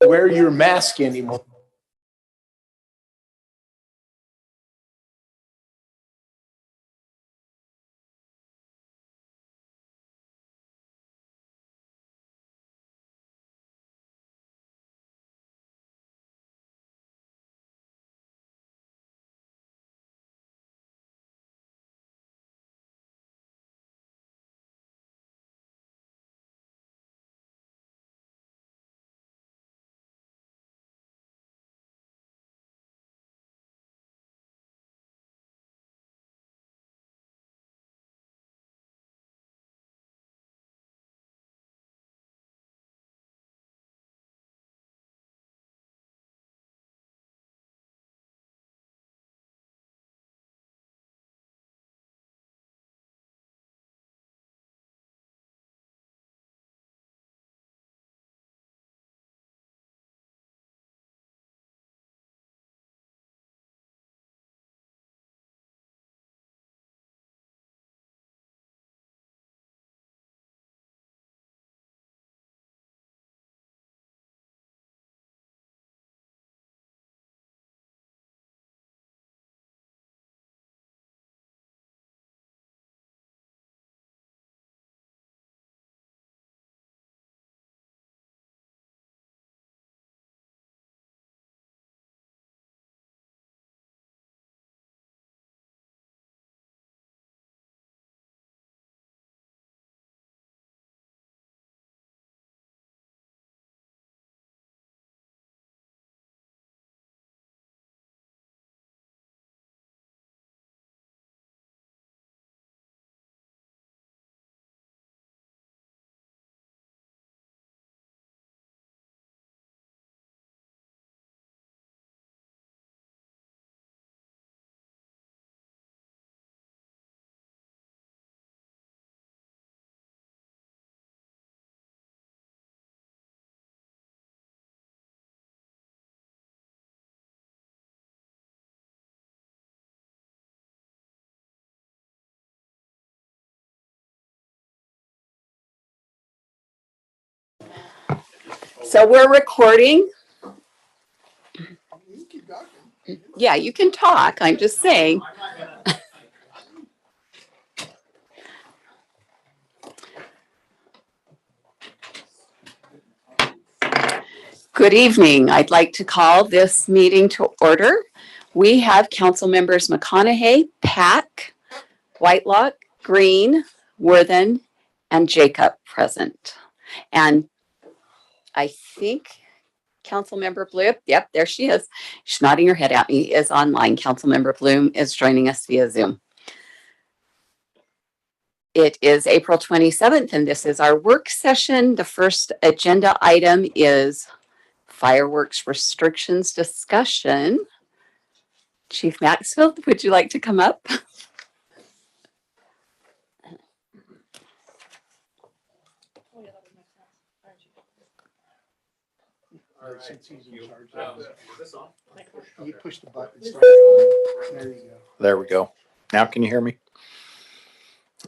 wear your mask anymore. So we're recording. Yeah, you can talk. I'm just saying. Good evening. I'd like to call this meeting to order. We have council members McConaughey, Pack, Whitelock, Green, Worthen, and Jacob present. And I think Councilmember Bloom, yep, there she is. She's nodding her head at me, is online. Councilmember Bloom is joining us via Zoom. It is April 27th, and this is our work session. The first agenda item is fireworks restrictions discussion. Chief Maxfield, would you like to come up? Since he's in charge of this. You push the button. There you go. There we go. Now can you hear me?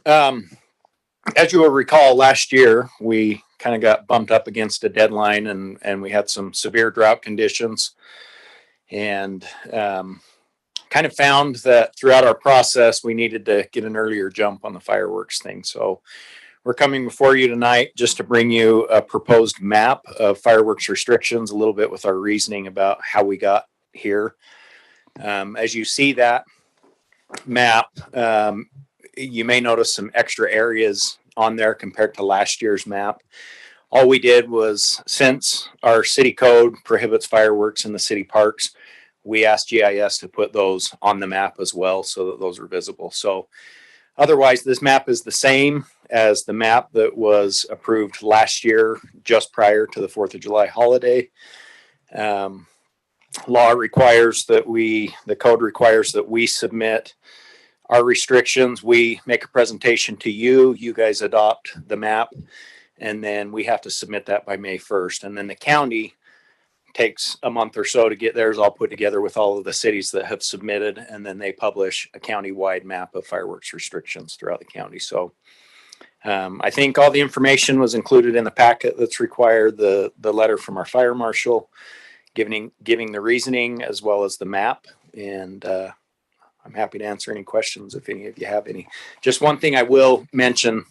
As you will recall, last year we kind of got bumped up against a deadline and we had some severe drought conditions and kind of found that throughout our process we needed to get an earlier jump on the fireworks thing. So we're coming before you tonight just to bring you a proposed map of fireworks restrictions, a little bit with our reasoning about how we got here. As you see that map, you may notice some extra areas on there compared to last year's map. All we did was, since our city code prohibits fireworks in the city parks, we asked GIS to put those on the map as well so that those are visible. So otherwise, this map is the same as the map that was approved last year, just prior to the 4th of July holiday. Law requires that the code requires that we submit our restrictions. We make a presentation to you, you guys adopt the map, and then we have to submit that by May 1st. And then the county takes a month or so to get theirs all put together with all of the cities that have submitted, and then they publish a county-wide map of fireworks restrictions throughout the county. So I think all the information was included in the packet that's required, the letter from our fire marshal giving the reasoning as well as the map. And I'm happy to answer any questions if any of you have any. Just one thing I will mention,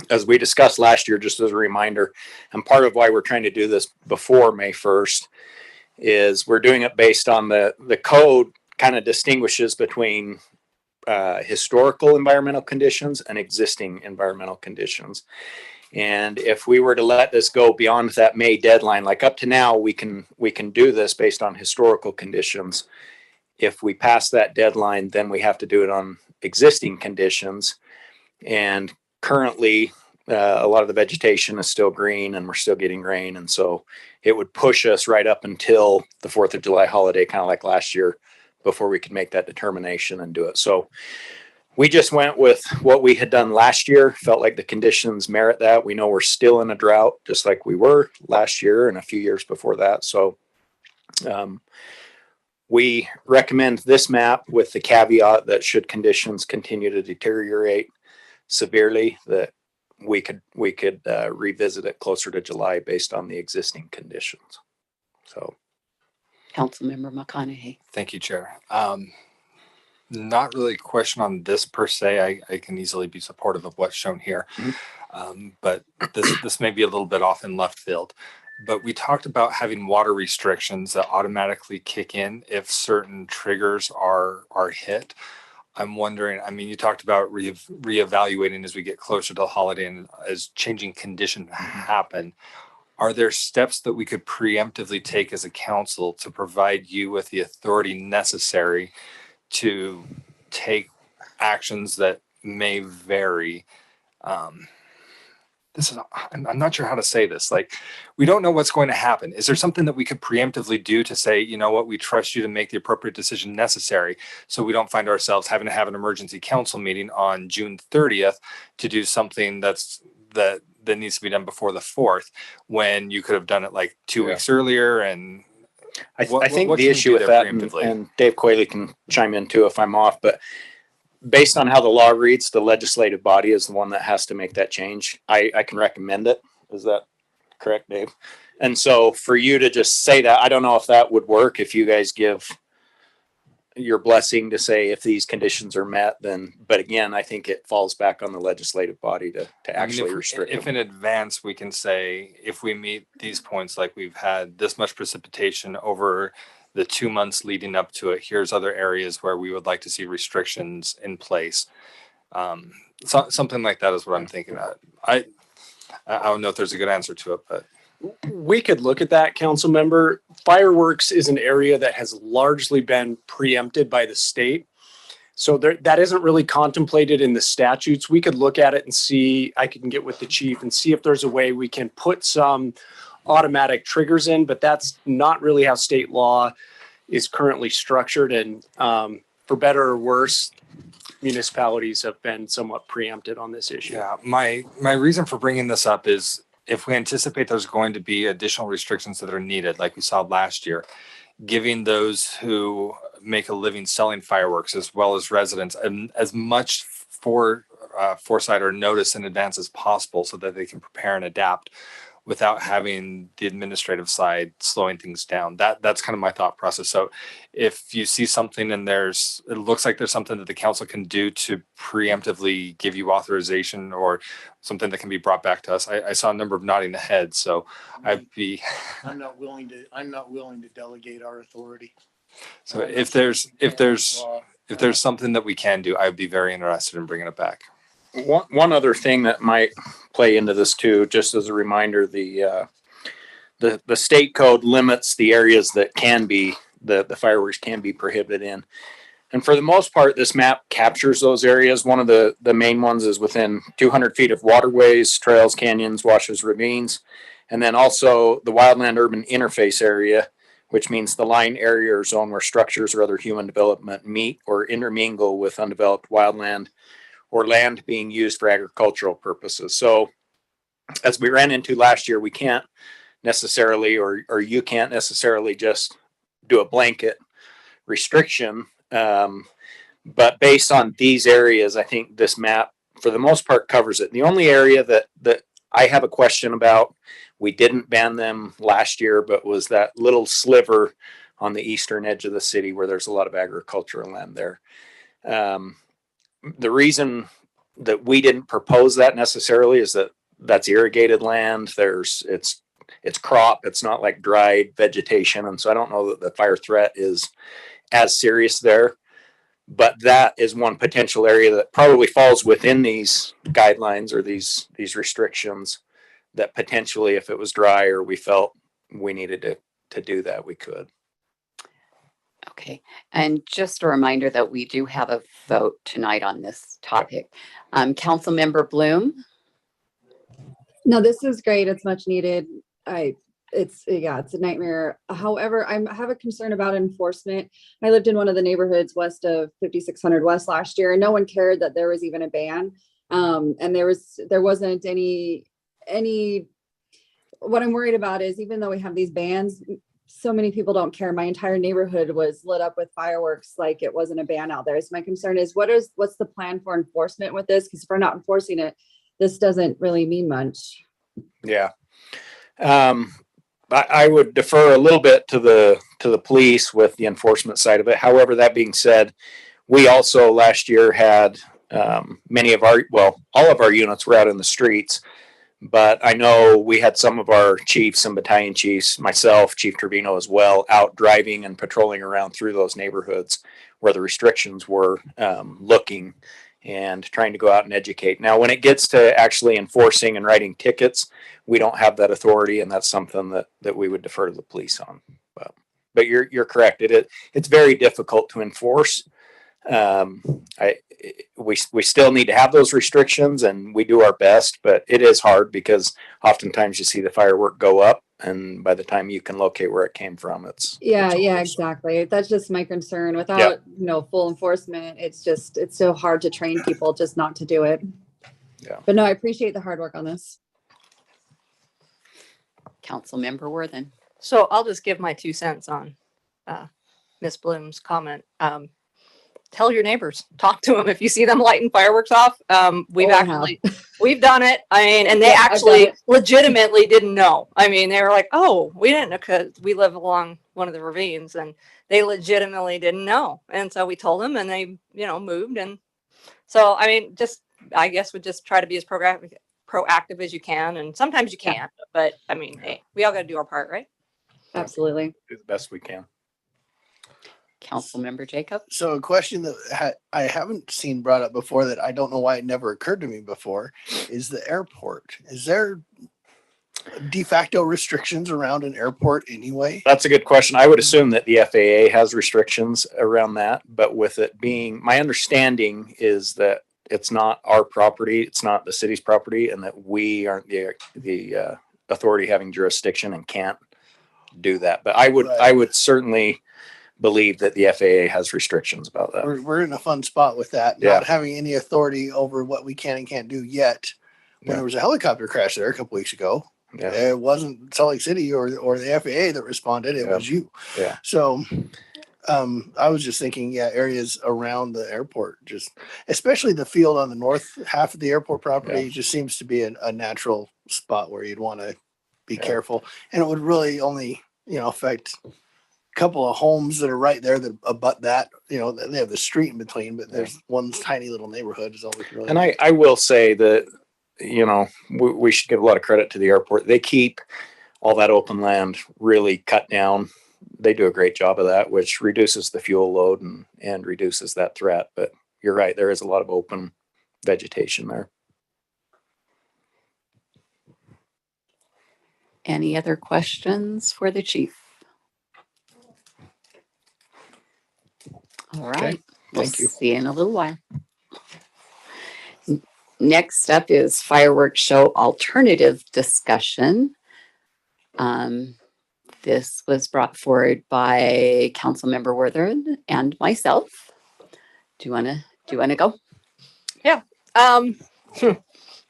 as we discussed last year, just as a reminder, and part of why we're trying to do this before May 1st is we're doing it based on the code kind of distinguishes between historical environmental conditions and existing environmental conditions. And if we were to let this go beyond that May deadline, like up to now, we can do this based on historical conditions. If we pass that deadline, then we have to do it on existing conditions. And currently, a lot of the vegetation is still green and we're still getting rain. And so it would push us right up until the 4th of July holiday, kind of like last year, before we could make that determination and do it. So we just went with what we had done last year, felt like the conditions merit that. We know we're still in a drought, just like we were last year and a few years before that. So we recommend this map with the caveat that should conditions continue to deteriorate severely, that we could revisit it closer to July based on the existing conditions. So, Councilmember McConaughey. Thank you, Chair. Not really a question on this per se. I can easily be supportive of what's shown here, but this may be a little bit off in left field. But we talked about having water restrictions that automatically kick in if certain triggers are hit. I'm wondering, I mean, you talked about reevaluating as we get closer to the holiday and as changing conditions happen. Are there steps that we could preemptively take as a council to provide you with the authority necessary to take actions that may vary? I'm not sure how to say this. Like, we don't know what's going to happen. Is there something that we could preemptively do to say, you know what, we trust you to make the appropriate decision necessary so we don't find ourselves having to have an emergency council meeting on June 30th to do something that needs to be done before the 4th when you could have done it like 2 weeks earlier? And I think the issue with that, and Dave Quayle can chime in too if I'm off, but based on how the law reads, the legislative body is the one that has to make that change. I can recommend it. Is that correct, Dave? And so for you to just say that, I don't know if that would work. If you guys give your blessing to say if these conditions are met, then, but again, I think it falls back on the legislative body to actually restrict them. If in advance we can say, if we meet these points, like we've had this much precipitation over the 2 months leading up to it, here's other areas where we would like to see restrictions in place. Something like that is what I'm thinking of. I don't know if there's a good answer to it, but we could look at that, council member. Fireworks is an area that has largely been preempted by the state. So that isn't really contemplated in the statutes. We could look at it and see, I can get with the chief and see if there's a way we can put some automatic triggers in, but that's not really how state law is currently structured. And for better or worse, municipalities have been somewhat preempted on this issue. Yeah, my reason for bringing this up is if we anticipate there's going to be additional restrictions that are needed, like we saw last year, giving those who make a living selling fireworks as well as residents as much foresight or notice in advance as possible so that they can prepare and adapt without having the administrative side slowing things down. That's kind of my thought process. So if you see something and it looks like there's something that the council can do to preemptively give you authorization or something that can be brought back to us. I saw a number of nodding heads, so I'm not willing to delegate our authority. So if there's something that we can do, I'd be very interested in bringing it back. One other thing that might play into this too, just as a reminder, the state code limits the areas that can be the fireworks can be prohibited in, and for the most part, this map captures those areas. One of the main ones is within 200 feet of waterways, trails, canyons, washes, ravines, and then also the wildland urban interface area, which means the line area or zone where structures or other human development meet or intermingle with undeveloped wildland or land being used for agricultural purposes. So as we ran into last year, we can't necessarily, or you can't necessarily just do a blanket restriction. But based on these areas, I think this map for the most part covers it. The only area that I have a question about, we didn't ban them last year, but was that little sliver on the eastern edge of the city where there's a lot of agricultural land there. The reason that we didn't propose that necessarily is that that's irrigated land. It's crop. It's not like dried vegetation. And so I don't know that the fire threat is as serious there. But that is one potential area that probably falls within these guidelines or these restrictions that potentially, if it was dry or we felt we needed to do that, we could. Okay, and just a reminder that we do have a vote tonight on this topic. Councilmember Bloom? No, this is great. It's much needed. It's a nightmare. However, I have a concern about enforcement. I lived in one of the neighborhoods west of 5600 West last year, and no one cared that there was even a ban. And there wasn't any, what I'm worried about is, even though we have these bans, so many people don't care. My entire neighborhood was lit up with fireworks like it wasn't a ban out there. So my concern is, what's the plan for enforcement with this? Because if we're not enforcing it, this doesn't really mean much. Yeah. I would defer a little bit to the police with the enforcement side of it. However, that being said, we also last year had all of our units were out in the streets, but I know we had some of our chiefs and battalion chiefs, myself, Chief Trevino as well, out driving and patrolling around through those neighborhoods where the restrictions were, looking and trying to go out and educate. Now, when it gets to actually enforcing and writing tickets, we don't have that authority, and that's something that we would defer to the police on. But you're correct. It's very difficult to enforce. We still need to have those restrictions, and we do our best, but it is hard because oftentimes you see the firework go up, and by the time you can locate where it came from, it's exactly. That's just my concern. Without full enforcement, it's so hard to train people just not to do it. Yeah. But no, I appreciate the hard work on this. Councilmember Worthen. So I'll just give my 2 cents on Ms. Bloom's comment. Tell your neighbors, talk to them if you see them lighting fireworks off. We've done it. I mean, and they actually legitimately didn't know. I mean, they were like, "Oh, we didn't know," because we live along one of the ravines, and they legitimately didn't know. And so we told them, and they, moved. And so, I mean, I guess we just try to be as proactive as you can, and sometimes you can't. But I mean, hey, we all got to do our part, right? Absolutely. do the best we can. Councilmember Jacob. So a question that I haven't seen brought up before, that I don't know why it never occurred to me before, is the airport. Is there de facto restrictions around an airport anyway? That's a good question. I would assume that the FAA has restrictions around that, but with it being, my understanding is that it's not our property, it's not the city's property, and that we aren't the authority having jurisdiction and can't do that. But I would certainly believe that the FAA has restrictions about that. We're in a fun spot with that, Yeah. not having any authority over what we can and can't do yet. When there was a helicopter crash there a couple weeks ago, it wasn't Salt Lake City or the FAA that responded. It was you. Yeah. So I was just thinking, areas around the airport, just especially the field on the north half of the airport property, just seems to be a natural spot where you'd want to be careful. And it would really only, affect couple of homes that are right there that abut that, they have the street in between, but there's one tiny little neighborhood is all we can really. And I will say that, we should give a lot of credit to the airport. They keep all that open land really cut down. They do a great job of that, which reduces the fuel load and reduces that threat. But you're right, there is a lot of open vegetation there. Any other questions for the chief? All right. Thank you. See you in a little while. Next up is fireworks show alternative discussion. This was brought forward by Councilmember Worthen and myself. Do you want to go? Yeah. Want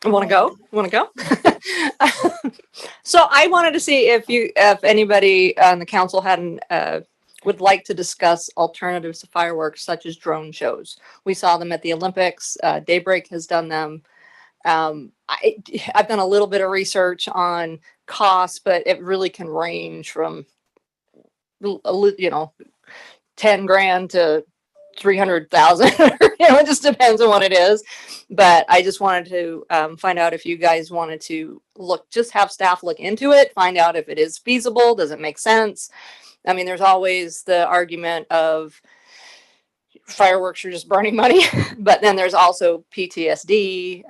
to go? So I wanted to see if anybody on the council had would like to discuss alternatives to fireworks such as drone shows. We saw them at the Olympics. Daybreak has done them. I've done a little bit of research on costs, but it really can range from, 10 grand to 300,000. It just depends on what it is. But I just wanted to find out if you guys wanted to just have staff look into it, find out if it is feasible. Does it make sense? I mean, there's always the argument of fireworks are just burning money, but then there's also PTSD.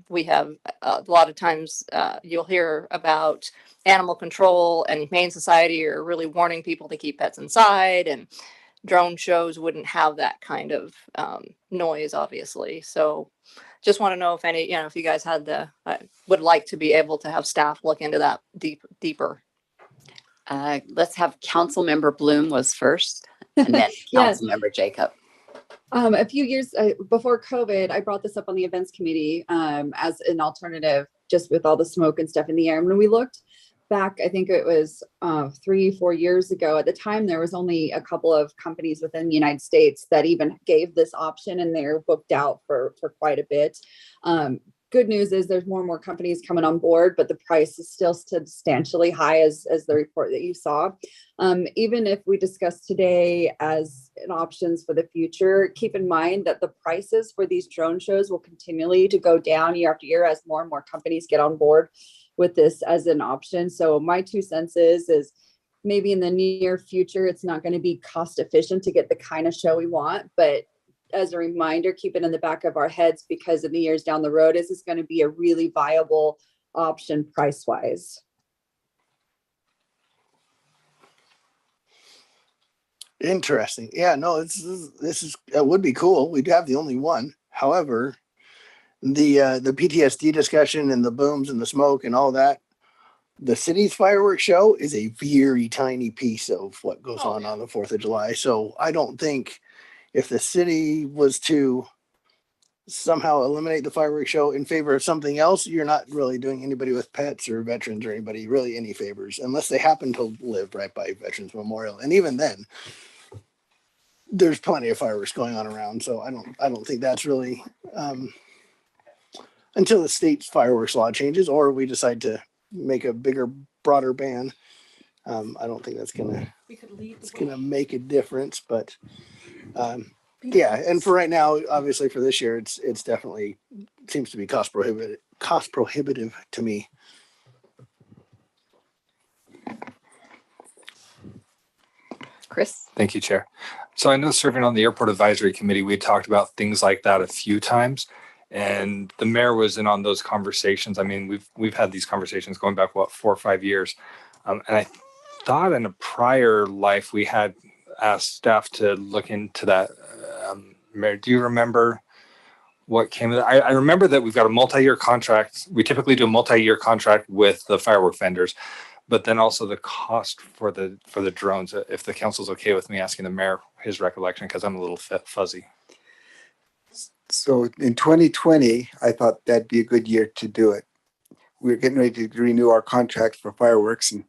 We have a lot of times you'll hear about animal control and Humane Society are really warning people to keep pets inside, and drone shows wouldn't have that kind of noise, obviously. So just want to know if if you guys had would like to be able to have staff look into that deeper. Let's have Councilmember Bloom was first, and then Yes. Councilmember Jacob. A few years before COVID, I brought this up on the events committee as an alternative, just with all the smoke and stuff in the air. And when we looked back, I think it was 3-4 years ago. At the time, there was only a couple of companies within the United States that even gave this option, and they're booked out for quite a bit. Good news is there's more and more companies coming on board, but the price is still substantially high as the report that you saw. Even if we discuss today as an options for the future, keep in mind that the prices for these drone shows will continually to go down year after year as more and more companies get on board with this as an option. So my 2 cents is maybe in the near future, it's not going to be cost efficient to get the kind of show we want, but as a reminder, keep it in the back of our heads, because in the years down the road, is this going to be a really viable option price wise? Interesting. Yeah, no, this is it would be cool. We'd have the only one. However, the PTSD discussion and the booms and the smoke and all that, the city's fireworks show is a very tiny piece of what goes on the 4th of July. So I don't think if the city was to somehow eliminate the fireworks show in favor of something else, you're not really doing anybody with pets or veterans or anybody really any favors, unless they happen to live right by Veterans Memorial. And even then, there's plenty of fireworks going on around. So I don't think that's really until the state's fireworks law changes or we decide to make a bigger, broader ban. I don't think that's gonna make a difference, but yeah. And for right now, obviously for this year, it's definitely seems to be cost prohibitive to me. Chris? Thank you, Chair. So I know serving on the Airport Advisory Committee, we talked about things like that a few times, and the mayor was in on those conversations. I mean, we've had these conversations going back, 4 or 5 years. And I thought in a prior life, we had asked staff to look into that. Mayor, do you remember what came of that? I remember that we've got a multi-year contract. We typically do a multi-year contract with the firework vendors, but then also the cost for the drones. If the council's okay with me asking the mayor his recollection, because I'm a little fuzzy. So in 2020, I thought that'd be a good year to do it. We were getting ready to renew our contract for fireworks, and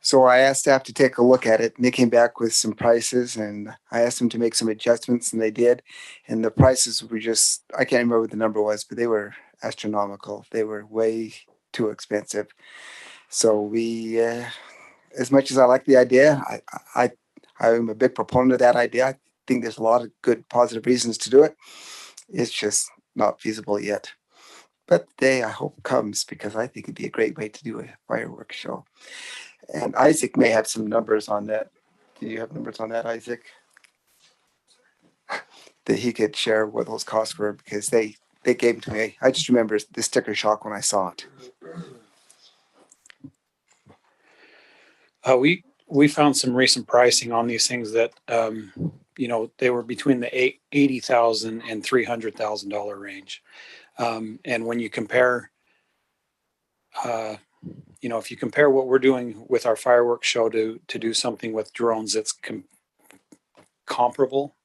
so I asked staff to take a look at it, and they came back with some prices, and I asked them to make some adjustments, and they did. And the prices were just, I can't remember what the number was, but they were astronomical. They were way too expensive. So we, as much as I like the idea, I'm a big proponent of that idea. I think there's a lot of good, positive reasons to do it. It's just not feasible yet. But the day I hope comes, because I think it'd be a great way to do a fireworks show. And Isaac may have some numbers on that. Do you have numbers on that, Isaac? That he could share what those costs were, because they gave them to me. I just remember the sticker shock when I saw it. We found some recent pricing on these things that they were between the $80,000 and $300,000 range. And when you compare, if you compare what we're doing with our fireworks show to do something with drones that's comparable,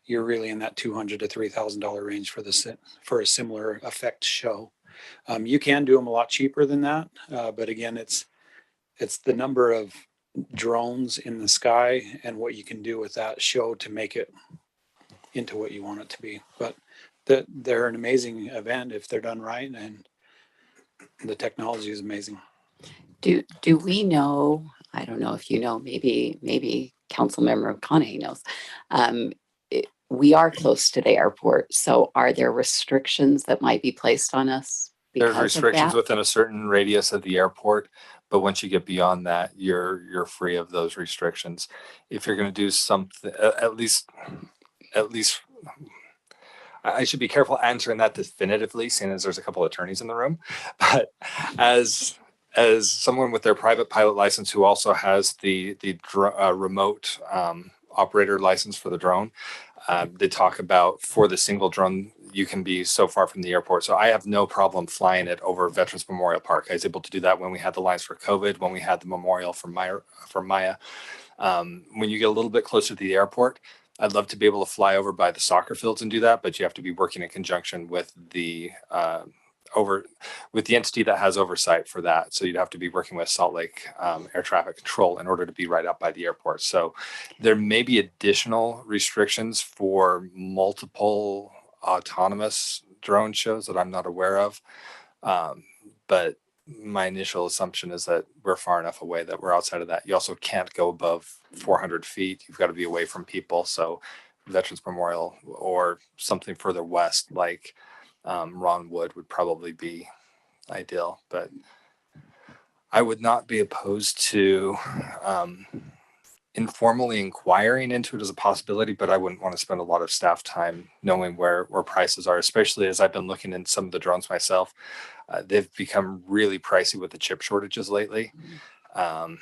you're really in that $200,000 to $3,000 range for a similar effect show. You can do them a lot cheaper than that, but again, it's the number of drones in the sky and what you can do with that show to make it into what you want it to be. But they're an amazing event if they're done right, and the technology is amazing. Do we know, I don't know if you know, maybe Councilmember McConaughey knows. We are close to the airport, so are there restrictions that might be placed on us There's because of restrictions that? within a certain radius of the airport, but once you get beyond that, you're free of those restrictions. If you're going to do something, at least, I should be careful answering that definitively, seeing as there's a couple of attorneys in the room. But as someone with their private pilot license who also has the remote operator license for the drone, they talk about for the single drone, you can be so far from the airport. So I have no problem flying it over Veterans Memorial Park. I was able to do that when we had the lines for COVID, when we had the memorial for Maya. When you get a little bit closer to the airport, I'd love to be able to fly over by the soccer fields and do that, but you have to be working in conjunction with the entity that has oversight for that. So you'd have to be working with Salt Lake Air Traffic Control in order to be right up by the airport. So there may be additional restrictions for multiple autonomous drone shows that I'm not aware of. But my initial assumption is that we're far enough away that we're outside of that. You also can't go above 400 feet. You've got to be away from people. So Veterans Memorial or something further west, like Ron Wood, would probably be ideal. But I would not be opposed to informally inquiring into it as a possibility, but I wouldn't want to spend a lot of staff time knowing where prices are, especially as I've been looking in some of the drones myself. They've become really pricey with the chip shortages lately, and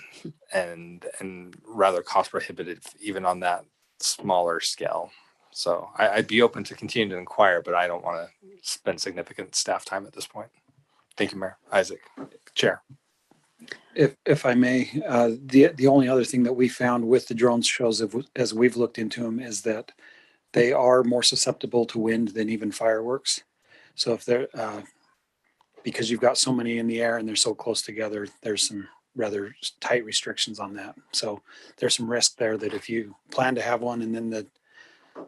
rather cost prohibitive even on that smaller scale. So I'd be open to continue to inquire, but I don't want to spend significant staff time at this point. Thank you, Mayor Isaac, Chair. If I may, the only other thing that we found with the drone shows as we've looked into them is that they are more susceptible to wind than even fireworks. So if they're because you've got so many in the air and they're so close together, there's some rather tight restrictions on that. So there's some risk there that if you plan to have one and then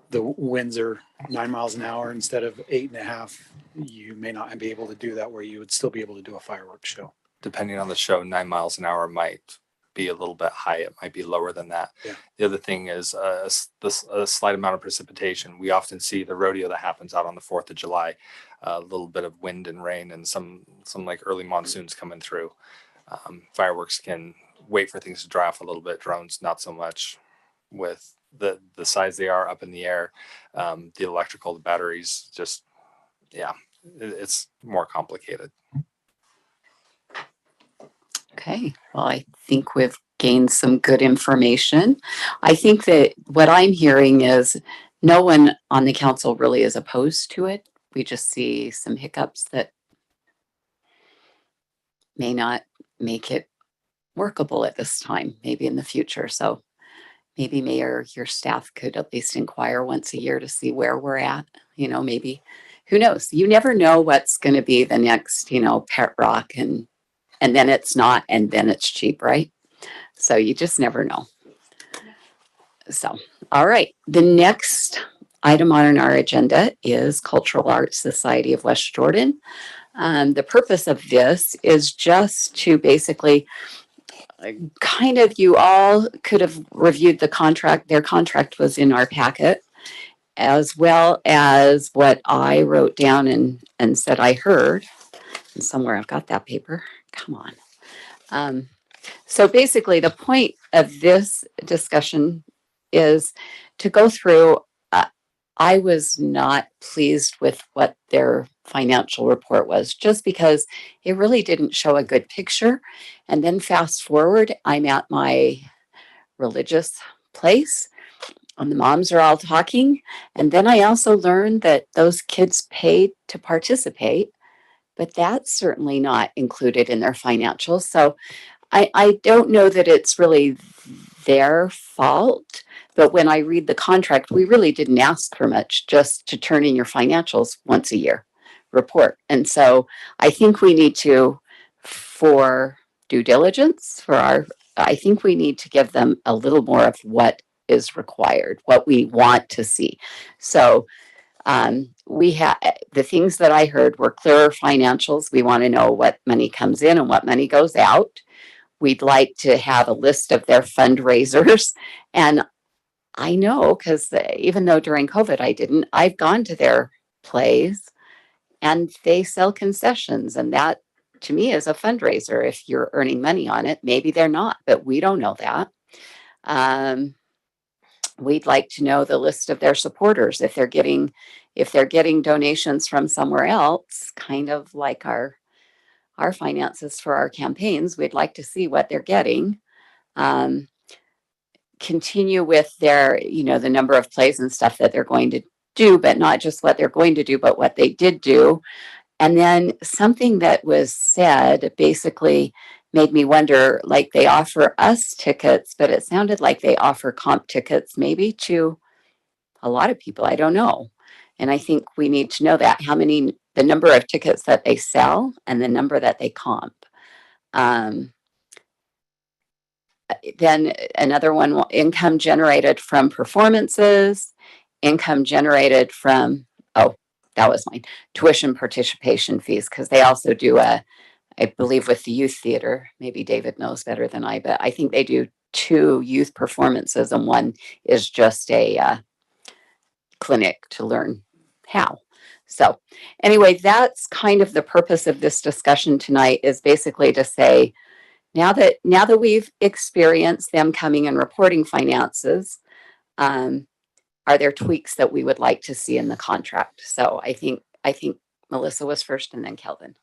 the winds are 9 miles an hour instead of 8.5, you may not be able to do that where you would still be able to do a fireworks show. Depending on the show, 9 miles an hour might be a little bit high. It might be lower than that. Yeah. The other thing is a slight amount of precipitation. We often see the rodeo that happens out on the 4th of July, a little bit of wind and rain and some like early monsoons coming through. Fireworks can wait for things to dry off a little bit. Drones, not so much. With the size they are up in the air, the electrical, the batteries, just, yeah, it's more complicated. Okay, well, I think we've gained some good information. I think that what I'm hearing is no one on the council really is opposed to it. We just see some hiccups that may not make it workable at this time, maybe in the future. So maybe Mayor, your staff could at least inquire once a year to see where we're at. You know, maybe, who knows? You never know what's going to be the next, pet rock and then it's not, and then it's cheap, right? So you just never know. So, all right. The next item on our agenda is Cultural Arts Society of West Jordan. The purpose of this is just to basically kind of, you all could have reviewed the contract. Their contract was in our packet, as well as what I wrote down and said I heard. And somewhere I've got that paper. Come on. So basically, the point of this discussion is to go through. I was not pleased with what their financial report was, just because it really didn't show a good picture. And then fast forward, I'm at my religious place, and the moms are all talking. And then I also learned that those kids paid to participate, but that's certainly not included in their financials. So I don't know that it's really their fault, but when I read the contract, we really didn't ask for much, just to turn in your financials once a year report. And so I think we need to, for due diligence, for our I think we need to give them a little more of what is required, what we want to see. So we have the things that I heard were clearer financials. We want to know what money comes in and what money goes out. We'd like to have a list of their fundraisers. And I know, because even though during COVID I've gone to their plays and they sell concessions. And that to me is a fundraiser. If you're earning money on it, maybe they're not, but we don't know that. We'd like to know the list of their supporters. If they're getting donations from somewhere else, kind of like our finances for our campaigns, we'd like to see what they're getting. Continue with their, the number of plays and stuff that they're going to do, but not just what they're going to do, but what they did do. And then something that was said basically made me wonder, like they offer us tickets, but it sounded like they offer comp tickets maybe to a lot of people. I don't know. And I think we need to know that the number of tickets that they sell and the number that they comp. Then another one, income generated from performances, income generated from, that was mine, tuition participation fees, because they also do I believe with the youth theater, maybe David knows better than I, but I think they do 2 youth performances and one is just a clinic to learn how. So anyway, that's kind of the purpose of this discussion tonight, is basically to say, now that we've experienced them coming and reporting finances, are there tweaks that we would like to see in the contract? So I think Melissa was first and then Kelvin.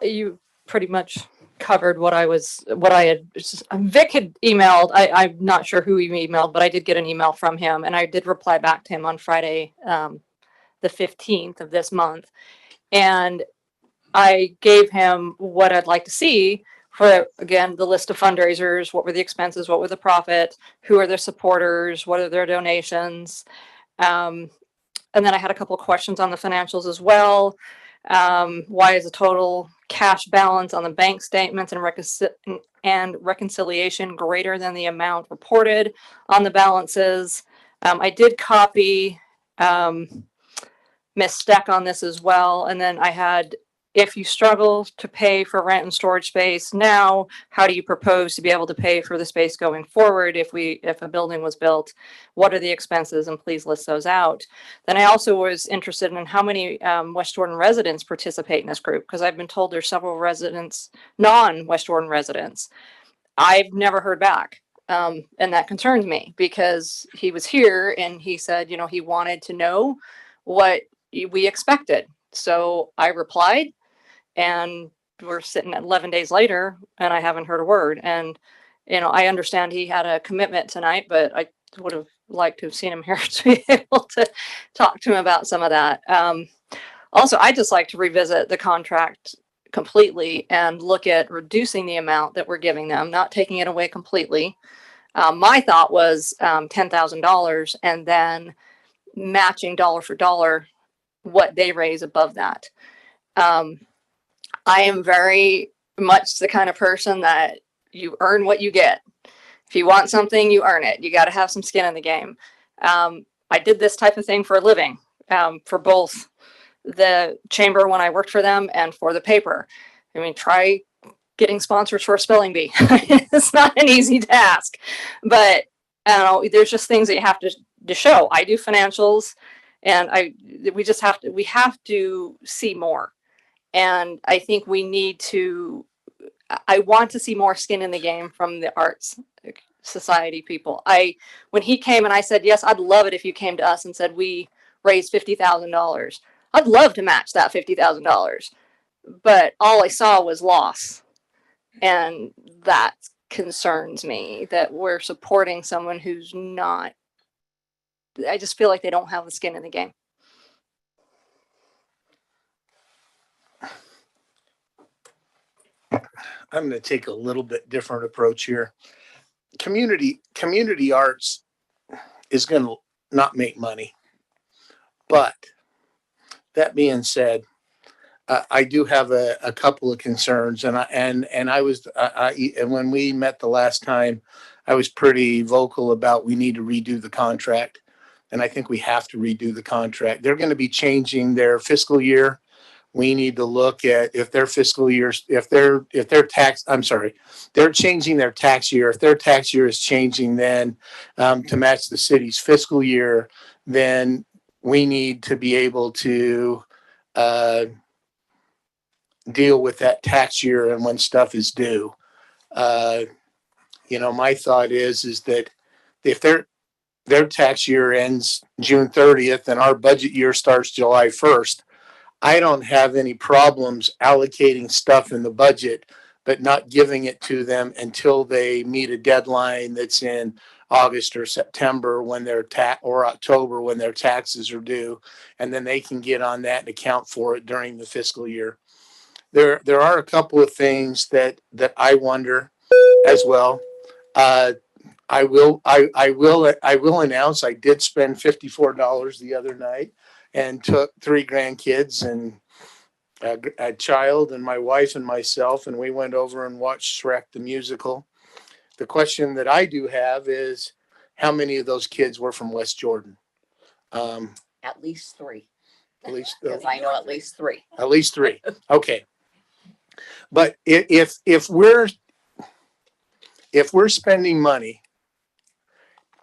You pretty much covered what I had. Vic had emailed. I'm not sure who he emailed, but I did get an email from him, and I did reply back to him on Friday, the 15th of this month, and I gave him what I'd like to see for, again, the list of fundraisers. What were the expenses? What were the profit? Who are their supporters? What are their donations? And then I had a couple of questions on the financials as well. Why is the total cash balance on the bank statements and reconciliation greater than the amount reported on the balances? I did copy Miss Steck on this as well. And then I had, if you struggle to pay for rent and storage space now, how do you propose to be able to pay for the space going forward if a building was built? What are the expenses? And please list those out. Then I also was interested in how many West Jordan residents participate in this group, because I've been told there's several residents, non-West Jordan residents. I've never heard back. And that concerns me, because he was here and he said, he wanted to know what we expected. So I replied, and we're sitting at 11 days later and I haven't heard a word. And, I understand he had a commitment tonight, but I would have liked to have seen him here to be able to talk to him about some of that. Also, I'd just like to revisit the contract completely and look at reducing the amount that we're giving them, not taking it away completely. My thought was $10,000 and then matching dollar for dollar what they raise above that. I am very much the kind of person that you earn what you get. If you want something, you earn it. You got to have some skin in the game. I did this type of thing for a living, for both the chamber when I worked for them and for the paper. I mean, try getting sponsors for a spelling bee. It's not an easy task, but there's just things that you have to show. I do financials, and we have to see more. And I think I want to see more skin in the game from the Arts Society people. When he came and I said, yes, I'd love it if you came to us and said, we raised $50,000. I'd love to match that $50,000. But all I saw was loss. And that concerns me, that we're supporting someone who's not, I just feel like they don't have the skin in the game. I'm going to take a little bit different approach here. Community arts is going to not make money. But that being said, I do have a couple of concerns, and and when we met the last time, I was pretty vocal about we need to redo the contract, and I think we have to redo the contract. They're going to be changing their fiscal year. We need to look at if their fiscal years, if their tax, I'm sorry, they're changing their tax year. If their tax year is changing, then to match the city's fiscal year, then we need to be able to deal with that tax year and when stuff is due. Uh, my thought is that if their tax year ends June 30th and our budget year starts July 1st, I don't have any problems allocating stuff in the budget, but not giving it to them until they meet a deadline that's in August or September when their or October when their taxes are due, and then they can get on that and account for it during the fiscal year. There are a couple of things that I wonder as well. I will announce I did spend $54 the other night and took 3 grandkids and a child and my wife and myself, and we went over and watched Shrek the musical. The question that I do have is how many of those kids were from West Jordan? At least 3. At least Because I know at least 3. At least 3. Okay. But if we're spending money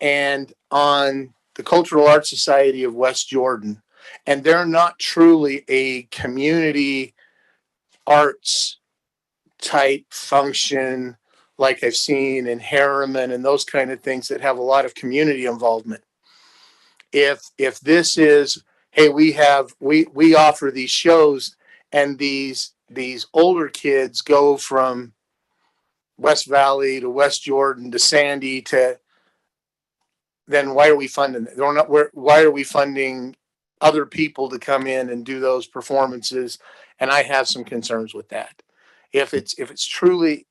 and on the Cultural Arts Society of West Jordan, and they're not truly a community arts type function like I've seen in Harriman and those kind of things that have a lot of community involvement. If this is, hey, we offer these shows and these older kids go from West Valley to West Jordan to Sandy to, then why are we funding it? Why are we funding other people to come in and do those performances? And I have some concerns with that. If it's truly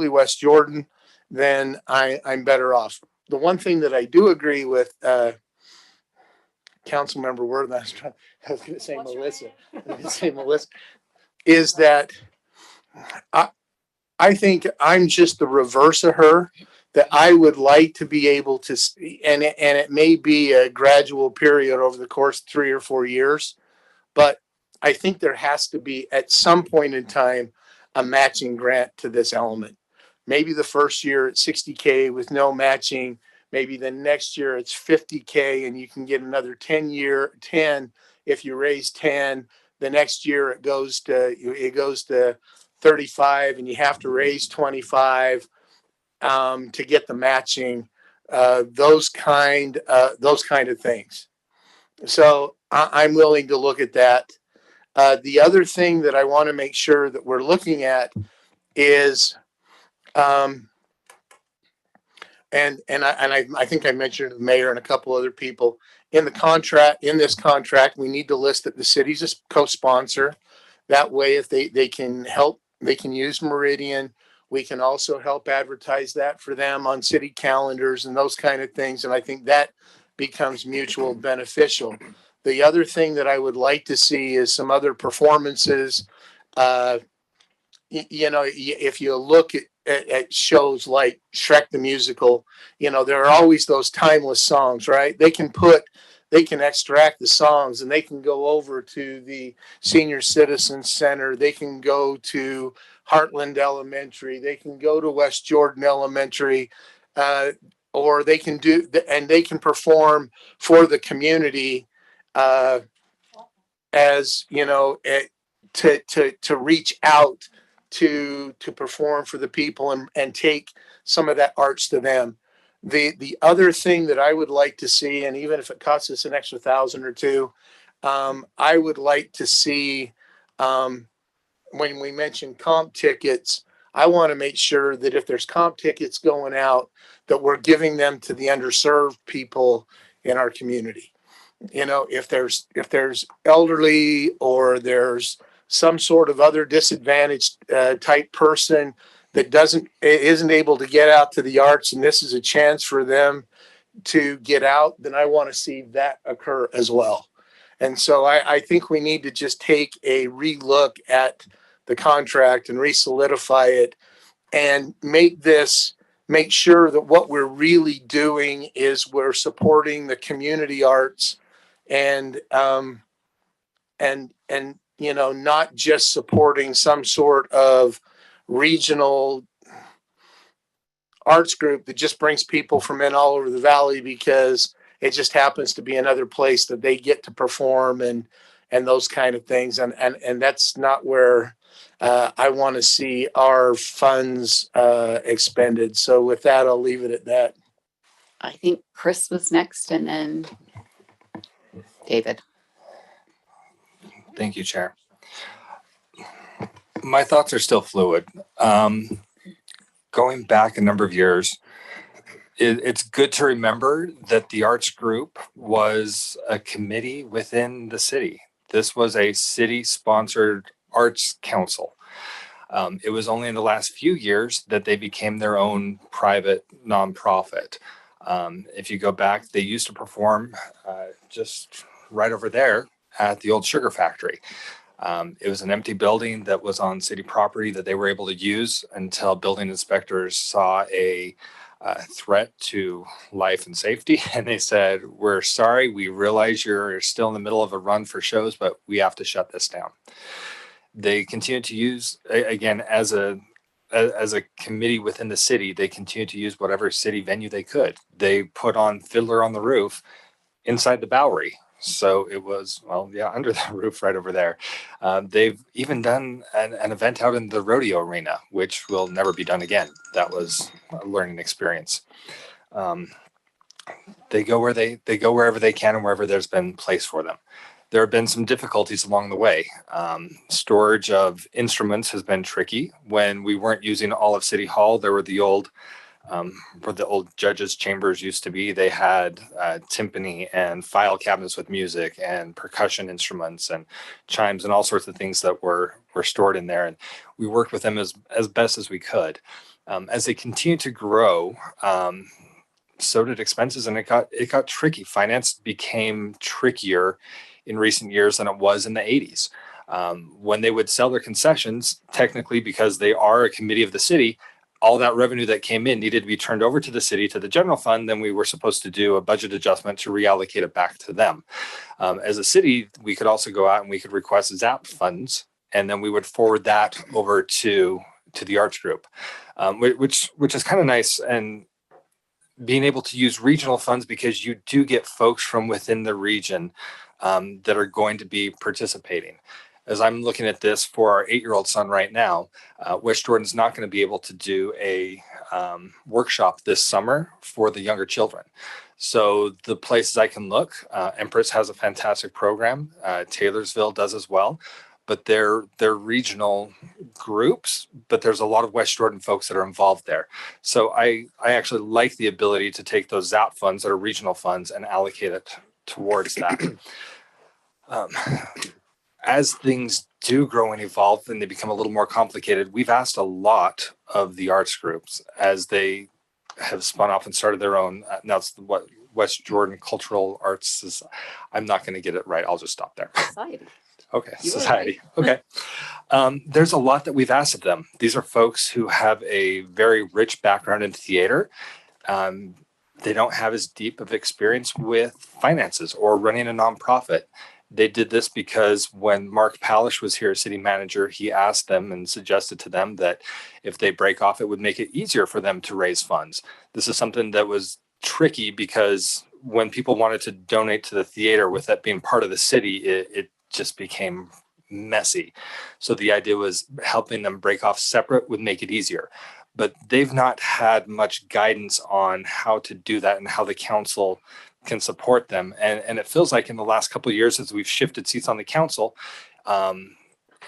West Jordan, then I'm better off. The one thing that I do agree with Councilmember Worth, I was going to say Melissa. Is that I think I'm just the reverse of her. That I would like to be able to, and it may be a gradual period over the course of 3 or 4 years, but I think there has to be at some point in time a matching grant to this element. Maybe the first year it's $60K with no matching. Maybe the next year it's $50K and you can get another 10 if you raise 10. The next year it goes to 35 and you have to raise 25 to get the matching. Those kind of things. So I'm willing to look at that. The other thing that I want to make sure that we're looking at is, and I think I mentioned the mayor and a couple other people in the contract. In this contract, we need to list that the city's a co-sponsor. That way, if they can help, they can use Meridian. We can also help advertise that for them on city calendars and those kind of things. And I think that becomes mutual beneficial. The other thing that I would like to see is some other performances. If you look at shows like Shrek the Musical, there are always those timeless songs, right? They can extract the songs and they can go over to the Senior Citizen Center. They can go to Heartland Elementary. They can go to West Jordan Elementary, or they can perform for the community, as to reach out to perform for the people and take some of that arts to them. The other thing that I would like to see, and even if it costs us an extra $1,000 or $2,000, I would like to see, when we mention comp tickets, I want to make sure that if there's comp tickets going out, that we're giving them to the underserved people in our community. If there's elderly or there's some sort of other disadvantaged type person that isn't able to get out to the arts, and this is a chance for them to get out, then I want to see that occur as well. And so I think we need to just take a relook at the contract and re-solidify it and make sure that what we're really doing is we're supporting the community arts and not just supporting some sort of regional arts group that just brings people from in all over the valley because it just happens to be another place that they get to perform and those kind of things. And that's not where I want to see our funds expended. So with that, I'll leave it at that. I think Chris was next and then David. Thank you, Chair. My thoughts are still fluid. Going back a number of years, it's good to remember that the arts group was a committee within the city. This was a city-sponsored arts council. It was only in the last few years that they became their own private nonprofit. If you go back, they used to perform just right over there at the old sugar factory. It was an empty building that was on city property that they were able to use until building inspectors saw a threat to life and safety. And they said, "We're sorry, we realize you're still in the middle of a run for shows, but we have to shut this down." They continue to use, again, as a committee within the city, they continue to use whatever city venue they could. They put on Fiddler on the Roof inside the Bowery. So it was, well, yeah, under the roof right over there. They've even done an event out in the rodeo arena, which will never be done again. That was a learning experience. They go wherever they can and wherever there's been place for them. There have been some difficulties along the way. Storage of instruments has been tricky. When we weren't using all of City Hall, there were the old where the old judges' chambers used to be. They had timpani and file cabinets with music and percussion instruments and chimes and all sorts of things that were stored in there. And we worked with them as best as we could. As they continued to grow, so did expenses, and it got tricky. Finance became trickier in recent years than it was in the 80s. When they would sell their concessions, technically because they are a committee of the city, all that revenue that came in needed to be turned over to the city, to the general fund. Then we were supposed to do a budget adjustment to reallocate it back to them. As a city, we could also go out and we could request ZAP funds, and then we would forward that over to the arts group, which is kind of nice. And being able to use regional funds, because you do get folks from within the region that are going to be participating. As I'm looking at this for our 8-year-old son right now, West Jordan's not going to be able to do a workshop this summer for the younger children. So the places I can look, Empress has a fantastic program. Taylorsville does as well, but they're regional groups, but there's a lot of West Jordan folks that are involved there. So I actually like the ability to take those ZAP funds that are regional funds and allocate it towards that. As things do grow and evolve and they become a little more complicated, we've asked a lot of the arts groups as they have spun off and started their own. Now it's what West Jordan Cultural Arts is. I'm not going to get it right. I'll just stop there. Society. Okay, You were society. right. Okay. There's a lot that we've asked of them. These are folks who have a very rich background in theater. They don't have as deep of experience with finances or running a nonprofit. They did this because when Mark Palish was here as city manager, he asked them and suggested to them that if they break off, it would make it easier for them to raise funds. This is something that was tricky because when people wanted to donate to the theater with that being part of the city, it just became messy. So the idea was helping them break off separate would make it easier. But they've not had much guidance on how to do that and how the council can support them. And it feels like in the last couple of years, as we've shifted seats on the council,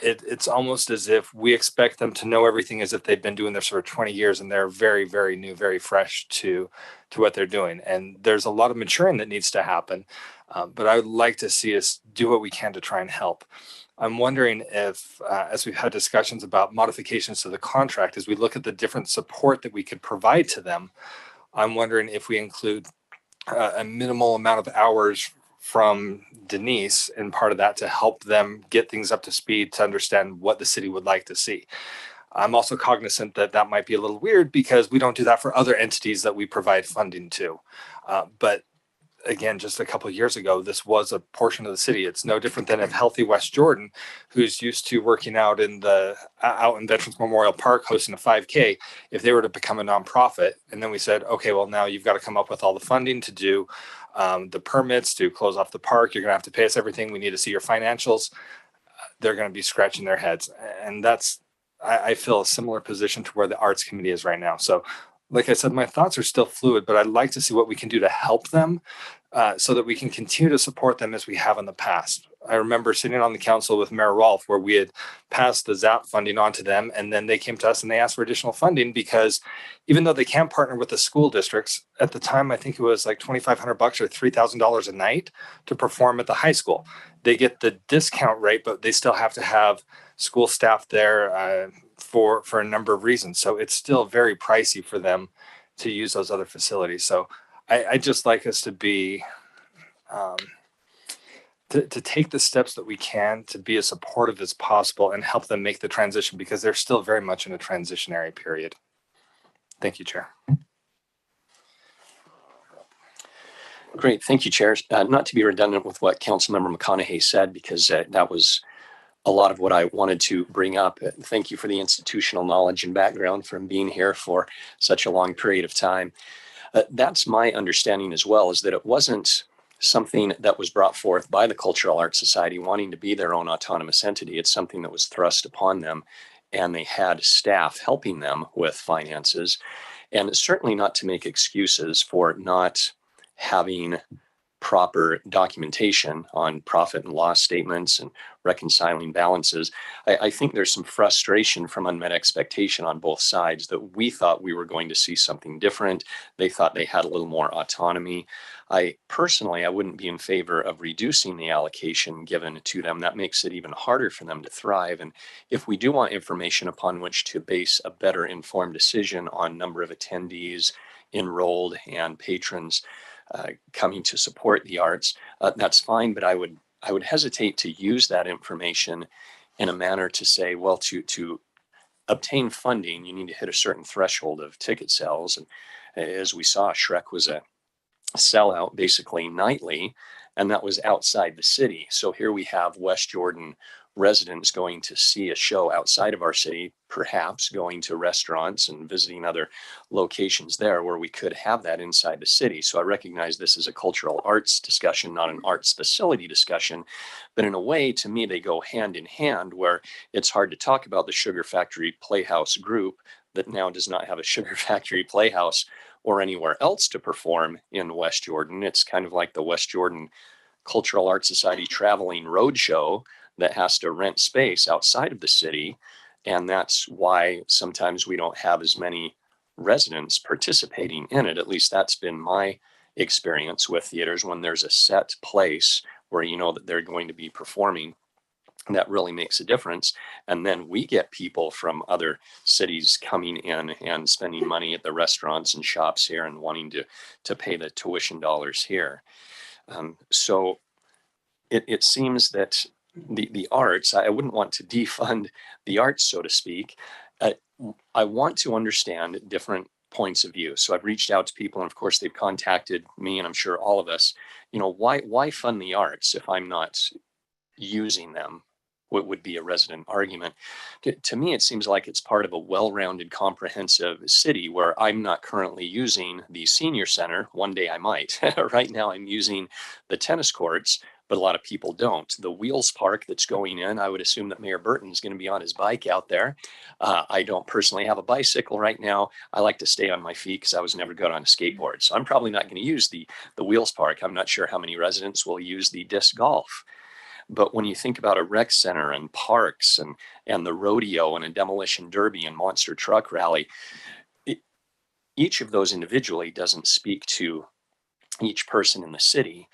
it's almost as if we expect them to know everything as if they've been doing this for 20 years and they're very, very new, very fresh to what they're doing. And there's a lot of maturing that needs to happen. But I would like to see us do what we can to try and help. I'm wondering if, as we've had discussions about modifications to the contract, as we look at the different support that we could provide to them, I'm wondering if we include a minimal amount of hours from Denise, and part of that to help them get things up to speed to understand what the city would like to see. I'm also cognizant that that might be a little weird because we don't do that for other entities that we provide funding to. But again, just a couple of years ago, this was a portion of the city. It's no different than if Healthy West Jordan, who's used to working out in Veterans Memorial Park hosting a 5K, if they were to become a nonprofit, and then we said, okay, well, now you've got to come up with all the funding to do the permits to close off the park. You're going to have to pay us everything. We need to see your financials. They're going to be scratching their heads, and I feel a similar position to where the Arts Committee is right now. So, like I said, my thoughts are still fluid, but I'd like to see what we can do to help them so that we can continue to support them as we have in the past. I remember sitting on the council with Mayor Rolfe where we had passed the ZAP funding on to them, and then they came to us and they asked for additional funding because even though they can partner with the school districts, at the time I think it was like $2,500 or $3,000 a night to perform at the high school. They get the discount rate, but they still have to have school staff there for a number of reasons. So it's still very pricey for them to use those other facilities. So I just like us to be to take the steps that we can to be as supportive as possible and help them make the transition because they're still very much in a transitionary period. Thank you, Chair. Great. Thank you, Chair. Not to be redundant with what Councilmember McConaughey said, because that was a lot of what I wanted to bring up. Thank you for the institutional knowledge and background from being here for such a long period of time. That's my understanding as well, is that it wasn't something that was brought forth by the Cultural Arts Society wanting to be their own autonomous entity. It's something that was thrust upon them, and they had staff helping them with finances. And certainly not to make excuses for not having proper documentation on profit and loss statements and reconciling balances. I think there's some frustration from unmet expectation on both sides that we thought we were going to see something different. They thought they had a little more autonomy. I wouldn't be in favor of reducing the allocation given to them. That makes it even harder for them to thrive. And if we do want information upon which to base a better informed decision on number of attendees, enrolled, and patrons coming to support the arts, that's fine. But I would hesitate to use that information in a manner to say, well, to obtain funding, you need to hit a certain threshold of ticket sales. And as we saw, Shrek was a sellout basically nightly, and that was outside the city. So here we have West Jordan residents going to see a show outside of our city, perhaps going to restaurants and visiting other locations there where we could have that inside the city. So I recognize this is a cultural arts discussion, not an arts facility discussion, but in a way, to me, they go hand in hand, where it's hard to talk about the Sugar Factory Playhouse group that now does not have a Sugar Factory Playhouse or anywhere else to perform in West Jordan. It's kind of like the West Jordan Cultural Arts Society traveling roadshow that has to rent space outside of the city. And that's why sometimes we don't have as many residents participating in it. At least that's been my experience with theaters. When there's a set place where you know that they're going to be performing, that really makes a difference. And then we get people from other cities coming in and spending money at the restaurants and shops here and wanting to pay the tuition dollars here. So it seems that the arts, I wouldn't want to defund the arts, so to speak. I want to understand different points of view. So I've reached out to people, and of course they've contacted me, and I'm sure all of us, why fund the arts if I'm not using them? What would be a resident argument? To me, it seems like it's part of a well-rounded, comprehensive city where I'm not currently using the senior center. One day I might. Right now I'm using the tennis courts, but a lot of people don't. The Wheels Park that's going in, I would assume that Mayor Burton is going to be on his bike out there. I don't personally have a bicycle right now. I like to stay on my feet because I was never good on a skateboard. So I'm probably not going to use the Wheels Park. I'm not sure how many residents will use the disc golf. But when you think about a rec center and parks and the rodeo and a demolition derby and monster truck rally, each of those individually doesn't speak to each person in the city.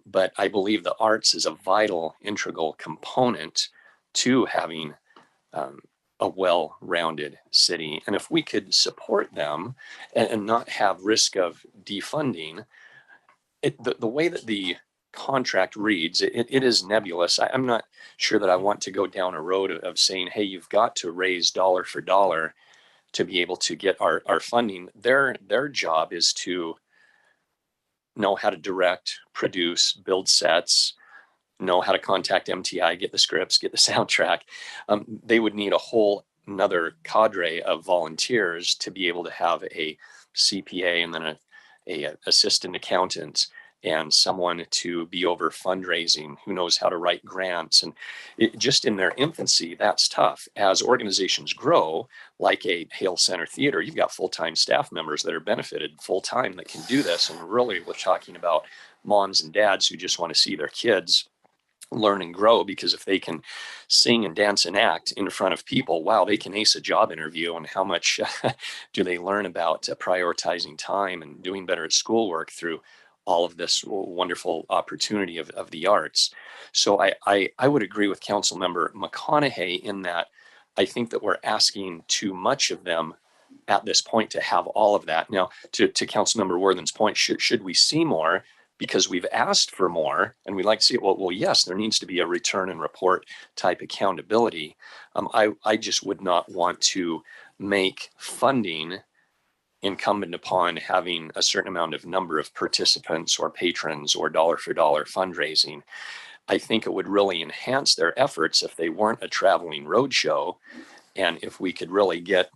But I believe the arts is a vital, integral component to having a well-rounded city. And if we could support them and not have risk of defunding, the way that the contract reads, it is nebulous. I'm not sure that I want to go down a road of saying, hey, you've got to raise dollar for dollar to be able to get our funding. Their job is to know how to direct, produce, build sets, know how to contact MTI, get the scripts, get the soundtrack. They would need a whole another cadre of volunteers to be able to have a CPA and then a assistant accountant and someone to be over fundraising who knows how to write grants. And just in their infancy, that's tough. As organizations grow, like a Hale Center Theater, you've got full-time staff members that are benefited full-time that can do this. And really, we're talking about moms and dads who just want to see their kids learn and grow, because if they can sing and dance and act in front of people, wow, they can ace a job interview. And how much do they learn about prioritizing time and doing better at schoolwork through all of this wonderful opportunity of the arts? So I would agree with Council Member McConaughey in that I think that we're asking too much of them at this point to have all of that. Now, to Council Member Worthen's point, should we see more? Because we've asked for more and we'd like to see it. Well, yes, there needs to be a return and report type accountability. I just would not want to make funding incumbent upon having a certain amount of number of participants or patrons or dollar for dollar fundraising. I think it would really enhance their efforts if they weren't a traveling roadshow. And if we could really get,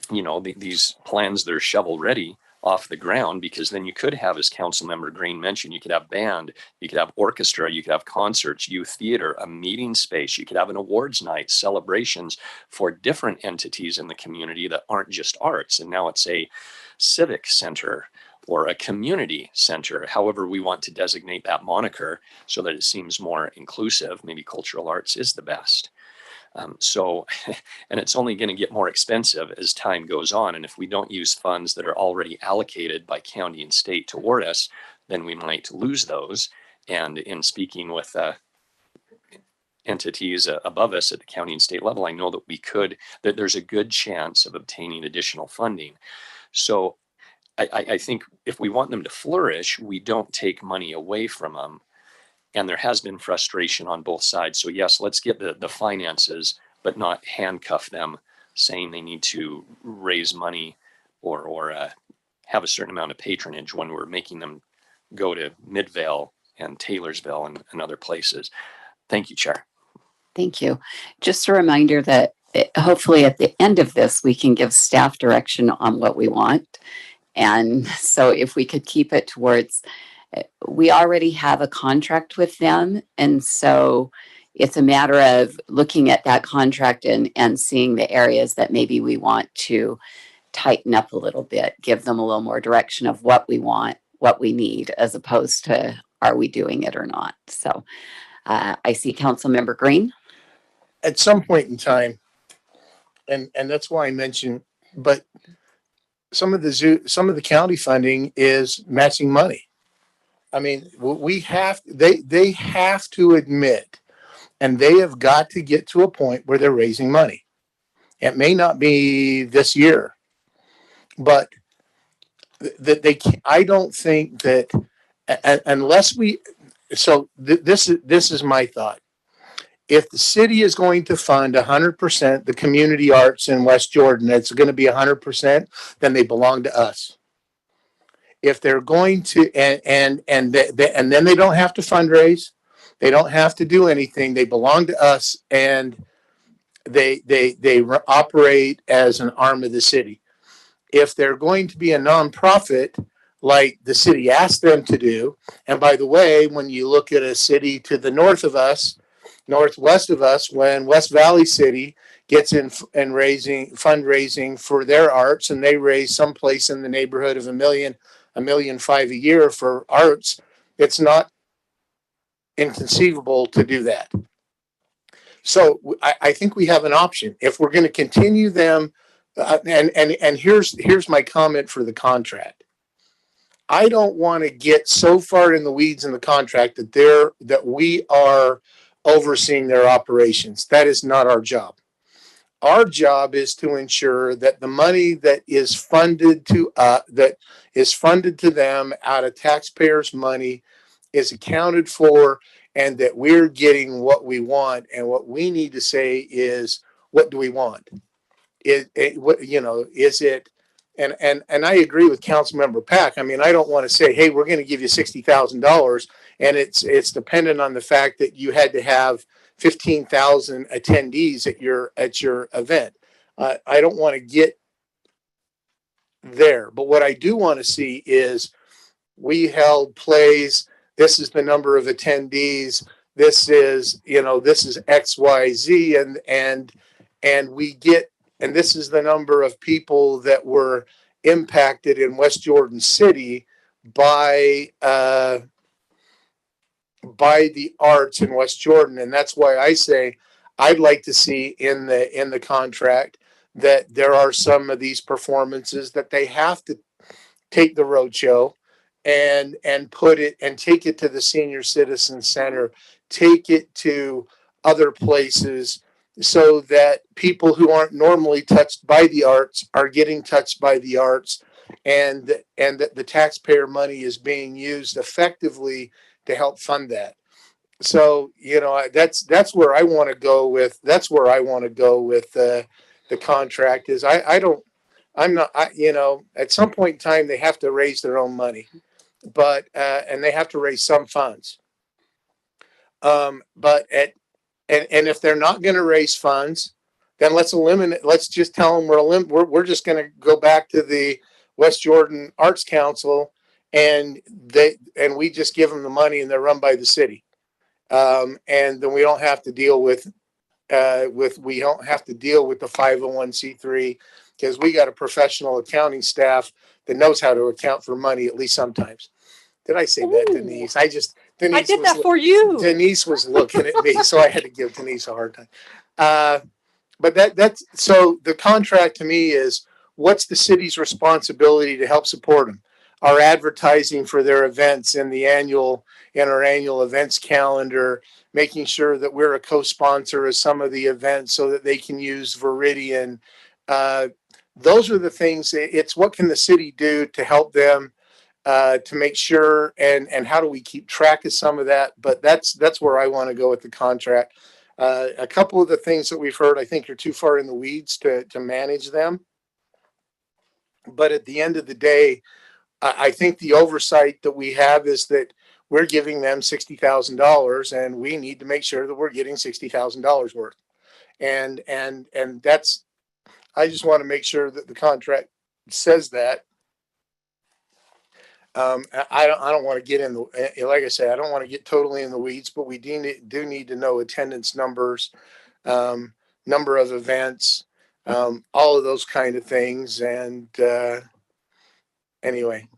these plans that are shovel ready off the ground, because then you could have, as Councilmember Green mentioned, you could have band, you could have orchestra, you could have concerts, youth theater, a meeting space, you could have an awards night, celebrations for different entities in the community that aren't just arts. And now it's a civic center or a community center, however we want to designate that moniker so that it seems more inclusive. Maybe cultural arts is the best. And it's only going to get more expensive as time goes on. And if we don't use funds that are already allocated by county and state toward us, then we might lose those. And in speaking with entities above us at the county and state level, I know that there's a good chance of obtaining additional funding. So I think if we want them to flourish, we don't take money away from them. And there has been frustration on both sides. So yes, let's get the finances, but not handcuff them saying they need to raise money or have a certain amount of patronage when we're making them go to Midvale and Taylorsville and other places. Thank you, Chair. Thank you. Just a reminder that hopefully at the end of this, we can give staff direction on what we want. And so if we could keep it towards, we already have a contract with them. And so it's a matter of looking at that contract and seeing the areas that maybe we want to tighten up a little bit, give them a little more direction of what we want, what we need, as opposed to are we doing it or not. So I see Councilmember Green. At some point in time, and that's why I mentioned, but some of the county funding is matching money. I mean, they have to admit, and they have got to get to a point where they're raising money. It may not be this year, but that they can't, I don't think that unless we, so this is my thought. If the city is going to fund 100% the community arts in West Jordan, it's going to be 100%, then they belong to us. If they're going to, and then they don't have to fundraise, they don't have to do anything. They belong to us, and they operate as an arm of the city. If they're going to be a nonprofit, like the city asked them to do, and by the way, when you look at a city to the north of us, northwest of us, when West Valley City gets in and fundraising for their arts, and they raise someplace in the neighborhood of $1.5 million a year for arts, it's not inconceivable to do that. So I think we have an option if we're going to continue them. And here's my comment for the contract. I don't want to get so far in the weeds in the contract that we are overseeing their operations. That is not our job. Our job is to ensure that the money that is funded to them out of taxpayers' money is accounted for and that we're getting what we want. And what we need to say is, what do we want? What, you know, is it, and I agree with Councilmember Pack. I mean, I don't want to say, hey, we're going to give you $60,000 and it's dependent on the fact that you had to have 15,000 attendees at your event. I don't want to get there, but what I do want to see is we held plays. This is the number of attendees. This is, you know, this is XYZ, and we get, and this is the number of people that were impacted in West Jordan City by the arts in West Jordan. And that's why I say I'd like to see in the contract that there are some of these performances that they have to take the roadshow and put it and take it to the Senior Citizen Center, take it to other places so that people who aren't normally touched by the arts are getting touched by the arts, and that the taxpayer money is being used effectively to help fund that. So, you know, that's where I want to go with, the contract is I'm not, you know, at some point in time, they have to raise their own money, but, and they have to raise some funds. But and if they're not going to raise funds, then let's just tell them we're just going to go back to the West Jordan Arts Council and we just give them the money and they're run by the city. And then we don't have to deal with the 501c3 because we got a professional accounting staff that knows how to account for money, at least sometimes. Did I say that, Denise? Denise I did that for you. Denise was looking at me, so I had to give Denise a hard time. But that's so the contract to me is, what's the city's responsibility to help support them? Our advertising for their events in our annual events calendar, making sure that we're a co-sponsor of some of the events so that they can use Veridian. Those are the things. It's what can the city do to help them to make sure, and how do we keep track of some of that? But that's where I want to go with the contract. A couple of the things that we've heard, I think, are too far in the weeds to manage them. But at the end of the day, I think the oversight that we have is that we're giving them $60,000, and we need to make sure that we're getting $60,000 worth. And that's, I just want to make sure that the contract says that. I don't want to get in the, like I say, I don't want to get totally in the weeds, but we do need to know attendance numbers, number of events, all of those kind of things. And anyway.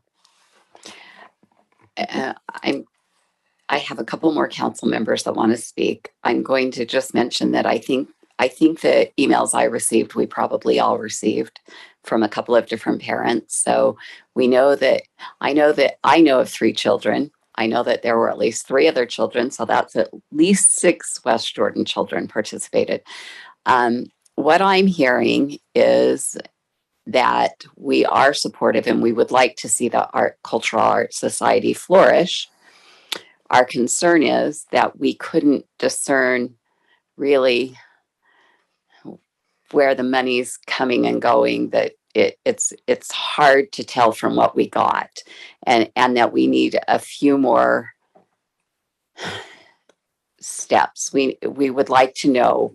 I have a couple more council members that want to speak. I'm going to just mention that I think the emails I received, we probably all received from a couple of different parents. So we know that I know of 3 children. I know that there were at least 3 other children. So that's at least 6 West Jordan children participated. What I'm hearing is that we are supportive and we would like to see the Cultural Arts Society flourish. Our concern is that we couldn't discern really where the money's coming and going, that it's hard to tell from what we got, and that we need a few more steps. We would like to know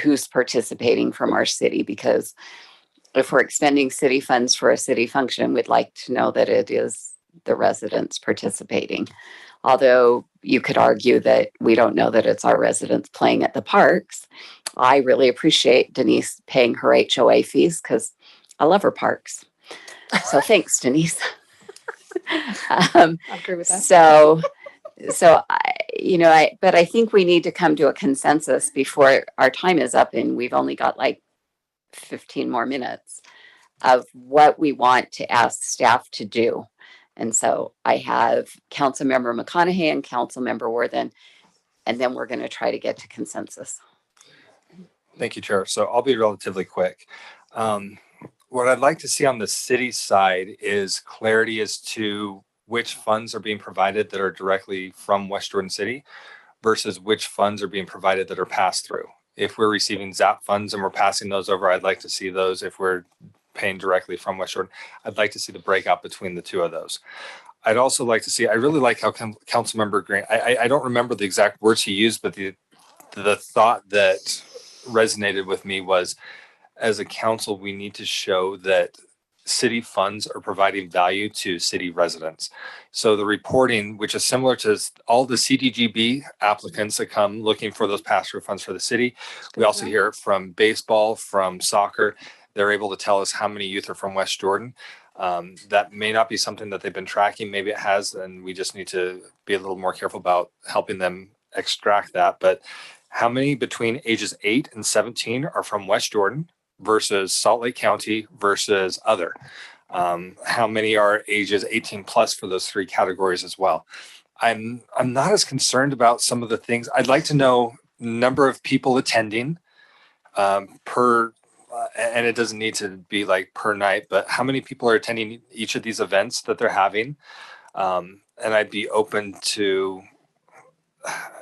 who's participating from our city, because if we're expending city funds for a city function, we'd like to know that it is the residents participating. Although you could argue that we don't know that it's our residents playing at the parks. I really appreciate Denise paying her HOA fees because I love her parks. So thanks, Denise. I agree with that. So but I think we need to come to a consensus before our time is up, and we've only got like 15 more minutes of what we want to ask staff to do. And so I have Councilmember McConaughey and Councilmember Worthen, and then we're going to try to get to consensus. Thank you, Chair. So I'll be relatively quick. What I'd like to see on the city side is clarity as to which funds are being provided that are directly from West Jordan City versus which funds are being provided that are passed through. If we're receiving ZAP funds and we're passing those over, I'd like to see those. If we're paying directly from West Jordan, I'd like to see the breakout between the two of those. I'd also like to see, I really like how Councilmember Green, I don't remember the exact words he used, but the thought that resonated with me was, as a council, we need to show that city funds are providing value to city residents. So the reporting, which is similar to all the CDGB applicants that come looking for those pass-through funds for the city. We also hear it from baseball, from soccer. They're able to tell us how many youth are from West Jordan. That may not be something that they've been tracking. Maybe it has, and we just need to be a little more careful about helping them extract that. But how many between ages 8 and 17 are from West Jordan versus Salt Lake County versus other? How many are ages 18 plus for those three categories as well? I'm not as concerned about some of the things. I'd like to know number of people attending per, and it doesn't need to be like per night, but how many people are attending each of these events that they're having? And I'd be open to,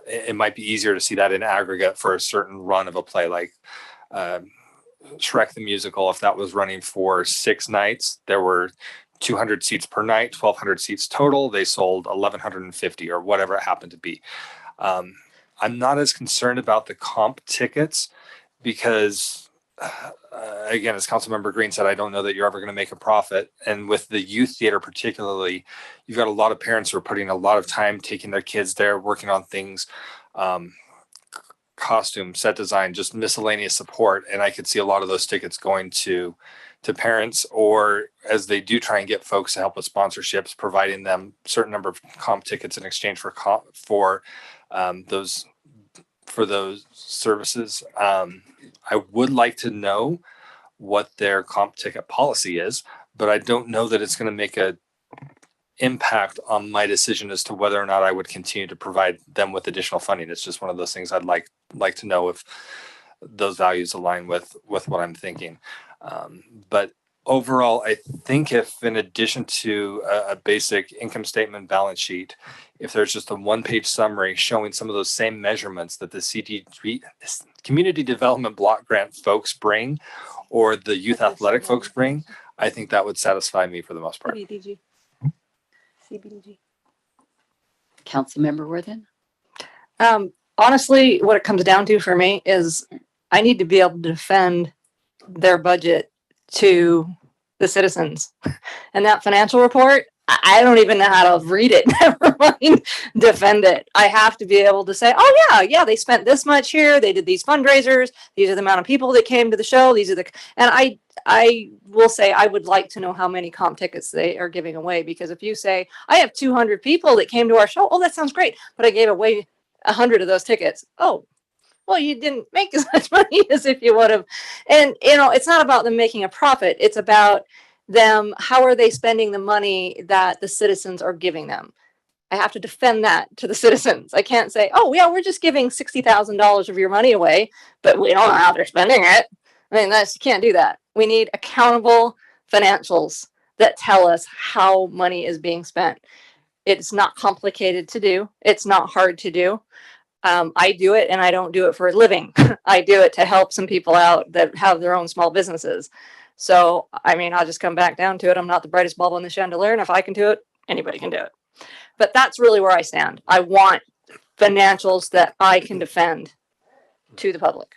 it might be easier to see that in aggregate for a certain run of a play, like Shrek the Musical. If that was running for 6 nights, there were 200 seats per night, 1,200 seats total. They sold 1,150 or whatever it happened to be. I'm not as concerned about the comp tickets because, again, as Councilmember Green said, I don't know that you're ever going to make a profit. And with the youth theater particularly, you've got a lot of parents who are putting a lot of time taking their kids there, working on things, costume, set design, just miscellaneous support. And I could see a lot of those tickets going to parents, or as they do try and get folks to help with sponsorships, providing them a certain number of comp tickets in exchange for those services. I would like to know what their comp ticket policy is, but I don't know that it's going to make a impact on my decision as to whether or not I would continue to provide them with additional funding. It's just one of those things I'd like to know if those values align with what I'm thinking. But overall, I think if in addition to a basic income statement balance sheet, if there's just a one-page summary showing some of those same measurements that the CDG Community Development Block Grant folks bring, or the youth athletic folks bring, I think that would satisfy me for the most part. CBDG. Councilmember Worthen? Honestly, what it comes down to for me is I need to be able to defend their budget to the citizens. And that financial report, I don't even know how to read it. Never mind defend it. I have to be able to say, oh yeah, they spent this much here. They did these fundraisers. These are the amount of people that came to the show. And I will say I would like to know how many comp tickets they are giving away, because if you say I have 200 people that came to our show, oh, that sounds great, but I gave away 100 of those tickets. Oh, well, you didn't make as much money as if you would have. And, it's not about them making a profit. It's about them. How are they spending the money that the citizens are giving them? I have to defend that to the citizens. I can't say, oh, yeah, we're just giving $60,000 of your money away, but we don't know how they're spending it. I mean, you can't do that. We need accountable financials that tell us how money is being spent. It's not complicated to do. It's not hard to do. I do it, and I don't do it for a living. I do it to help some people out that have their own small businesses. So, I'll just come back down to it. I'm not the brightest bulb in the chandelier, and if I can do it, anybody can do it. But that's really where I stand. I want financials that I can defend to the public.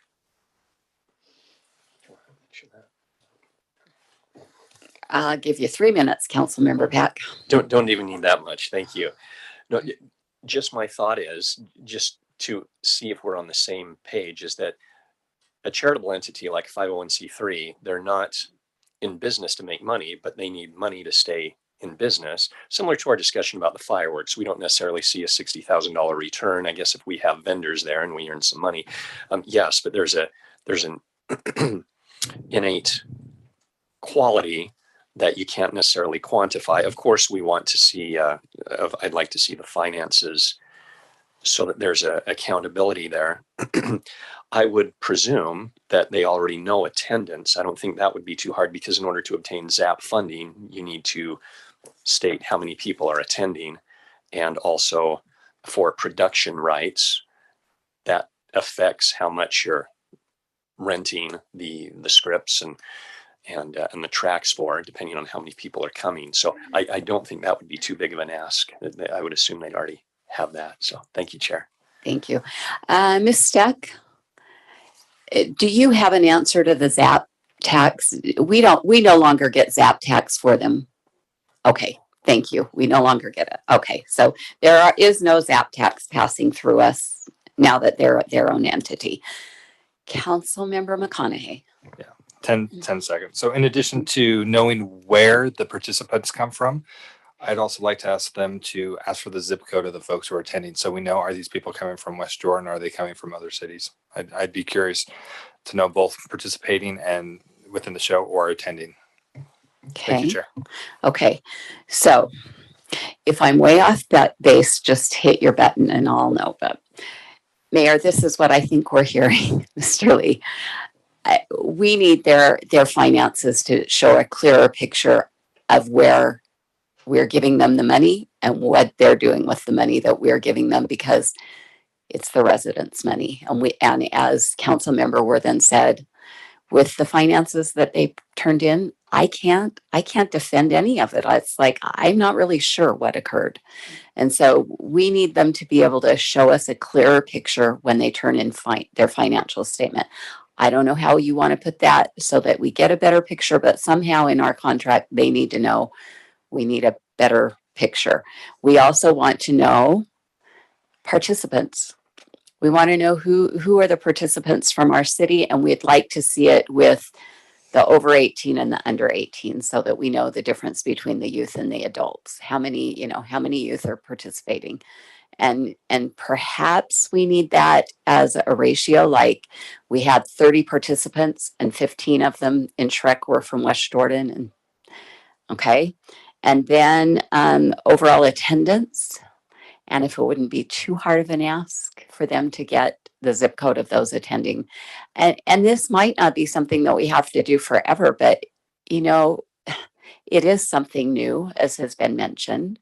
I'll give you 3 minutes, Councilmember Pat. Don't even need that much. Thank you. No, just my thought is, just to see if we're on the same page, is that a charitable entity like 501c3, they're not in business to make money, but they need money to stay in business. Similar to our discussion about the fireworks, we don't necessarily see a $60,000 return. I guess if we have vendors there and we earn some money, yes, but there's an innate quality that you can't necessarily quantify. Of course, we want to see, I'd like to see the finances so that there's a accountability there. I would presume that they already know attendance. I don't think that would be too hard, because in order to obtain ZAP funding, you need to state how many people are attending, and also for production rights, that affects how much you're renting the scripts and the tracks for, depending on how many people are coming. So I don't think that would be too big of an ask. I would assume they'd already have that. So thank you, Chair. Thank you. Ms. Steck, do you have an answer to the ZAP tax? We no longer get ZAP tax for them. Okay, thank you. We no longer get it. Okay, so there is no ZAP tax passing through us now that they're their own entity. Councilmember McConaughey. 10 seconds. So in addition to knowing where the participants come from, I'd also like to ask them to ask for the zip code of the folks who are attending. So we know, are these people coming from West Jordan? Or are they coming from other cities? I'd be curious to know both participating and within the show or attending. Okay. Thank you, Chair. Okay. So if I'm way off that base, just hit your button and I'll know. But Mayor, this is what I think we're hearing, Mr. Lee. We need their finances to show a clearer picture of where we're giving them the money and what they're doing with the money that we're giving them, because it's the residents' money. And as council member Worthen said, with the finances that they turned in, I can't defend any of it. It's like, I'm not really sure what occurred. And so we need them to be able to show us a clearer picture when they turn in their financial statement. I don't know how you want to put that so that we get a better picture, but somehow in our contract, they need to know we need a better picture. We also want to know participants. We want to know who are the participants from our city, and we'd like to see it with the over 18 and the under 18 so that we know the difference between the youth and the adults. How many youth are participating? And perhaps we need that as a ratio, like we had 30 participants and 15 of them in Shrek were from West Jordan. And okay. And then overall attendance. And if it wouldn't be too hard of an ask for them to get the zip code of those attending. And this might not be something that we have to do forever, but it is something new, as has been mentioned.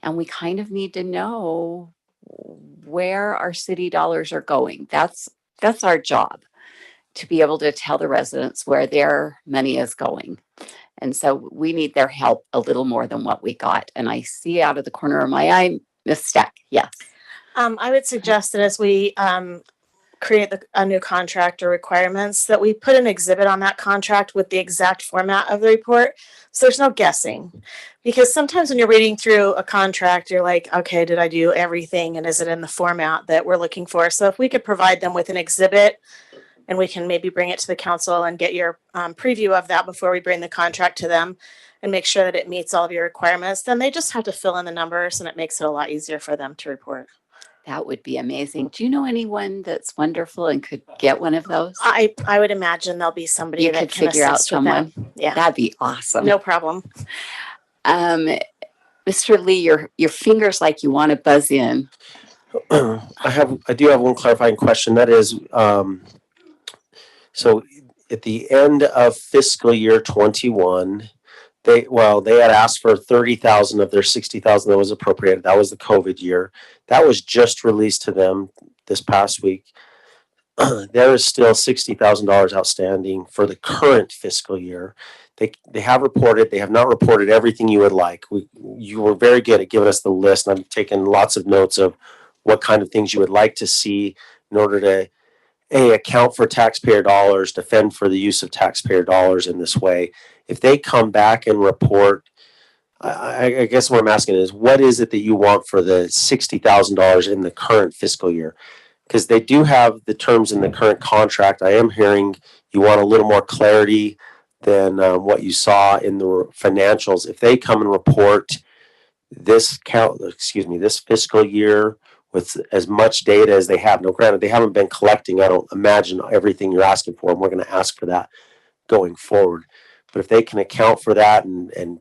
And we kind of need to know where our city dollars are going. That's our job, to be able to tell the residents where their money is going. And so we need their help a little more than what we got. And I see out of the corner of my eye, Ms. Steck, yes. I would suggest that as we create a new contract or requirements, that we put an exhibit on that contract with the exact format of the report. So there's no guessing. Because sometimes when you're reading through a contract, you're like, okay, did I do everything? And is it in the format that we're looking for? So if we could provide them with an exhibit, and we can maybe bring it to the council and get your preview of that before we bring the contract to them and make sure that it meets all of your requirements, then they just have to fill in the numbers and it makes it a lot easier for them to report. That would be amazing. Do you know anyone that's wonderful and could get one of those? I would imagine there'll be somebody You that could can figure out assist with someone. them. Yeah, That'd be awesome. no problem. Mr. Lee, your fingers like you want to buzz in. I do have one clarifying question. That is, so at the end of fiscal year 21, they had asked for 30,000 of their 60,000 that was appropriated. That was the COVID year. That was just released to them this past week. There is still $60,000 outstanding for the current fiscal year. They have reported. They have not reported everything you would like. You were very good at giving us the list, and I've taken lots of notes of what kind of things you would like to see in order to account for taxpayer dollars, defend for the use of taxpayer dollars in this way. If they come back and report, I guess what I'm asking is, what is it that you want for the $60,000 in the current fiscal year? Because they do have the terms in the current contract. I am hearing you want a little more clarity than what you saw in the financials. If they come and report this fiscal year with as much data as they have. Now, granted, they haven't been collecting, I don't imagine, everything you're asking for, and we're going to ask for that going forward. But if they can account for that and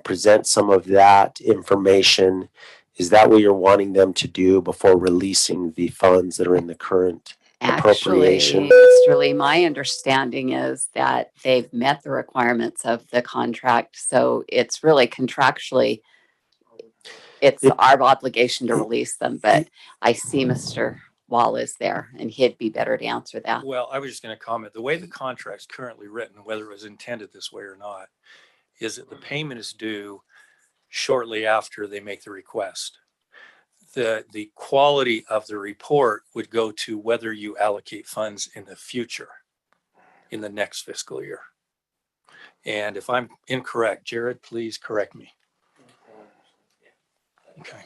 present some of that information, is that what you're wanting them to do before releasing the funds that are in the current Actually, appropriation. Mr. Lee, my understanding is that they've met the requirements of the contract, so it's really contractually, it's It- our obligation to release them, but I see Mr. Wall is there, and he'd be better to answer that. Well, I was just going to comment, the way the contract's currently written, whether it was intended this way or not, is that the payment is due shortly after they make the request. The quality of the report would go to whether you allocate funds in the future, in the next fiscal year. And if I'm incorrect, Jared, please correct me. Okay.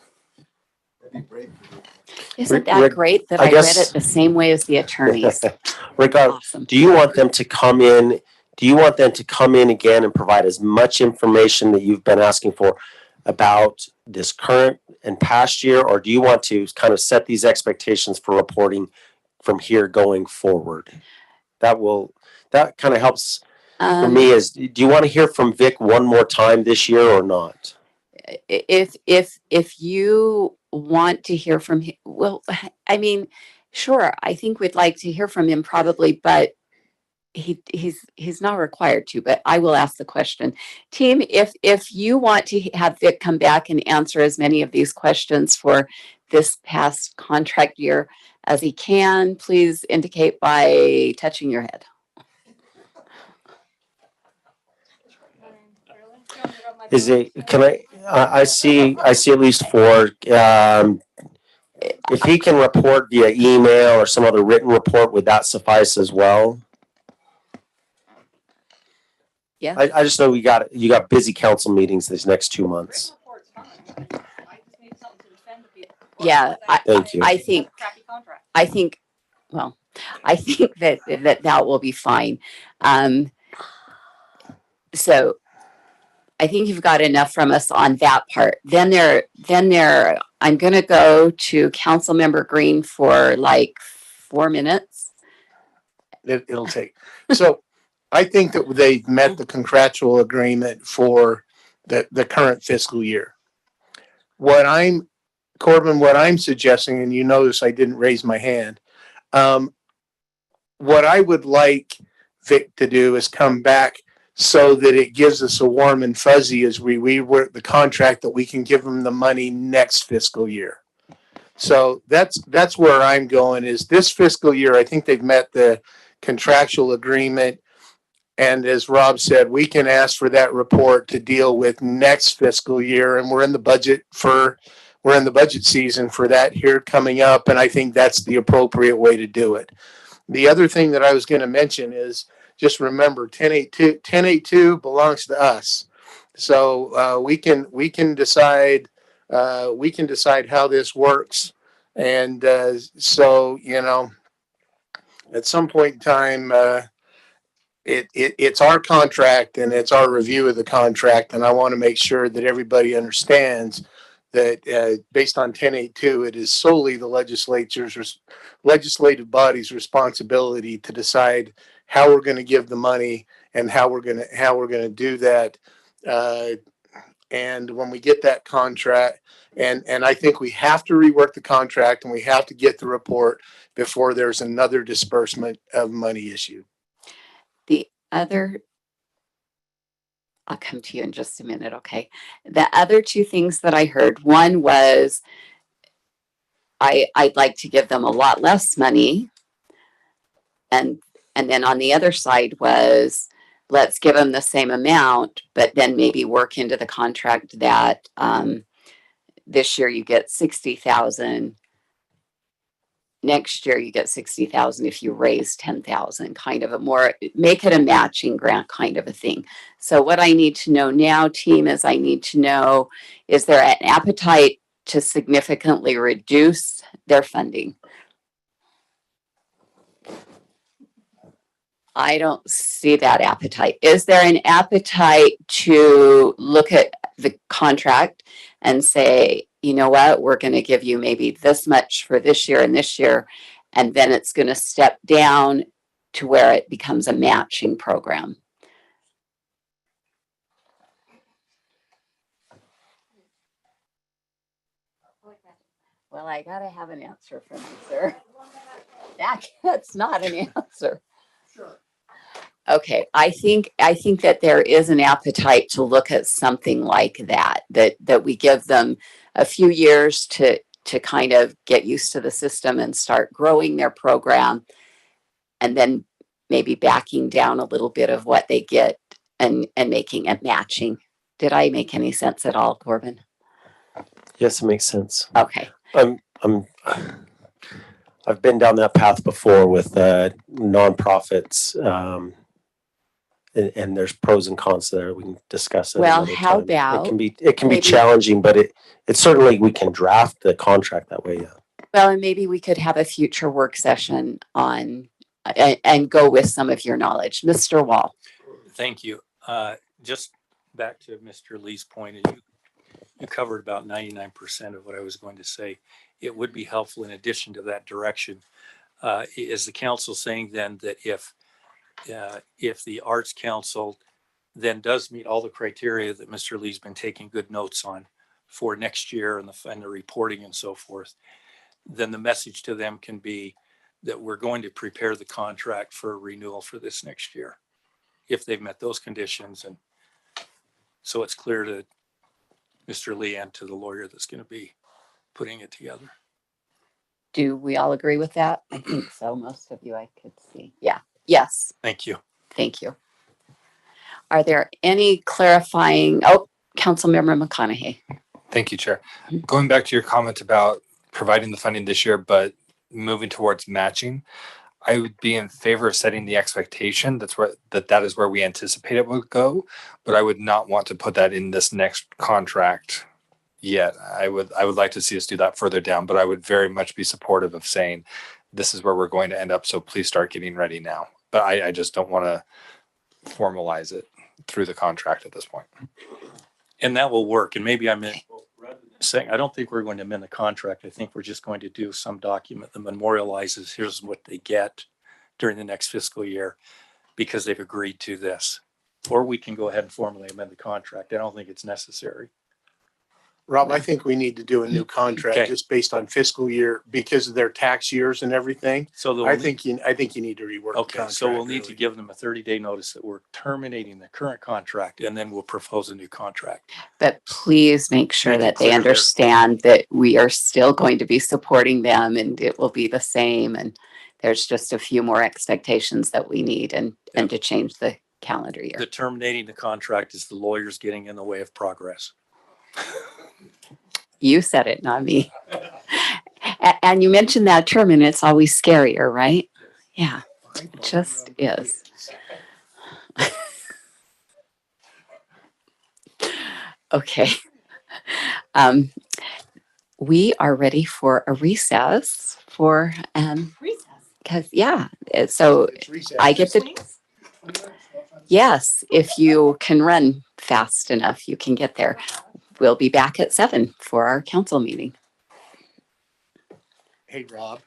Isn't that great that I read it the same way as the attorneys? Awesome. Do you want them to come in? Do you want them to come in again and provide as much information that you've been asking for about this current and past year, or do you want to kind of set these expectations for reporting from here going forward? That kind of helps for me. Is do you want to hear from Vic one more time this year or not? If you want to hear from him, well, I mean, sure, I think we'd like to hear from him probably, but he's not required to, but I will ask the question. Team, if you want to have Vic come back and answer as many of these questions for this past contract year as he can, please indicate by touching your head. Is it, I see at least four. If he can report via email or some other written report, would that suffice as well? Yeah. I just know you got busy council meetings these next 2 months. Yeah, Thank you. I think that will be fine. So I think you've got enough from us on that part. Then I'm going to go to Councilmember Green for like 4 minutes. It'll take. So I think that they've met the contractual agreement for the current fiscal year. Corbin, what I'm suggesting, and you notice I didn't raise my hand. What I would like Vic to do is come back so that it gives us a warm and fuzzy as we rework the contract, that we can give them the money next fiscal year. So that's where I'm going. Is this fiscal year, I think they've met the contractual agreement. And as Rob said, we can ask for that report to deal with next fiscal year. And we're in the budget season for that here coming up. And I think that's the appropriate way to do it. The other thing that I was going to mention is just remember 1082 belongs to us. So we can decide how this works. And so, at some point in time, it's our contract and it's our review of the contract. And I want to make sure that everybody understands that based on 1082, it is solely the legislative body's responsibility to decide how we're going to give the money and how we're going to do that. And when we get that contract, and I think we have to rework the contract and we have to get the report before there's another disbursement of money issued. I'll come to you in just a minute, okay? The other two things that I heard, one was I'd like to give them a lot less money. And then on the other side was, let's give them the same amount, but then maybe work into the contract that this year you get 60,000. Next year you get 60,000 if you raise 10,000, kind of make it a matching grant kind of a thing. So what I need to know now, team, is I need to know, is there an appetite to significantly reduce their funding? I don't see that appetite. Is there an appetite to look at the contract and say, you know what, we're going to give you maybe this much for this year, and then it's going to step down to where it becomes a matching program? Well, I got to have an answer from you, sir. That's not an answer. Okay, I think that there is an appetite to look at something like that we give them a few years to kind of get used to the system and start growing their program, and then maybe backing down a little bit of what they get and making it matching. Did I make any sense at all, Corbin? Yes, it makes sense. Okay. I've been down that path before with nonprofits, and there's pros and cons there. We can discuss it. Well, another how time. about it can be challenging, but it certainly we can draft the contract that way. Yeah. Well, and maybe we could have a future work session on and go with some of your knowledge, Mr. Wall. Thank you. Just back to Mr. Lee's point, and you covered about 99% of what I was going to say. It would be helpful in addition to that direction. Is the council saying then that if the Arts Council then does meet all the criteria that Mr. Lee's been taking good notes on for next year and the reporting and so forth, then the message to them can be that we're going to prepare the contract for renewal for this next year if they've met those conditions. And so it's clear to Mr. Lee and to the lawyer that's going to be putting it together. Do we all agree with that? I think so. Most of you I could see. Yeah. Yes. Thank you. Thank you. Are there any clarifying? Oh, Councilmember McConaughey. Thank you, Chair. Going back to your comment about providing the funding this year, but moving towards matching, I would be in favor of setting the expectation that is where we anticipate it will go, but I would not want to put that in this next contract yet. I would like to see us do that further down, but I would very much be supportive of saying this is where we're going to end up, so please start getting ready now. But I just don't want to formalize it through the contract at this point. And that will work. And maybe I'm saying, I don't think we're going to amend the contract. I think we're just going to do some document that memorializes here's what they get during the next fiscal year because they've agreed to this. Or we can go ahead and formally amend the contract. I don't think it's necessary. Rob, I think we need to do a new contract just based on fiscal year because of their tax years and everything. So I think you need to rework the contract. So we'll need to give them a 30-day notice that we're terminating the current contract, and then we'll propose a new contract. But please make sure that they understand that we are still going to be supporting them and it will be the same. And there's just a few more expectations that we need and to change the calendar year. The terminating the contract is the lawyers getting in the way of progress. You said it, not me. And you mentioned that term and it's always scarier, right? Yeah, it just is. Okay. We are ready for a recess for because so I get yes, if you can run fast enough, you can get there. We'll be back at 7 for our council meeting. Hey, Rob.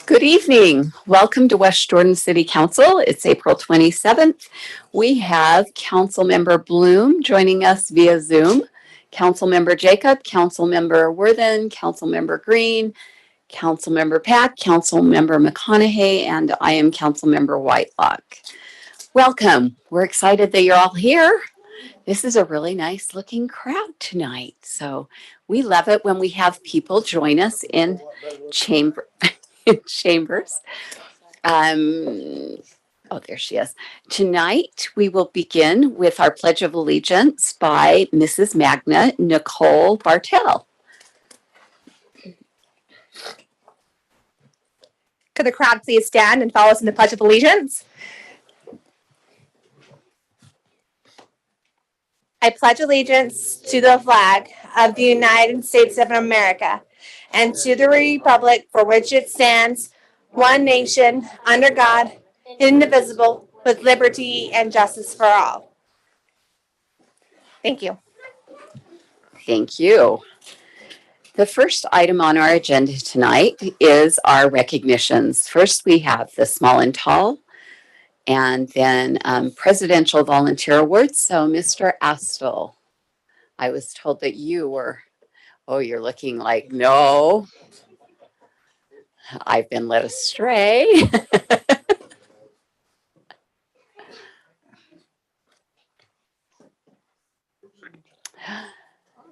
Good evening. Welcome to West Jordan City Council. It's April 27th. We have Councilmember Bloom joining us via Zoom, Councilmember Jacob, Councilmember Worthen, Councilmember Green, Councilmember Pack, Councilmember McConaughey, and I am Councilmember Whitelock. Welcome. We're excited that you're all here. This is a really nice looking crowd tonight. So we love it when we have people join us in chambers. Oh, there she is. Tonight, we will begin with our Pledge of Allegiance by Mrs. Magna Nicole Bartel. Could the crowd please stand and follow us in the Pledge of Allegiance? I pledge allegiance to the flag of the United States of America and to the republic for which it stands, one nation, under God, indivisible, with liberty and justice for all. Thank you. Thank you. The first item on our agenda tonight is our recognitions. First, we have the small and tall, and then Presidential Volunteer Awards. So, Mr. Astle, I was told that you were, oh, you're looking like, no, I've been led astray.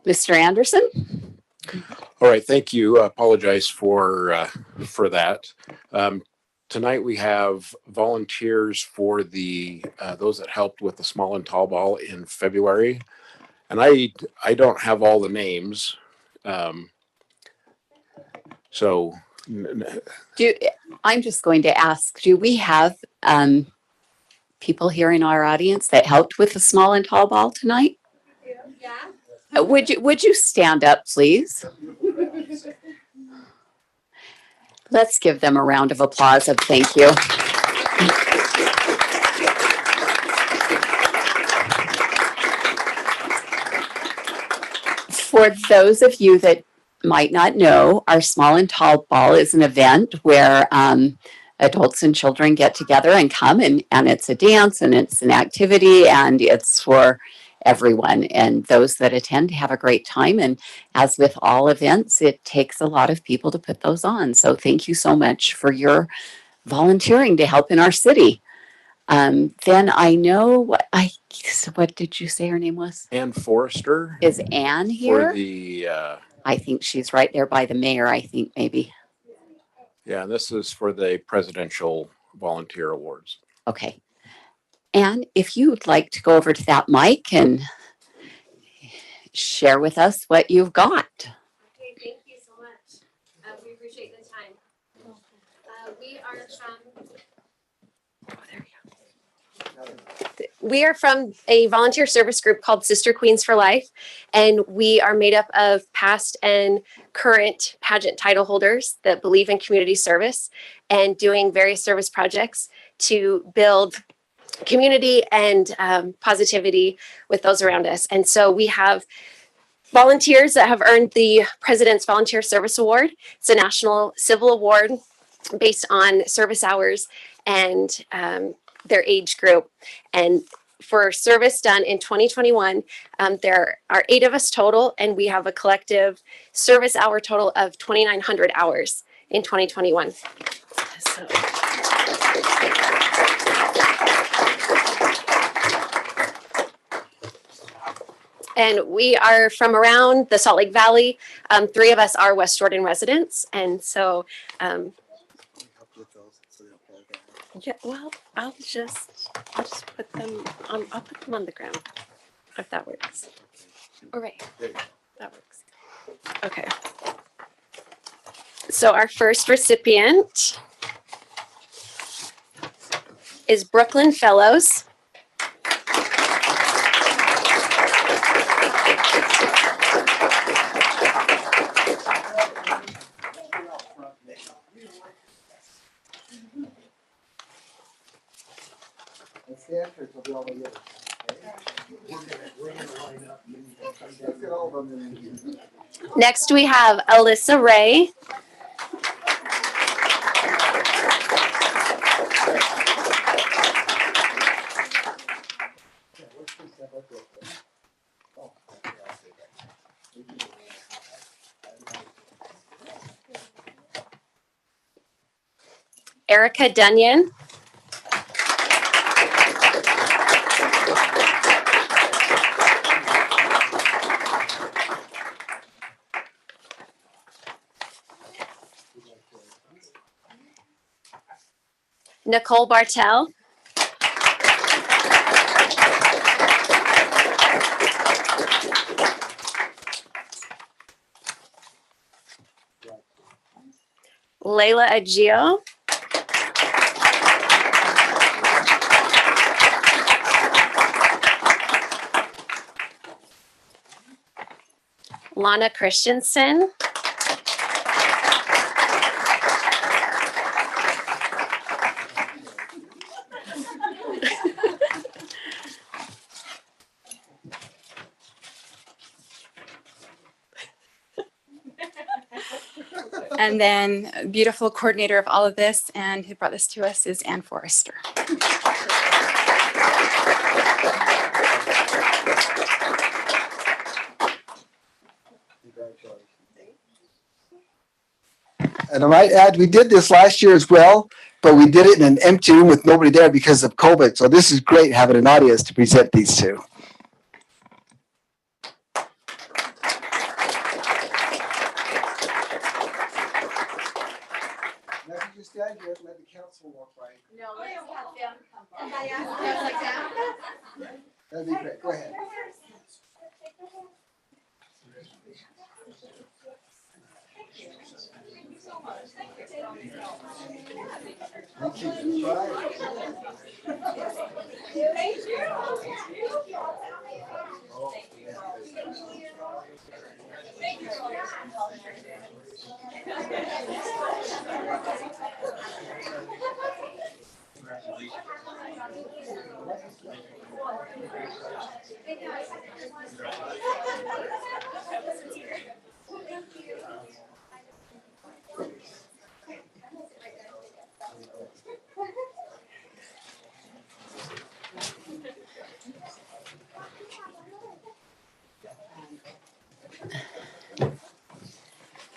Mr. Anderson? All right, thank you. Apologize for that. Tonight we have volunteers for the those that helped with the small and tall ball in February, and I don't have all the names, so I'm just going to ask, do we have people here in our audience that helped with the small and tall ball tonight? Yeah. Would you stand up, please? Let's give them a round of applause of thank you. For those of you that might not know, our small and tall ball is an event where adults and children get together and come, and it's a dance and it's an activity and it's for everyone, and those that attend have a great time. And as with all events, it takes a lot of people to put those on. So thank you so much for your volunteering to help in our city. Then I know what did you say her name was? Ann Forrester. Is Ann here? For the I think she's right there by the mayor, I think maybe. yeah, this is for the Presidential Volunteer Awards. Okay. And if you would like to go over to that mic and share with us what you've got. Okay, thank you so much. We appreciate the time. We are from a volunteer service group called Sister Queens for Life, and we are made up of past and current pageant title holders that believe in community service and doing various service projects to build community and positivity with those around us. And so we have volunteers that have earned the President's Volunteer Service Award. It's a national civil award based on service hours and their age group. And for service done in 2021, there are 8 of us total, and we have a collective service hour total of 2,900 hours in 2021. So. And we are from around the Salt Lake Valley. 3 of us are West Jordan residents. And so, yeah, well, I'll just put them on, I'll put them on the ground if that works. All right, that works. Okay. So our first recipient is Brooklyn Fellows. Next, we have Alyssa Ray. Erica Dunyan. Nicole Bartel. Layla Agio. Lana Christensen. And then beautiful coordinator of all of this and who brought this to us is Ann Forrester. And I might add, we did this last year as well, but we did it in an empty room with nobody there because of COVID. So this is great having an audience to present these to. Stand here, let the council walk by. No, let's have them come by. That'd be great. Go ahead.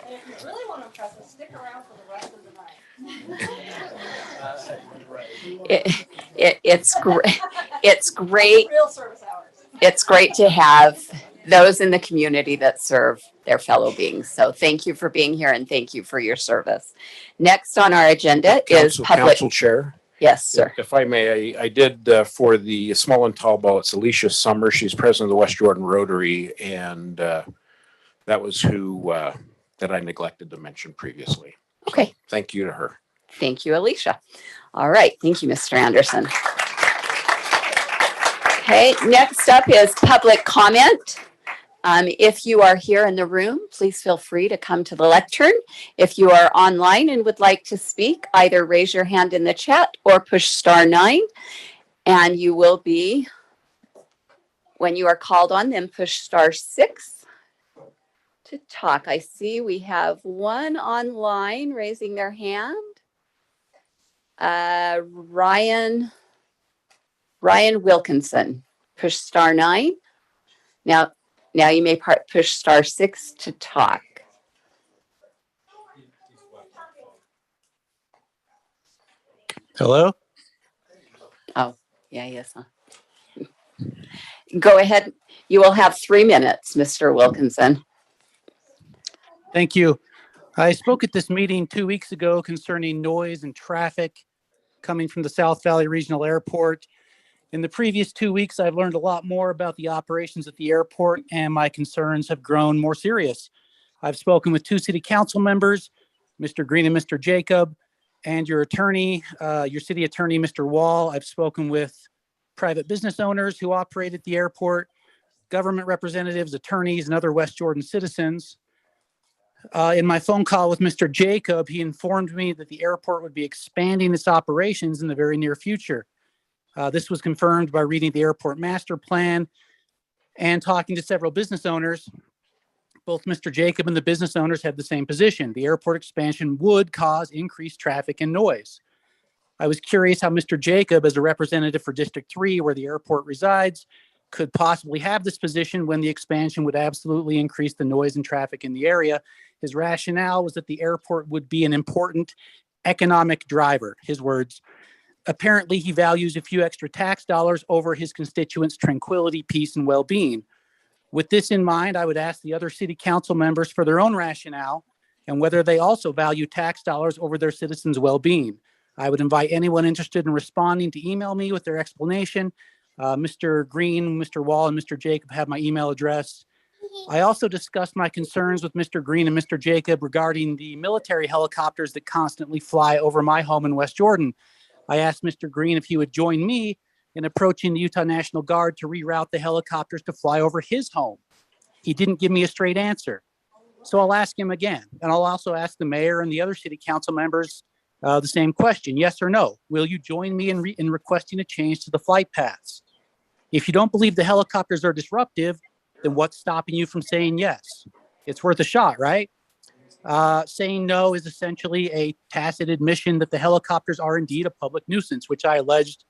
And if you really want to impress us, stick around for the rest of the night. It's great. It's great. Real service hours. It's great to have those in the community that serve their fellow beings. So thank you for being here and thank you for your service. Next on our agenda is public. Council Chair. Yes, sir. If I may, I did for the small and tall ball. It's Alicia Summer. She's president of the West Jordan Rotary, and that was who that I neglected to mention previously. Okay. So thank you to her. Thank you, Alicia. All right. Thank you, Mr. Anderson. Okay. Next up is public comment. If you are here in the room, please feel free to come to the lectern. If you are online and would like to speak, either raise your hand in the chat or push *9, and you will be, when you are called on, then push *6 to talk. I see we have one online raising their hand. Ryan Wilkinson, push *9. Now you may push *6 to talk. Hello? Oh, yeah, yes. Huh? Go ahead. You will have 3 minutes, Mr. Wilkinson. Thank you. I spoke at this meeting 2 weeks ago concerning noise and traffic coming from the South Valley Regional Airport. In the previous 2 weeks, I've learned a lot more about the operations at the airport, and my concerns have grown more serious. I've spoken with 2 city council members, Mr. Green and Mr. Jacob, and your attorney, your city attorney, Mr. Wall. I've spoken with private business owners who operate at the airport, government representatives, attorneys, and other West Jordan citizens. In my phone call with Mr. Jacob, he informed me that the airport would be expanding its operations in the very near future. This was confirmed by reading the airport master plan and talking to several business owners. Both Mr. Jacob and the business owners had the same position. The airport expansion would cause increased traffic and noise. I was curious how Mr. Jacob, as a representative for District 3, where the airport resides, could possibly have this position when the expansion would absolutely increase the noise and traffic in the area. His rationale was that the airport would be an important economic driver, his words. Apparently, he values a few extra tax dollars over his constituents' tranquility, peace, and well-being. With this in mind, I would ask the other city council members for their own rationale and whether they also value tax dollars over their citizens' well-being. I would invite anyone interested in responding to email me with their explanation. Mr. Green, Mr. Wall, and Mr. Jacob have my email address. I also discussed my concerns with Mr. Green and Mr. Jacob regarding the military helicopters that constantly fly over my home in West Jordan. I asked Mr. Green if he would join me in approaching the Utah National Guard to reroute the helicopters to fly over his home. He didn't give me a straight answer. So I'll ask him again. And I'll also ask the mayor and the other city council members the same question, yes or no. Will you join me in requesting a change to the flight paths? If you don't believe the helicopters are disruptive, then what's stopping you from saying yes? It's worth a shot, right? Saying no is essentially a tacit admission that the helicopters are indeed a public nuisance, which I alleged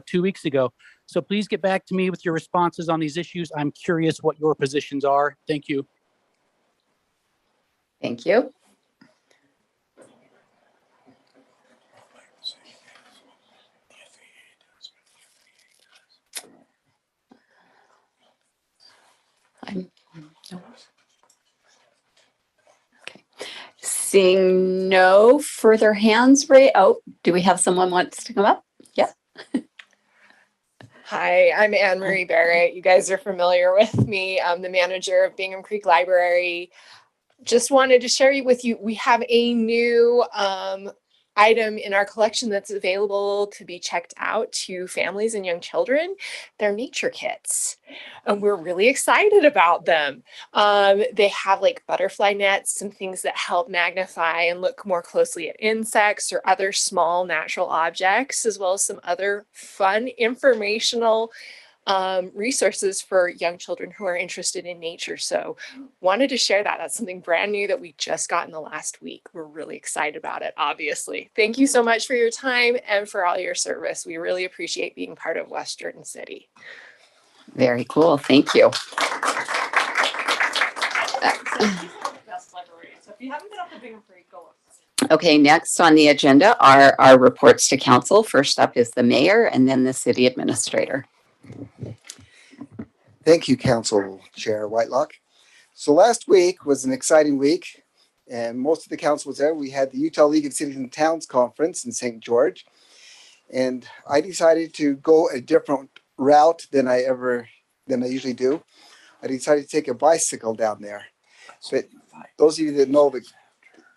2 weeks ago. So please get back to me with your responses on these issues. I'm curious what your positions are. Thank you. Thank you. Okay. Seeing no further hands raised. Oh, do we have someone wants to come up? Yeah. Hi, I'm Anne Marie Barrett. You guys are familiar with me. I'm the manager of Bingham Creek Library. Just wanted to share with you, we have a new item in our collection that's available to be checked out to families and young children. They're nature kits, and we're really excited about them. They have like butterfly nets, some things that help magnify and look more closely at insects or other small natural objects, as well as some other fun informational resources for young children who are interested in nature. So wanted to share that. That's something brand new that we just got in the last week. We're really excited about it, obviously. Thank you so much for your time and for all your service. We really appreciate being part of West Jordan City. Very cool. Thank you. Okay, next on the agenda are our reports to council. First up is the mayor and then the city administrator. Thank you, Council Chair Whitelock. So last week was an exciting week, and most of the council was there. We had the Utah League of Cities and Towns Conference in St. George, and I decided to go a different route than I usually do. I decided to take a bicycle down there. But those of you that know that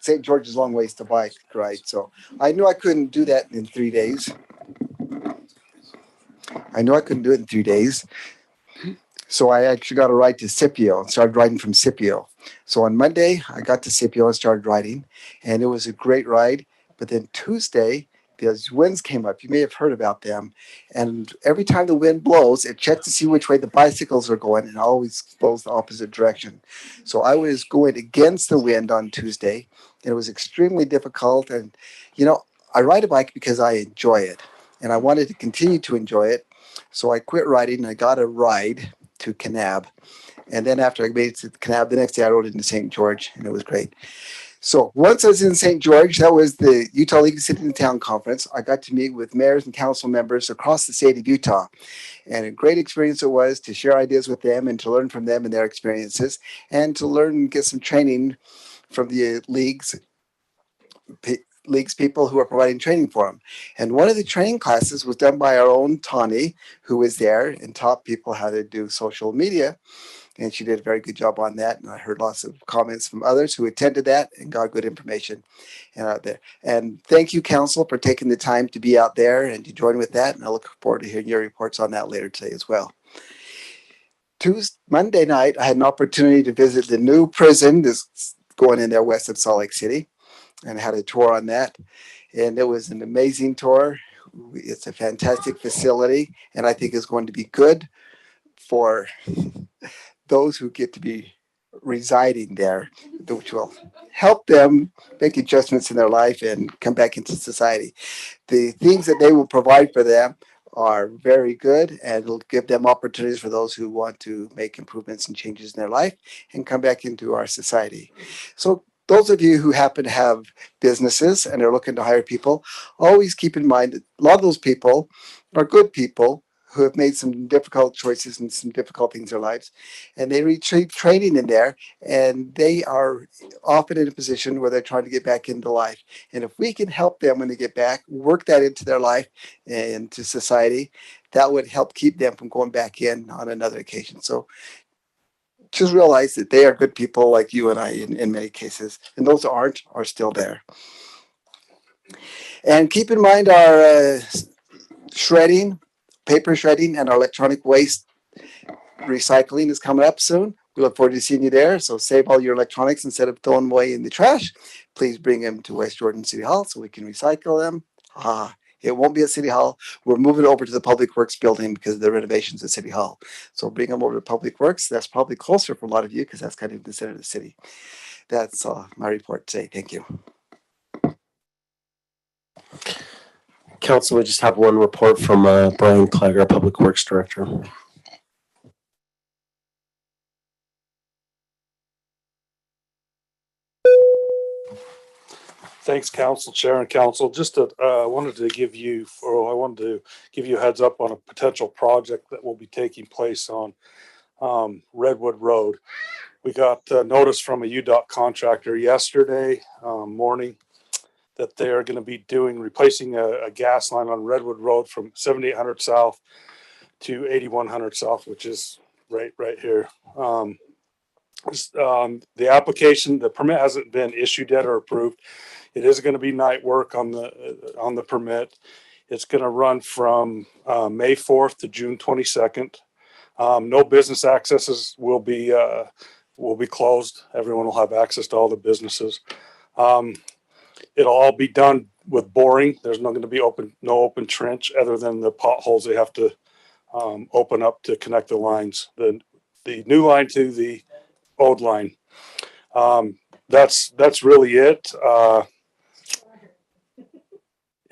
St. George is a long ways to bike ride, so I knew I couldn't do that in 3 days. So I actually got a ride to Scipio and started riding from Scipio. So on Monday, I got to Scipio and started riding, and it was a great ride. But then Tuesday, those winds came up. You may have heard about them. And every time the wind blows, it checks to see which way the bicycles are going, and always blows the opposite direction. So I was going against the wind on Tuesday, and it was extremely difficult. And, you know, I ride a bike because I enjoy it, and I wanted to continue to enjoy it. So I quit riding, and I got a ride to Kanab. And then after I made it to Kanab, the next day I rode into St. George, and it was great. So once I was in St. George, that was the Utah League of City and Town Conference. I got to meet with mayors and council members across the state of Utah. And a great experience it was to share ideas with them and to learn from them and their experiences, and to learn and get some training from the league's people who are providing training for them. And one of the training classes was done by our own Tani, who was there and taught people how to do social media. And she did a very good job on that. And I heard lots of comments from others who attended that and got good information out there. And thank you, council, for taking the time to be out there and to join with that. And I look forward to hearing your reports on that later today as well. Monday night, I had an opportunity to visit the new prison that's going in there west of Salt Lake City, and had a tour on that. And it was an amazing tour. It's a fantastic facility, and I think it's going to be good for those who get to be residing there, which will help them make adjustments in their life and come back into society. The things that they will provide for them are very good, and it'll give them opportunities for those who want to make improvements and changes in their life and come back into our society. So those of you who happen to have businesses and are looking to hire people, always keep in mind that a lot of those people are good people who have made some difficult choices and some difficult things in their lives. And they retrieve training in there, and they are often in a position where they're trying to get back into life. And if we can help them when they get back, work that into their life and to society, that would help keep them from going back in on another occasion. So just realize that they are good people like you and I in many cases. And those that aren't are still there. And keep in mind our shredding, paper shredding, and our electronic waste recycling is coming up soon. We look forward to seeing you there. So save all your electronics instead of throwing them away in the trash. Please bring them to West Jordan City Hall so we can recycle them. It won't be at City Hall. We're moving over to the Public Works building because of the renovations at City Hall. So bring them over to Public Works. That's probably closer for a lot of you because that's kind of the center of the city. That's my report today. Thank you. Council, we just have one report from Brian Clegg, our Public Works Director. Thanks, Council Chair and Council. Just I wanted to give you a heads up on a potential project that will be taking place on Redwood Road. We got notice from a UDOT contractor yesterday morning that they are going to be replacing a gas line on Redwood Road from 7800 South to 8100 South, which is right here. The application, the permit hasn't been issued yet or approved. It is going to be night work on the permit. It's going to run from May 4th to June 22nd. No business accesses will be closed. Everyone will have access to all the businesses. It'll all be done with boring. There's not going to be no open trench other than the potholes they have to open up to connect the lines. The new line to the old line. That's really it.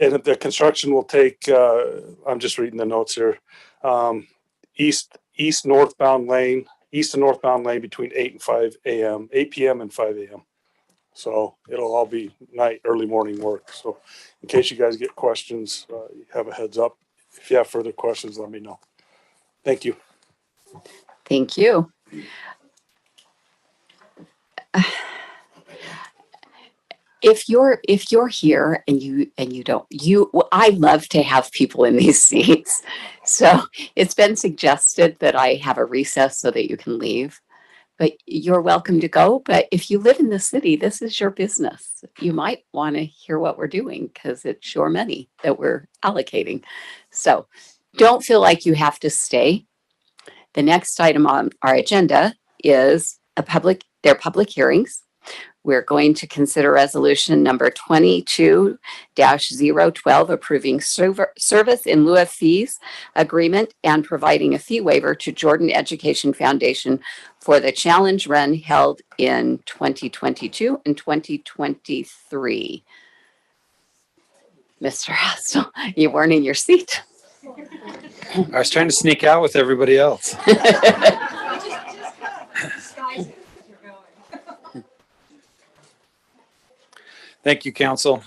And the construction will take, I'm just reading the notes here, east and northbound lane between 8 p.m. and 5 a.m. So it'll all be early morning work. So in case you guys get questions, you have a heads up. If you have further questions, let me know. Thank you. Thank you. If you're here and you don't, I love to have people in these seats. So it's been suggested that I have a recess so that you can leave, but you're welcome to go. But if you live in the city, this is your business. You might want to hear what we're doing because it's your money that we're allocating. So don't feel like you have to stay. The next item on our agenda is their public hearings. We're going to consider resolution number 22-012, approving service in lieu of fees agreement and providing a fee waiver to Jordan Education Foundation for the challenge run held in 2022 and 2023. Mr. Hassel, you weren't in your seat. I was trying to sneak out with everybody else. Thank you, Council.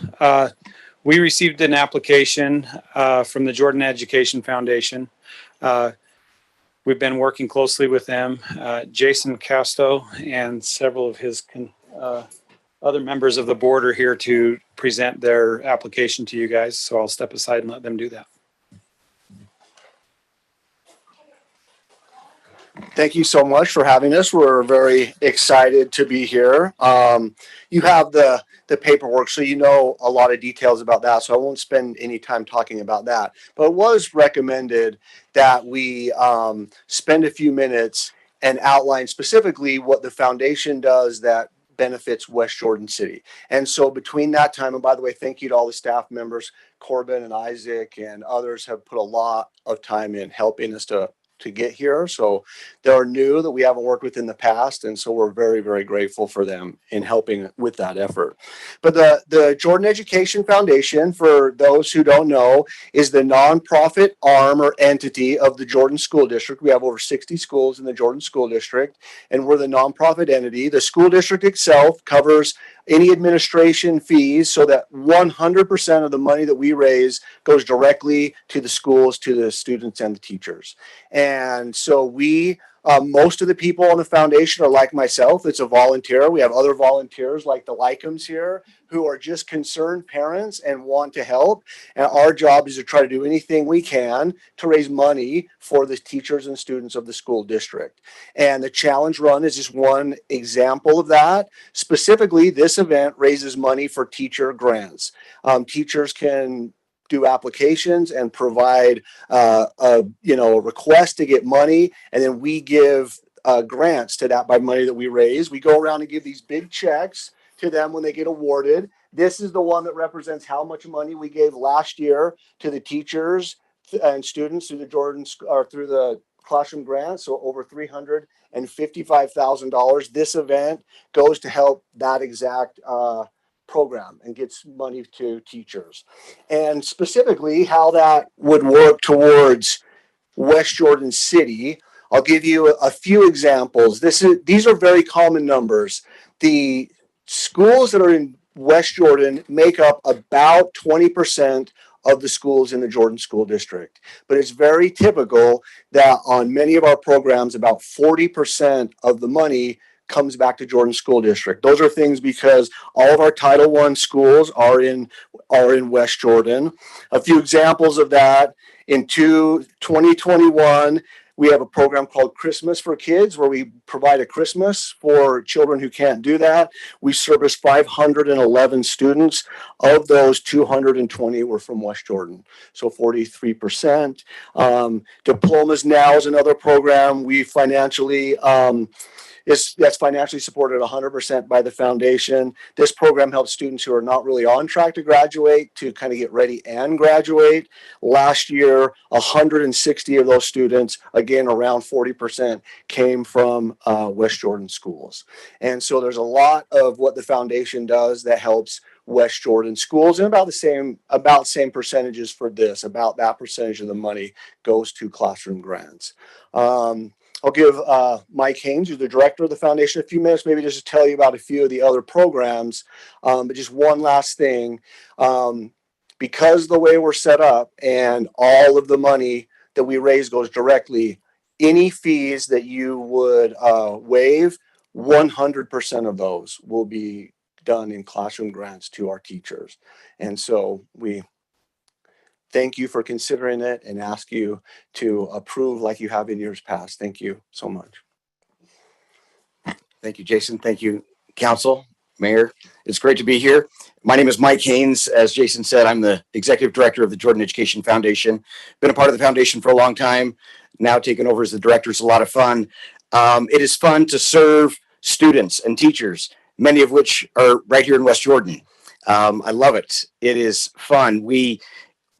We received an application from the Jordan Education Foundation. We've been working closely with them. Jason Casto and several of his other members of the board are here to present their application to you guys, so I'll step aside and let them do that. Thank you so much for having us. We're very excited to be here. You have the paperwork, so you know a lot of details about that, so I won't spend any time talking about that. But it was recommended that we spend a few minutes and outline specifically what the foundation does that benefits West Jordan City. And so between that time, and by the way, thank you to all the staff members, Corbin and Isaac and others have put a lot of time in helping us to to get here. So they're new that we haven't worked with in the past. And so we're very, very grateful for them in helping with that effort. But the Jordan Education Foundation, for those who don't know, is the nonprofit arm or entity of the Jordan School District. We have over 60 schools in the Jordan School District, and we're the nonprofit entity. The school district itself covers any administration fees so that 100% of the money that we raise goes directly to the schools, to the students and the teachers. And so most of the people on the foundation are like myself. It's a volunteer. We have other volunteers like the Lycums here who are just concerned parents and want to help. And our job is to try to do anything we can to raise money for the teachers and students of the school district. And the challenge run is just one example of that. Specifically, this event raises money for teacher grants. Teachers can do applications and provide a request to get money, and then we give grants to that by money that we raise. We go around and give these big checks to them when they get awarded. This is the one that represents how much money we gave last year to the teachers and students through the through the classroom grants. So over $355,000. This event goes to help that exact program and gets money to teachers. And specifically how that would work towards West Jordan City, I'll give you a few examples. These are very common numbers. The schools that are in West Jordan make up about 20% of the schools in the Jordan School District. But it's very typical that on many of our programs, about 40% of the money comes back to Jordan School District. Those are things because all of our Title I schools are in West Jordan. A few examples of that: in 2021, we have a program called Christmas for Kids where we provide a Christmas for children who can't do that. We service 511 students. Of those, 220 were from West Jordan, so 43%. Diplomas Now is another program we financially that's financially supported 100% by the foundation. This program helps students who are not really on track to graduate to kind of get ready and graduate. Last year, 160 of those students, again, around 40%, came from West Jordan schools. And so there's a lot of what the foundation does that helps West Jordan schools, and about same percentages for this. About that percentage of the money goes to classroom grants. I'll give Mike Haynes, who's the director of the foundation, a few minutes, maybe just to tell you about a few of the other programs. But just one last thing, because the way we're set up and all of the money that we raise goes directly, any fees that you would waive, 100% of those will be done in classroom grants to our teachers. And so we thank you for considering it and ask you to approve like you have in years past. Thank you so much. Thank you, Jason. Thank you, Council, Mayor. It's great to be here. My name is Mike Haynes. As Jason said, I'm the Executive Director of the Jordan Education Foundation. Been a part of the foundation for a long time. Now taking over as the director is a lot of fun. It is fun to serve students and teachers, many of which are right here in West Jordan. I love it. It is fun. We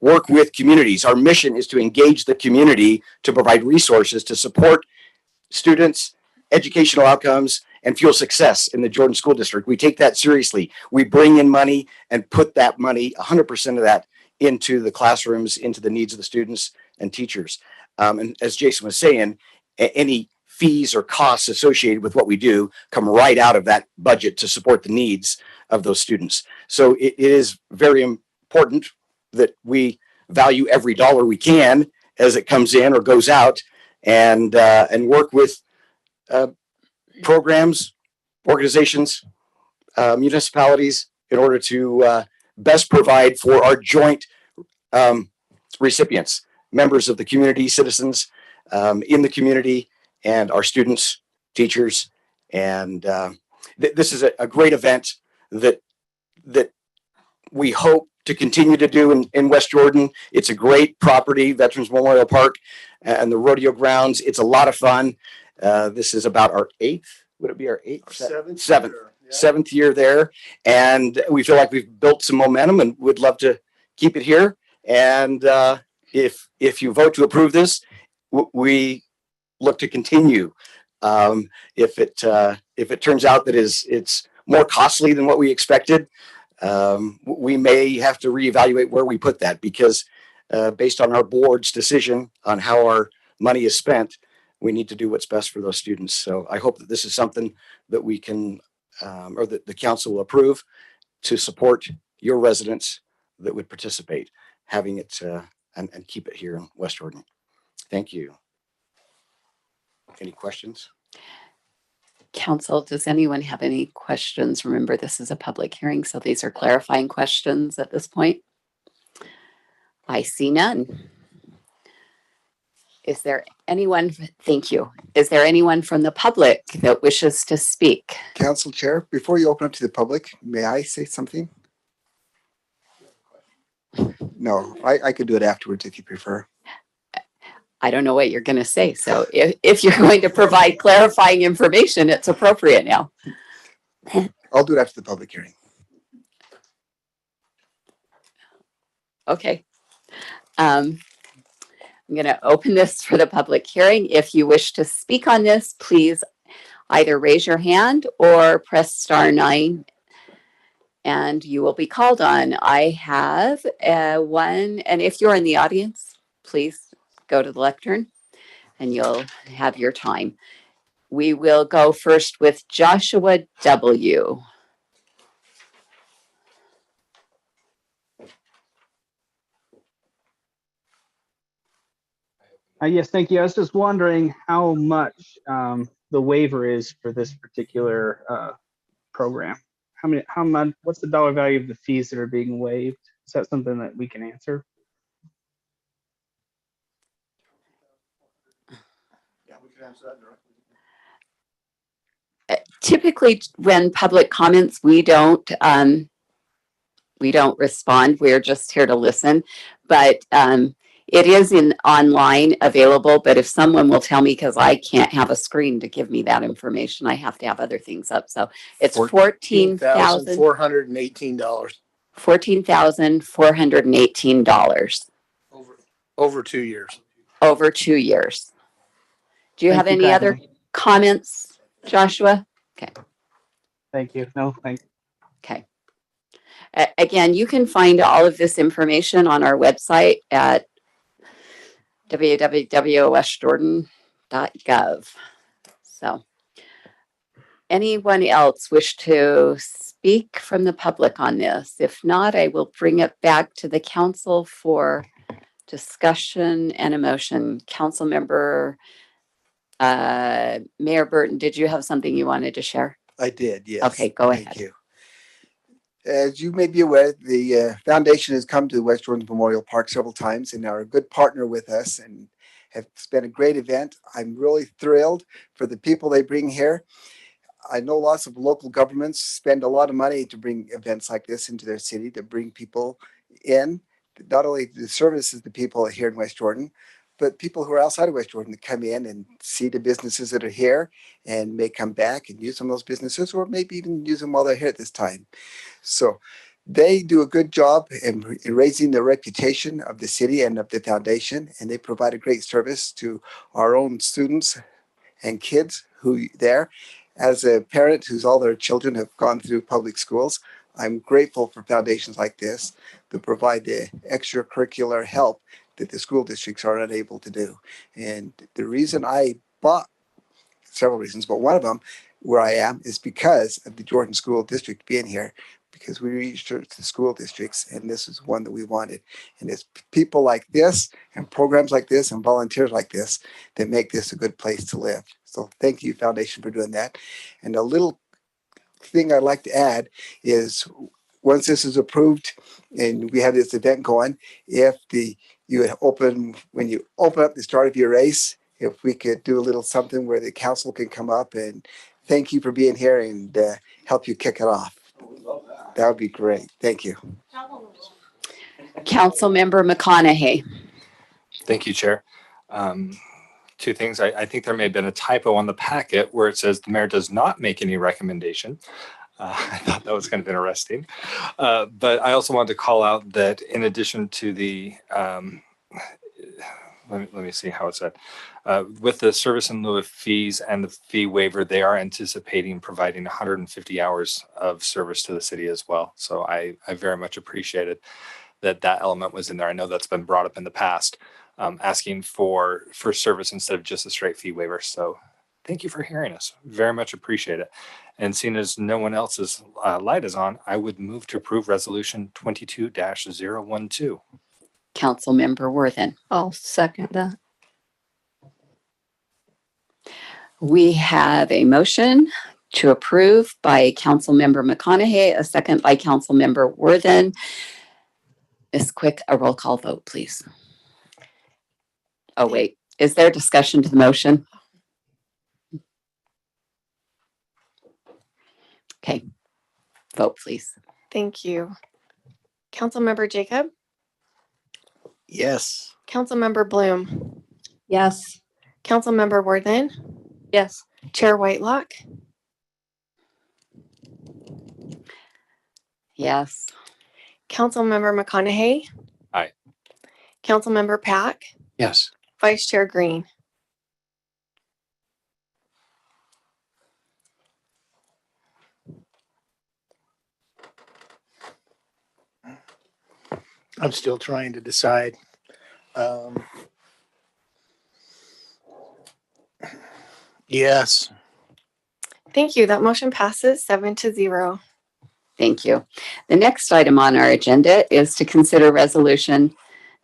work with communities. Our mission is to engage the community to provide resources to support students, educational outcomes, and fuel success in the Jordan School District. We take that seriously. We bring in money and put that money, 100% of that, into the classrooms, into the needs of the students and teachers. And as Jason was saying, any fees or costs associated with what we do come right out of that budget to support the needs of those students. So it is very important that we value every dollar we can as it comes in or goes out, and work with programs, organizations, municipalities in order to best provide for our joint recipients, members of the community, citizens in the community, and our students, teachers. And this is a great event that we hope to continue to do in West Jordan. It's a great property, Veterans Memorial Park and the rodeo grounds. It's a lot of fun. This is about our eighth, would it be our eighth? Seventh year there. And we feel like we've built some momentum and would love to keep it here. And if you vote to approve this, we look to continue. If it turns out that it's more costly than what we expected, we may have to reevaluate where we put that, because based on our board's decision on how our money is spent, we need to do what's best for those students. So I hope that this is something that we can, or that the council will approve to support your residents that would participate, having it and keep it here in West Jordan. Thank you. Any questions? Council, does anyone have any questions? Remember, this is a public hearing, so these are clarifying questions at this point. I see none. Is there anyone, thank you. Is there anyone from the public that wishes to speak? Council Chair, before you open up to the public, may I say something? No, I could do it afterwards if you prefer. I don't know what you're going to say. So if you're going to provide clarifying information, it's appropriate now. I'll do it after the public hearing. Okay. I'm going to open this for the public hearing. If you wish to speak on this, please either raise your hand or press *9 and you will be called on. I have one, and if you're in the audience, please go to the lectern and you'll have your time. We will go first with Joshua W. Yes, thank you. I was just wondering how much the waiver is for this particular program. How much? What's the dollar value of the fees that are being waived? Is that something that we can answer? Yeah, we can answer that directly. Typically, when public comments, we don't respond. We're just here to listen. But it is online available. But if someone will tell me, because I can't have a screen to give me that information, I have to have other things up. So it's $14,418. $14,418 Over 2 years. over 2 years. Do you have any other comments, Joshua? Okay. Thank you. No, thank you. Okay. Again, you can find all of this information on our website at www.westjordan.gov. So, anyone else wish to speak from the public on this? If not, I will bring it back to the council for discussion and a motion. Council member Mayor Burton, did you have something you wanted to share? I did, yes. Okay, go ahead. Thank you. As you may be aware, the foundation has come to West Jordan Memorial Park several times and are a good partner with us and have been a great event. I'm really thrilled for the people they bring here. I know lots of local governments spend a lot of money to bring events like this into their city, to bring people in, not only to service the people here in West Jordan, but people who are outside of West Jordan to come in and see the businesses that are here and may come back and use some of those businesses, or maybe even use them while they're here at this time. So they do a good job in raising the reputation of the city and of the foundation, and they provide a great service to our own students and kids who there. As a parent whose all their children have gone through public schools, I'm grateful for foundations like this that provide the extracurricular help that the school districts are unable to do. And the reason I bought, several reasons, but one of them where I am is because of the Jordan School District being here, because we researched the school districts and this is one that we wanted. And it's people like this and programs like this and volunteers like this that make this a good place to live. So thank you, Foundation, for doing that. And a little thing I'd like to add is once this is approved and we have this event going, if when you open up the start of your race, if we could do a little something where the council can come up and thank you for being here and help you kick it off. That would be great. Thank you. Council member McConaughey. Thank you, Chair. Two things. I think there may have been a typo on the packet where it says the mayor does not make any recommendation. I thought that was kind of interesting. But I also wanted to call out that in addition to the let me see how it's said. With the service in lieu of fees and the fee waiver, they are anticipating providing 150 hours of service to the city as well. So I very much appreciated that element was in there. I know that's been brought up in the past, asking for service instead of just a straight fee waiver. So thank you for hearing us. Very much appreciate it. And seeing as no one else's light is on, I would move to approve resolution 22-012. Councilmember Worthen. I'll second that. We have a motion to approve by Councilmember McConaughey, a second by Councilmember Worthen. Ms. Quick, a roll call vote, please. Oh, wait. Is there discussion to the motion? Okay. Vote, please. Thank you. Councilmember Jacob, Yes. Councilmember Bloom, Yes. Councilmember Worthen, Yes. Chair Whitelock, Yes. Councilmember McConaughey. Aye. Councilmember Pack, Yes. Vice Chair Green. I'm still trying to decide. Yes. Thank you. That motion passes 7-0. Thank you. The next item on our agenda is to consider resolution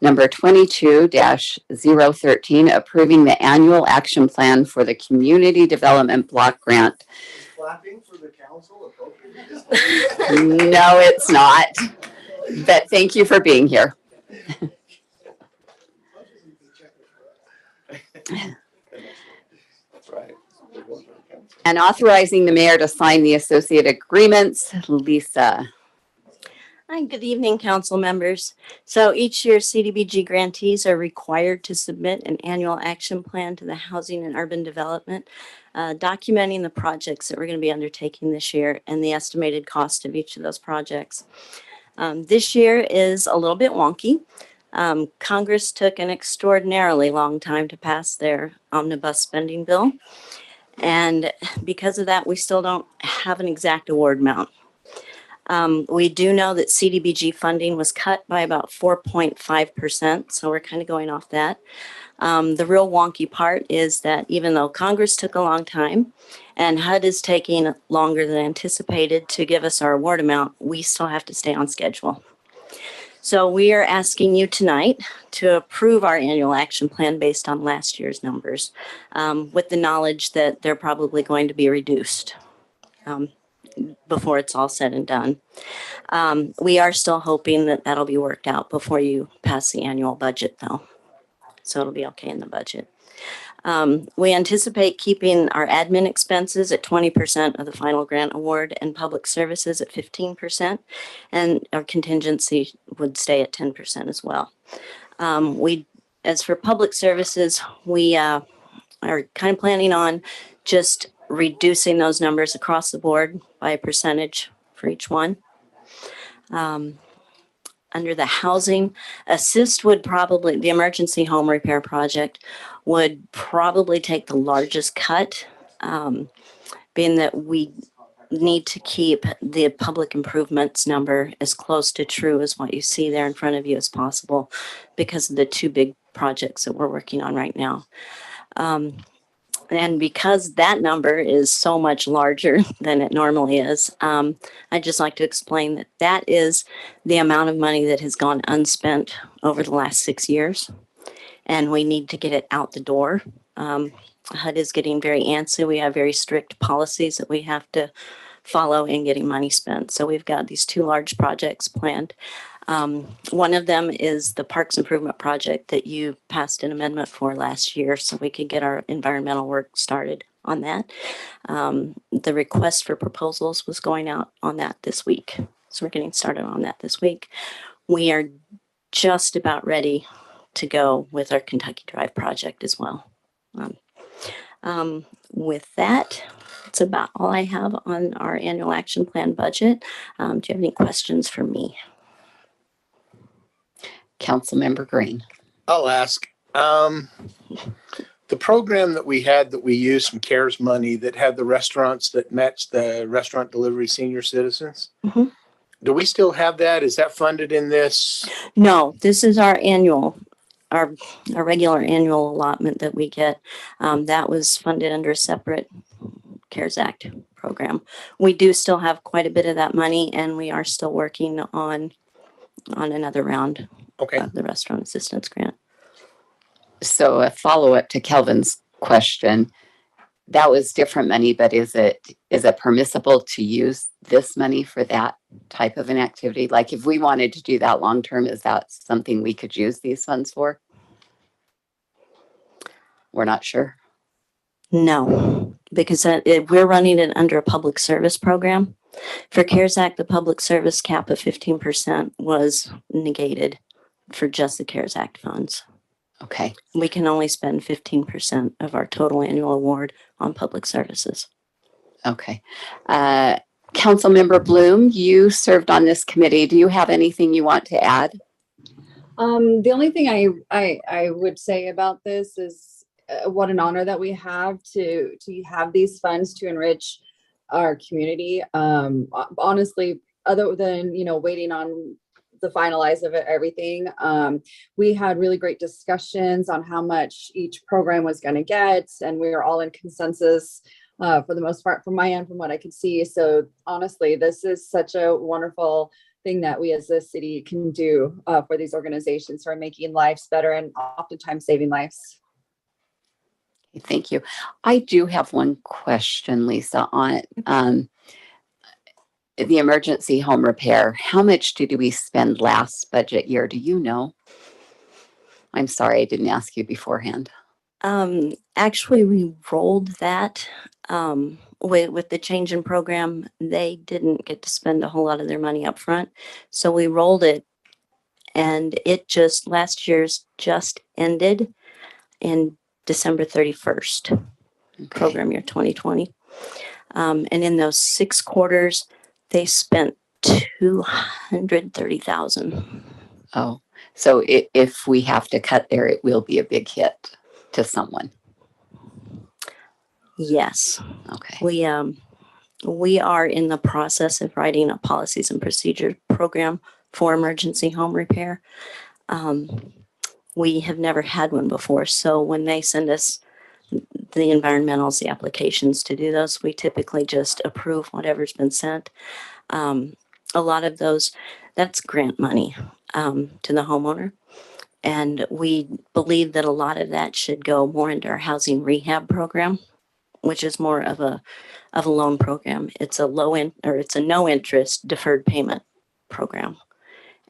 number 22-013, approving the annual action plan for the Community Development Block Grant. Clapping for the council appropriately? No, it's not. But thank you for being here. That's right. And authorizing the mayor to sign the associated agreements. Lisa. Hi, good evening, council members. So each year CDBG grantees are required to submit an annual action plan to the Housing and Urban Development, documenting the projects that we're going to be undertaking this year and the estimated cost of each of those projects. This year is a little bit wonky. Congress took an extraordinarily long time to pass their omnibus spending bill. And because of that, we still don't have an exact award amount. We do know that CDBG funding was cut by about 4.5%, so we're kind of going off that. The real wonky part is that even though Congress took a long time and HUD is taking longer than anticipated to give us our award amount, we still have to stay on schedule. So we are asking you tonight to approve our annual action plan based on last year's numbers, with the knowledge that they're probably going to be reduced before it's all said and done. We are still hoping that that'll be worked out before you pass the annual budget, though. So it'll be okay in the budget. We anticipate keeping our admin expenses at 20% of the final grant award and public services at 15%, and our contingency would stay at 10% as well. As for public services, we are kind of planning on just reducing those numbers across the board by a percentage for each one. Under the housing, assist would probably, the emergency home repair project would probably take the largest cut, being that we need to keep the public improvements number as close to true as what you see there in front of you as possible because of the two big projects that we're working on right now. And because that number is so much larger than it normally is, I'd just like to explain that that is the amount of money that has gone unspent over the last 6 years, and we need to get it out the door. HUD is getting very antsy. We have very strict policies that we have to follow in getting money spent. So we've got these two large projects planned. One of them is the Parks Improvement Project that you passed an amendment for last year so we could get our environmental work started on that. The request for proposals was going out on that this week. So we're getting started on that this week. We are just about ready to go with our Kentucky Drive project as well. With that, that's about all I have on our annual action plan budget. Do you have any questions for me? Councilmember Green. I'll ask. The program that we had that we used some CARES money that had the restaurants that matched the restaurant delivery senior citizens. Mhm. Do we still have that? Is that funded in this? No, this is our our regular annual allotment that we get. That was funded under a separate CARES Act program. We do still have quite a bit of that money, and we are still working on another round of the restaurant assistance grant. So a follow-up to Kelvin's question, that was different money, but is it permissible to use this money for that type of an activity? Like if we wanted to do that long-term, is that something we could use these funds for? We're not sure. No, because we're running it under a public service program. For CARES Act, the public service cap of 15% was negated for just the CARES Act funds. Okay. We can only spend 15% of our total annual award on public services. Okay. Councilmember Bloom, you served on this committee. Do you have anything you want to add? The only thing I would say about this is what an honor that we have to have these funds to enrich our community. Honestly, other than, waiting on the finalize of everything, we had really great discussions on how much each program was going to get, and we were all in consensus for the most part from my end, from what I could see. So honestly, this is such a wonderful thing that we as a city can do for these organizations who are making lives better and oftentimes saving lives. Thank you. I do have one question, Lisa, on the emergency home repair. How much did we spend last budget year? Do you know? I'm sorry, I didn't ask you beforehand. Actually, we rolled that with the change in program. They didn't get to spend a whole lot of their money up front. So we rolled it, and last year's just ended in December 31st, program year 2020. And in those 6 quarters, they spent $230,000. Oh, so if we have to cut there, it will be a big hit to someone. Yes. Okay. We are in the process of writing a policies and procedure program for emergency home repair. We have never had one before. So when they send us the environmentals, the applications to do those, we typically just approve whatever's been sent. A lot of those, that's grant money to the homeowner. And we believe that a lot of that should go more into our housing rehab program, which is more of a loan program. It's a no interest deferred payment program.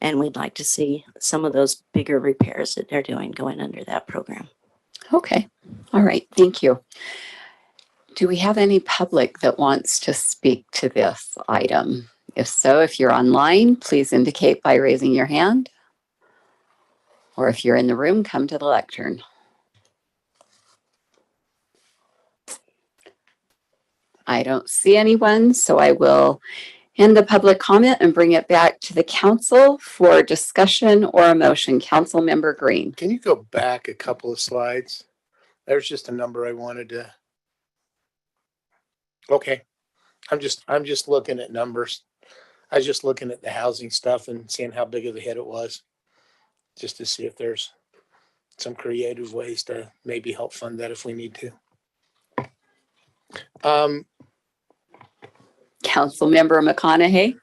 And we'd like to see some of those bigger repairs that they're doing going under that program. Okay. All right. Thank you. Do we have any public that wants to speak to this item? If so, if you're online, please indicate by raising your hand. Or if you're in the room, come to the lectern. I don't see anyone, so I will end the public comment and bring it back to the council for discussion or a motion. Councilmember Green. Can you go back a couple of slides? There's just a number I wanted to. Okay. I'm just looking at numbers. I was just looking at the housing stuff and seeing how big of a hit it was, just to see if there's some creative ways to maybe help fund that if we need to. Councilmember McConaughey.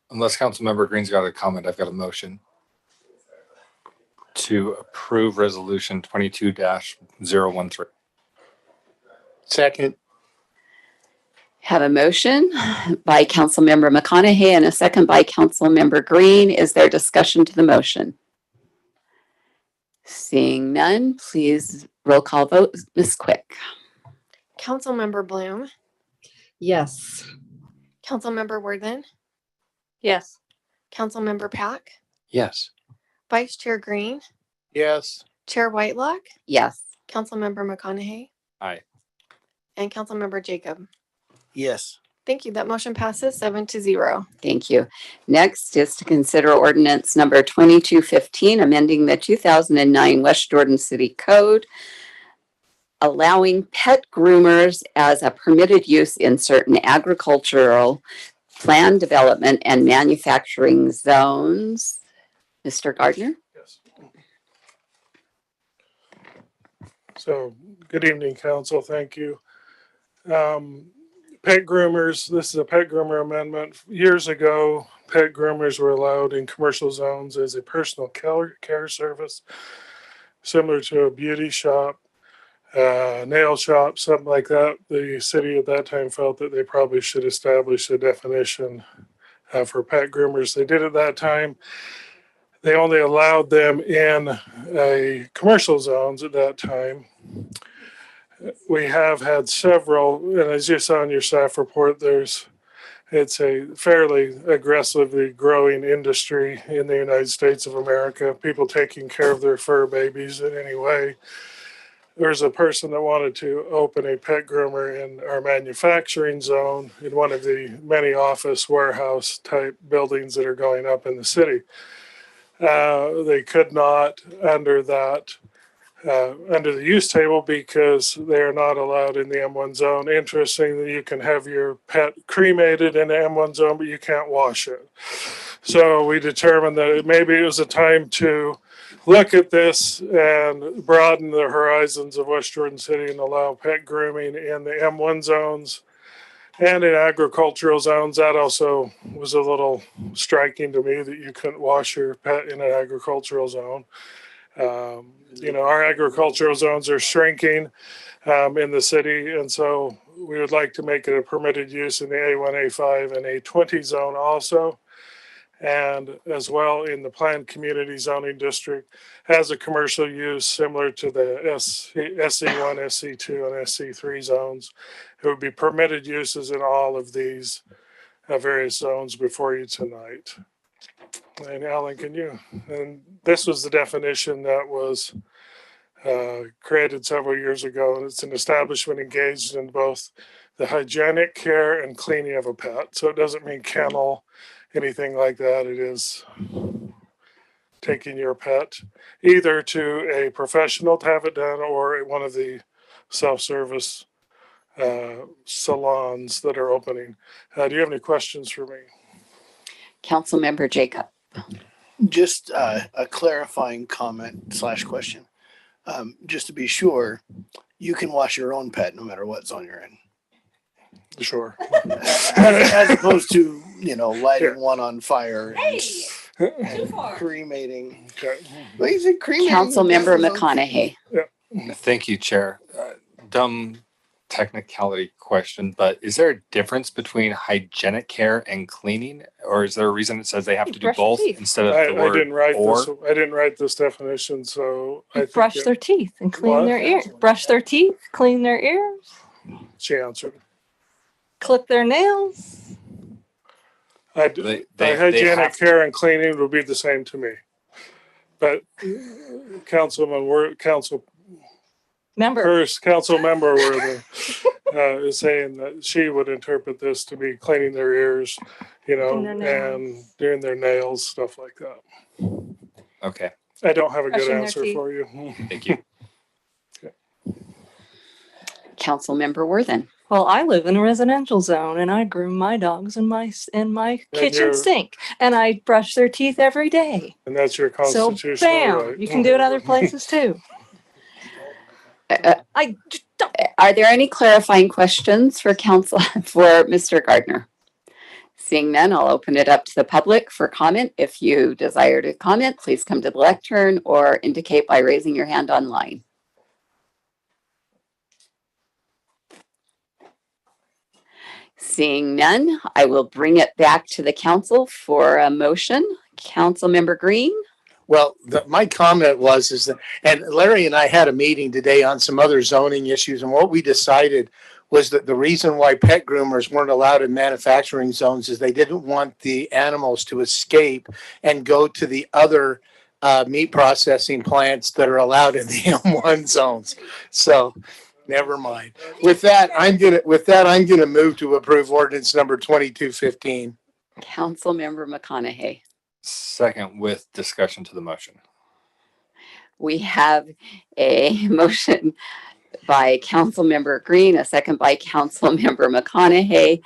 Unless Councilmember Green's got a comment, I've got a motion to approve resolution 22-013. Second. Have a motion by Councilmember McConaughey and a second by Councilmember Green. Is there discussion to the motion? Seeing none, please roll call vote. Ms. Quick. Councilmember Bloom. Yes. Councilmember Worthen. Yes. Councilmember Pack. Yes. Vice Chair Green. Yes. Chair Whitelock. Yes. Councilmember McConaughey. Aye. And Councilmember Jacob. Yes. Thank you. That motion passes 7-0. Thank you. Next is to consider ordinance number 2215, amending the 2009 West Jordan City Code, allowing pet groomers as a permitted use in certain agricultural, planned development, and manufacturing zones. Mr. Gardner? Yes. So, good evening, council. Thank you. Pet groomers, this is a pet groomer amendment. Years ago, pet groomers were allowed in commercial zones as a personal care service, similar to a beauty shop, nail shop, something like that. The city at that time felt that they probably should establish a definition for pet groomers. They did at that time. They only allowed them in a commercial zones at that time. We have had several, and as you saw in your staff report, it's a fairly aggressively growing industry in the United States of America. People taking care of their fur babies in any way. There's a person that wanted to open a pet groomer in our manufacturing zone in one of the many office warehouse type buildings that are going up in the city. They could not under the use table because they are not allowed in the M1 zone. Interestingly, you can have your pet cremated in the M1 zone, but you can't wash it. So we determined that maybe it was a time to look at this and broaden the horizons of West Jordan City and allow pet grooming in the M1 zones and in agricultural zones. That also was a little striking to me that you couldn't wash your pet in an agricultural zone. Our agricultural zones are shrinking in the city, and so we would like to make it a permitted use in the A1, A5, and A20 zone also, and as well in the planned community zoning district as a commercial use similar to the SC1, SC2, and SC3 zones. It would be permitted uses in all of these various zones before you tonight. And Alan, and this was the definition that was created several years ago, and it's an establishment engaged in both the hygienic care and cleaning of a pet. So it doesn't mean kennel, anything like that. It is taking your pet either to a professional to have it done or one of the self-service salons that are opening. Do you have any questions for me? Councilmember Jacob. Just a clarifying comment / question. Just to be sure, you can wash your own pet no matter what zone you're in. Sure. as opposed to, lighting one on fire and cremating. Well, you said cremating. Councilmember McConaughey. Yeah. Thank you, Chair. Dumb technicality question, but is there a difference between hygienic care and cleaning, or is there a reason it says they have to do both instead of the word I didn't write this definition, so I think Brush their teeth and clean their ears. Brush their teeth, clean their ears. She answered. Clip their nails. Hygienic care and cleaning would be the same to me. But council member is saying that she would interpret this to be cleaning their ears, and doing their nails, stuff like that. Okay. I don't have a good answer for you. Thank you. Okay. Councilmember Worthen. Well, I live in a residential zone and I groom my dogs in my kitchen sink and I brush their teeth every day. And that's your constitutional so, bam, right. You can do it other places too. Are there any clarifying questions for Mr. Gardner? Seeing none, I'll open it up to the public for comment. If you desire to comment, please come to the lectern or indicate by raising your hand online. Seeing none, I will bring it back to the council for a motion. Councilmember Green. Well, my comment is that, and Larry and I had a meeting today on some other zoning issues, and what we decided was that the reason why pet groomers weren't allowed in manufacturing zones is they didn't want the animals to escape and go to the other meat processing plants that are allowed in the M1 zones. So Never mind. With that, I'm gonna move to approve ordinance number 2215. Councilmember McConaughey. Second with discussion to the motion. We have a motion by Councilmember Green, a second by Councilmember McConaughey.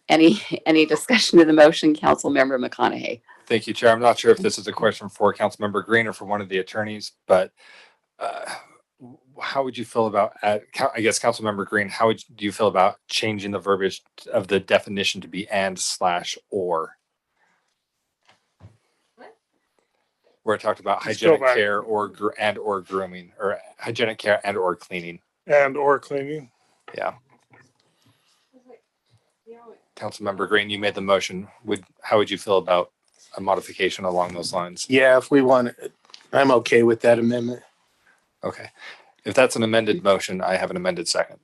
Any discussion of the motion, Councilmember McConaughey? Thank you, Chair. I'm not sure if this is a question for Councilmember Green or for one of the attorneys, but how would you feel about, I guess, Councilmember Green, do you feel about changing the verbiage of the definition to be and/or? Where it talked about hygienic care or grooming, or hygienic care and or cleaning. And or cleaning. Yeah. Councilmember Green, you made the motion. How would you feel about a modification along those lines? Yeah, if we want it, I'm okay with that amendment. Okay. If that's an amended motion, I have an amended second.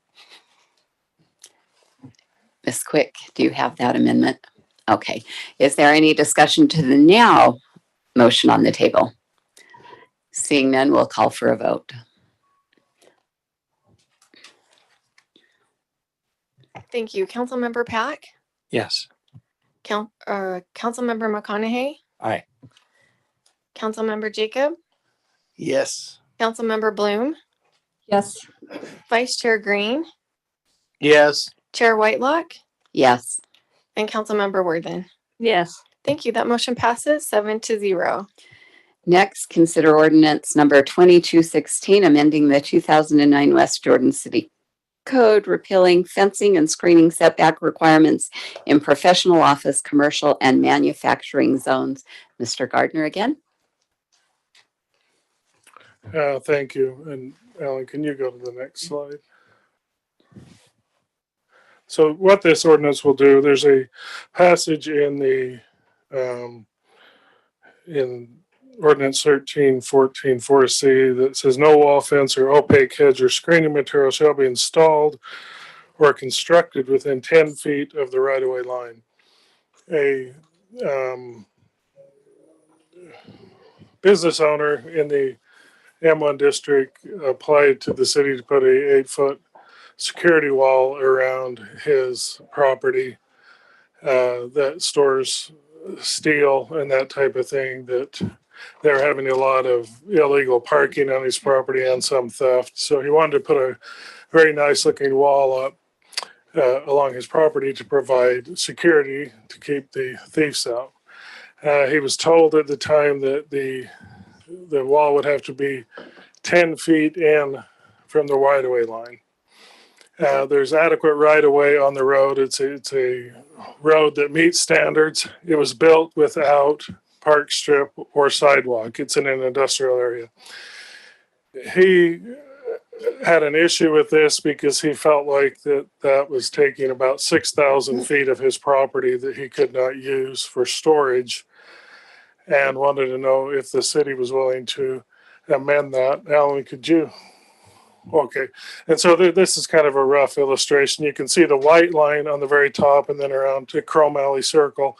Ms. Quick, do you have that amendment? Okay. Is there any discussion to the now motion on the table? Seeing none, we'll call for a vote. Thank you. Councilmember Pack, Yes. Councilmember McConaughey, Aye. Councilmember Jacob, Yes. Councilmember Bloom, Yes. Vice Chair Green, Yes. Chair Whitelock, Yes. and Councilmember Worthen. Yes. Thank you. That motion passes 7-0. Next, consider ordinance number 2216, amending the 2009 West Jordan City Code, repealing fencing and screening setback requirements in professional office, commercial, and manufacturing zones. Mr. Gardner again. Thank you. And Alan, can you go to the next slide? So what this ordinance will do, there's a passage in the in ordinance 1314 4C that says no wall fence or opaque hedge or screening material shall be installed or constructed within 10 feet of the right-of-way line. A business owner in the M1 district applied to the city to put a 8-foot security wall around his property that stores steel and that type of thing, that they're having a lot of illegal parking on his property and some theft. So he wanted to put a very nice looking wall up along his property to provide security to keep the thieves out. He was told at the time that the wall would have to be 10 feet in from the right-of-way line. There's adequate right-of-way on the road. It's a road that meets standards. It was built without park strip or sidewalk. It's in an industrial area. He had an issue with this because he felt like that was taking about 6,000 feet of his property that he could not use for storage, and wanted to know if the city was willing to amend that. Alan, could you? Okay. And so this is kind of a rough illustration. You can see the white line on the very top, and then around to Chrome Alley Circle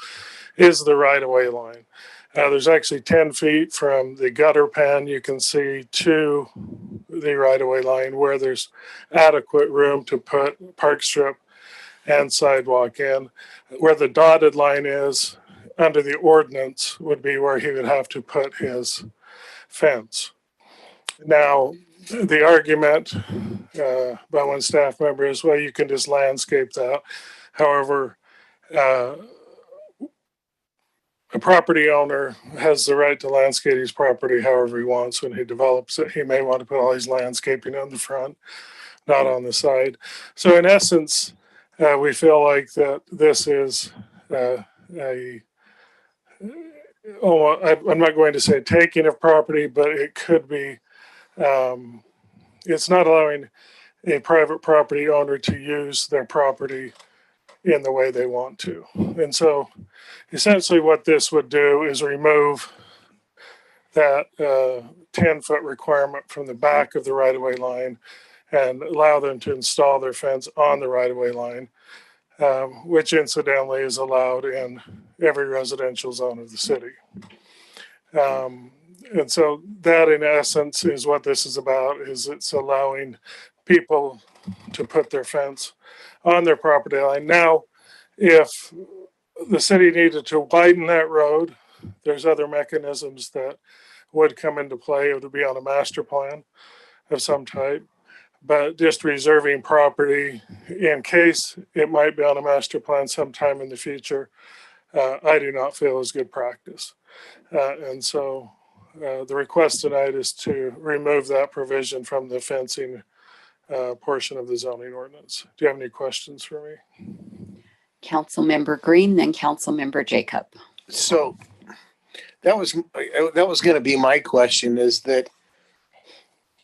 is the right-of-way line. There's actually 10 feet from the gutter pan, you can see, to the right-of-way line where there's adequate room to put park strip and sidewalk in. Where the dotted line is under the ordinance would be where he would have to put his fence. Now, the argument by one staff member is, well, you can just landscape that. However, a property owner has the right to landscape his property however he wants when he develops it. He may want to put all his landscaping on the front, not on the side. So in essence, we feel like that this is I'm not going to say taking of property, but it could be, it's not allowing a private property owner to use their property in the way they want to. And so essentially what this would do is remove that 10-foot requirement from the back of the right-of-way line and allow them to install their fence on the right-of-way line, which incidentally is allowed in every residential zone of the city. And so that in essence is what this is about, is it's allowing people to put their fence on their property line. Now, if the city needed to widen that road, there's other mechanisms that would come into play. It would be on a master plan of some type, but just reserving property in case it might be on a master plan sometime in the future, I do not feel is good practice. And so the request tonight is to remove that provision from the fencing portion of the zoning ordinance. Do you have any questions for me? Councilmember Green, then Councilmember Jacob. So that was going to be my question, is that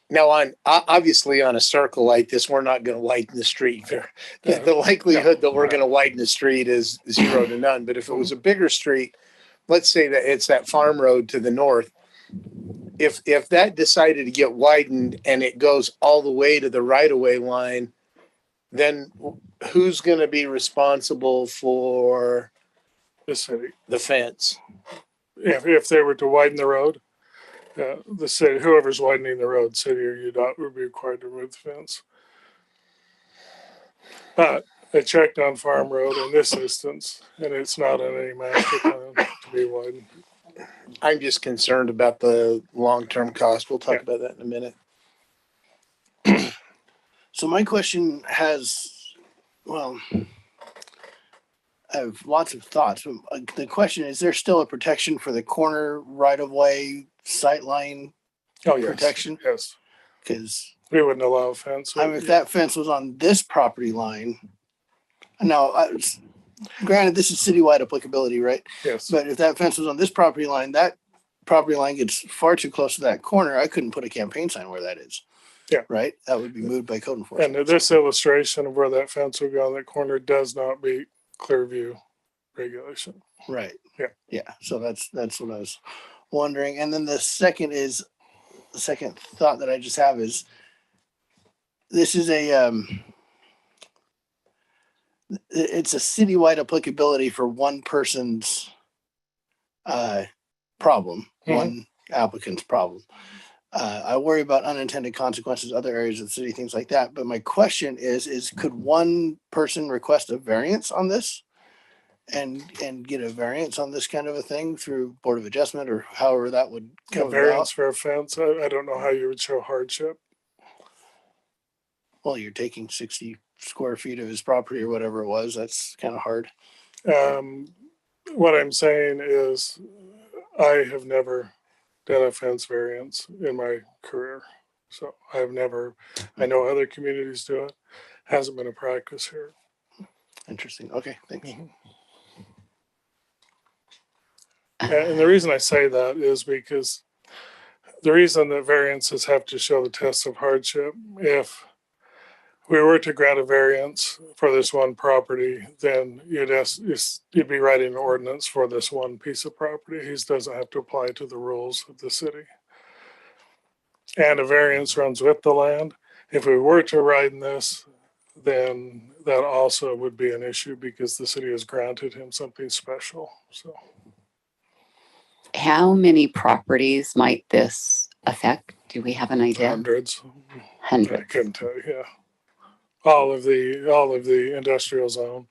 now on obviously on a circle like this, we're not going to widen the street. The likelihood that we're going to widen the street is 0 to none. But if it was a bigger street, let's say that it's that farm road to the north, if that decided to get widened and it goes all the way to the right-of-way line, then who's going to be responsible for the city, the fence? If they were to widen the road, the city, whoever's widening the road, city or UDOT, would be required to remove the fence. But I checked on Farm Road in this instance, and it's not on any master plan to be widened. I'm just concerned about the long-term cost. We'll talk about that in a minute. So my question has, well, I have lots of thoughts. The question is there still a protection for the corner right-of-way sightline protection? Yes. Because we wouldn't allow a fence. I mean, if that fence was on this property line, now, granted, this is citywide applicability, right? Yes. But if that fence was on this property line, that property line gets far too close to that corner. I couldn't put a campaign sign where that is. Yeah. Right? That would be moved by code enforcement. And this illustration of where that fence would go on that corner does not meet Clearview regulation. Right. Yeah. Yeah. So that's what I was wondering. And then the second thought that I just have is this is it's a citywide applicability for one person's problem, one applicant's problem. I worry about unintended consequences, other areas of the city, things like that. But my question is could one person request a variance on this and get a variance on this kind of a thing through Board of Adjustment or however that would come A variance about? for a fence, I don't know how you would show hardship. Well, you're taking 60 square feet of his property or whatever it was. That's kind of hard. What I'm saying is I have never done a fence variance in my career. So I know other communities do it. Hasn't been a practice here. Interesting. Okay, thanks. And the reason I say that is because the reason that variances have to show the test of hardship, if we were to grant a variance for this one property, then you'd be writing an ordinance for this one piece of property. He doesn't have to apply to the rules of the city. And a variance runs with the land. If we were to write in this, then that also would be an issue because the city has granted him something special. So, how many properties might this affect? Do we have an idea? Hundreds. I couldn't tell you. Yeah. All of the industrial zone,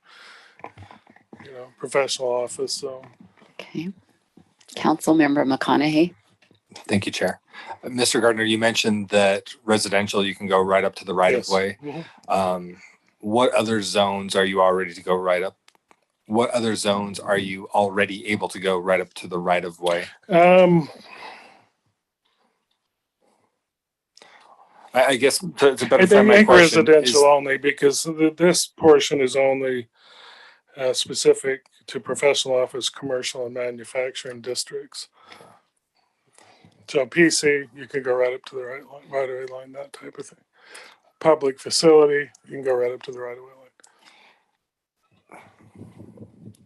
professional office zone. Okay. Councilmember McConaughey. Thank you, Chair. Mr. Gardner, you mentioned that residential, you can go right up to the right of way. What other zones are you all ready to go right up? What other zones are you already able to go right up to the right of way? I guess to better frame my question, residential only because this portion is only specific to professional office, commercial, and manufacturing districts. So PC, you can go right up to the right-of-way line, that type of thing. Public facility, you can go right up to the right-of-way line.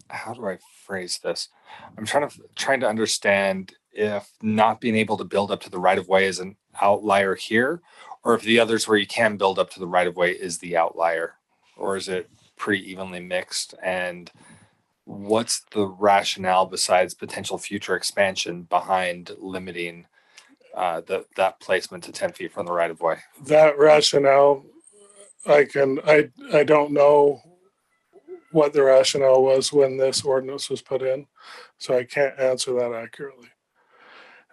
How do I phrase this? I'm trying to understand if not being able to build up to the right of way is an outlier here, or if the others where you can build up to the right of way is the outlier, or is it pretty evenly mixed? And what's the rationale besides potential future expansion behind limiting that placement to 10 feet from the right of way. That rationale, I don't know what the rationale was when this ordinance was put in, so I can't answer that accurately.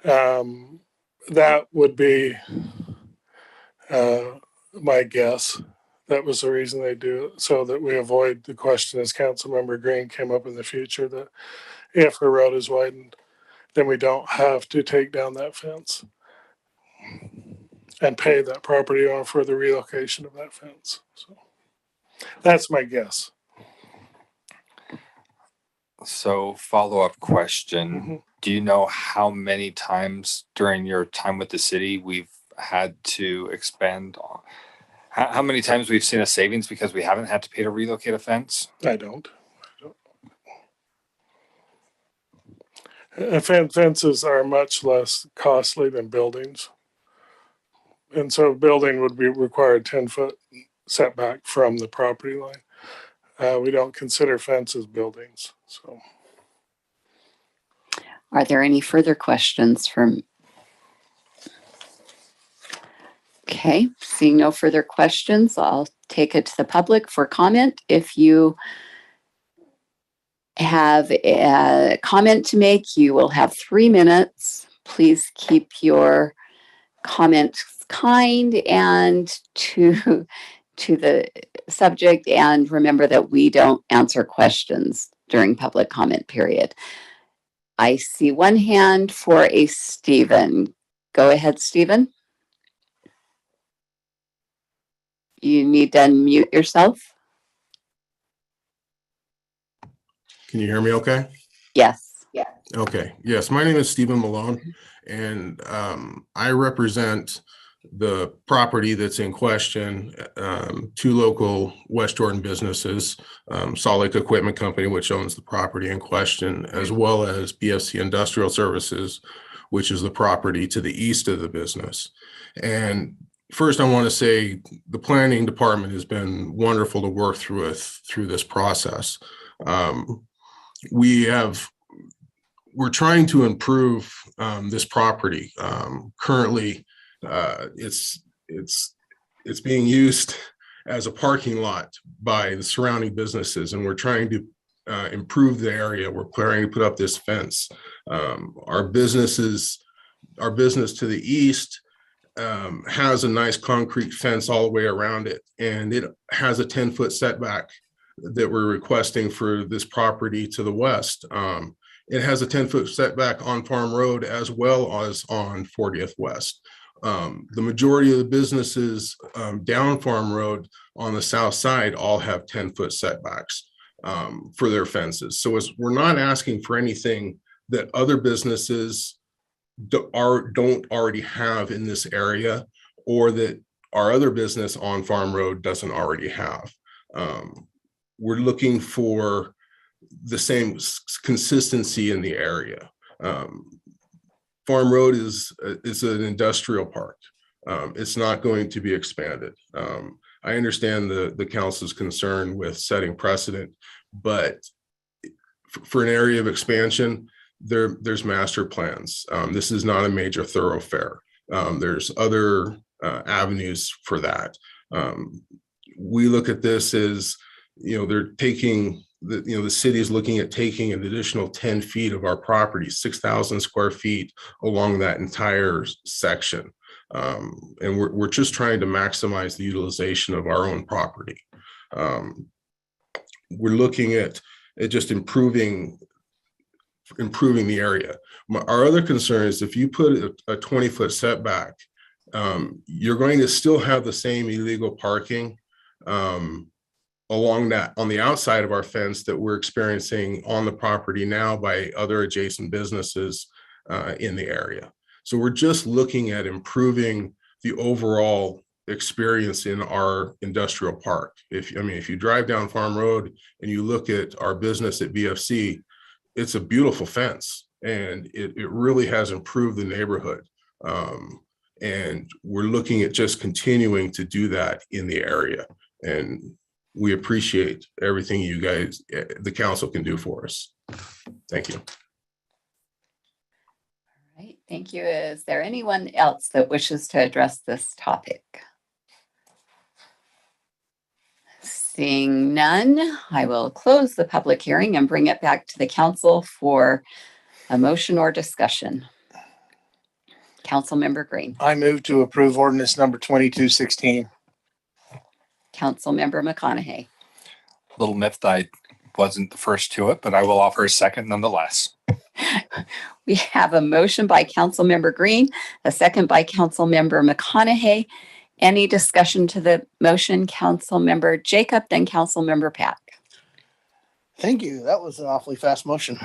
That would be my guess. That was the reason they do it, so that we avoid the question, as Councilmember Green came up in the future, that if a road is widened, then we don't have to take down that fence and pay that property owner for the relocation of that fence. So that's my guess. So follow-up question, do you know how many times during your time with the city we've had to expend? How many times we've seen a savings because we haven't had to pay to relocate a fence? I don't. Fences are much less costly than buildings. And so a building would be required 10-foot setback from the property line. We don't consider fences buildings. So, Are there any further questions from? Okay, seeing no further questions, I'll take it to the public for comment. If you have a comment to make, you will have 3 minutes. Please keep your comments kind and to the subject, and remember that we don't answer questions during public comment period. I see one hand for a Stephen. Go ahead, Stephen. You need to unmute yourself. Can you hear me okay? Yes. Yeah. Okay. Yes, my name is Stephen Malone, and I represent the property that's in question, 2 local West Jordan businesses, Salt Lake Equipment Company, which owns the property in question, as well as BFC Industrial Services, which is the property to the east of the business. And first, I want to say the planning department has been wonderful to work through this process. We're trying to improve this property. Currently, it's being used as a parking lot by the surrounding businesses, and we're trying to improve the area. We're trying to put up this fence. Our business to the east has a nice concrete fence all the way around it, and it has a 10-foot setback that we're requesting for this property to the west. It has a 10-foot setback on Farm Road as well as on 40th West. The majority of the businesses down Farm Road on the south side all have 10-foot setbacks for their fences. So we're not asking for anything that other businesses don't already have in this area, or that our other business on Farm Road doesn't already have. We're looking for the same consistency in the area. Farm Road is an industrial park. It's not going to be expanded. I understand the council's concern with setting precedent, but for an area of expansion, there's master plans. This is not a major thoroughfare. There's other avenues for that. We look at this as, they're taking the city is looking at taking an additional 10 feet of our property, 6,000 square feet along that entire section. And we're just trying to maximize the utilization of our own property. We're looking at just improving the area. Our other concern is if you put a 20-foot setback, you're going to still have the same illegal parking along that on the outside of our fence that we're experiencing on the property now by other adjacent businesses in the area. So we're just looking at improving the overall experience in our industrial park. If you drive down Farm Road and you look at our business at BFC, it's a beautiful fence, and it really has improved the neighborhood. And we're looking at just continuing to do that in the area. And we appreciate everything you guys, the council, can do for us. Thank you. Right, thank you. Is there anyone else that wishes to address this topic? Seeing none, I will close the public hearing and bring it back to the council for a motion or discussion. Councilmember Green. I move to approve ordinance number 2216. Councilmember McConaughey. Little myth that I wasn't the first to it, but I will offer a second nonetheless. We have a motion by Councilmember Green, a second by Councilmember McConaughey. Any discussion to the motion? Councilmember Jacob, then Councilmember Pat. Thank you. That was an awfully fast motion.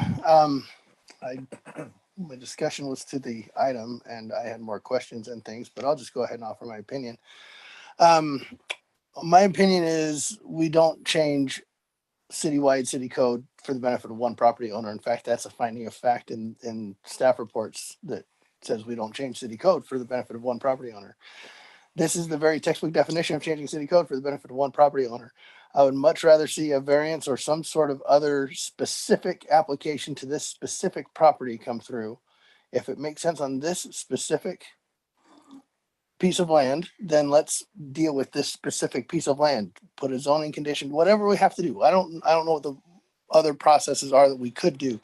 My discussion was to the item and I had more questions and things, but I'll just go ahead and offer my opinion. My opinion is we don't change citywide city code for the benefit of one property owner. In fact, that's a finding of fact in staff reports that says we don't change city code for the benefit of one property owner. This is the very textbook definition of changing city code for the benefit of one property owner. I would much rather see a variance or some sort of other specific application to this specific property come through. If it makes sense on this specific piece of land, then let's deal with this specific piece of land, put a zoning condition, whatever we have to do. I don't know what the other processes are that we could do,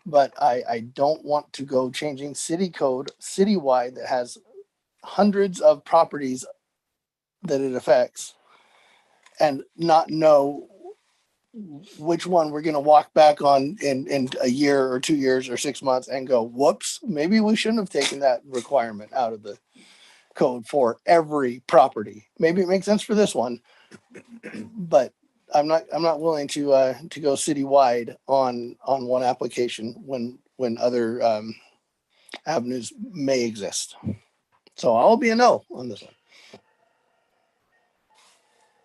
but I don't want to go changing city code citywide that has hundreds of properties that it affects and not know which one we're going to walk back on in a year or 2 years or 6 months and go, whoops, maybe we shouldn't have taken that requirement out of the code for every property. Maybe it makes sense for this one, but I'm not willing to go citywide on one application when other avenues may exist. So I'll be a no on this one.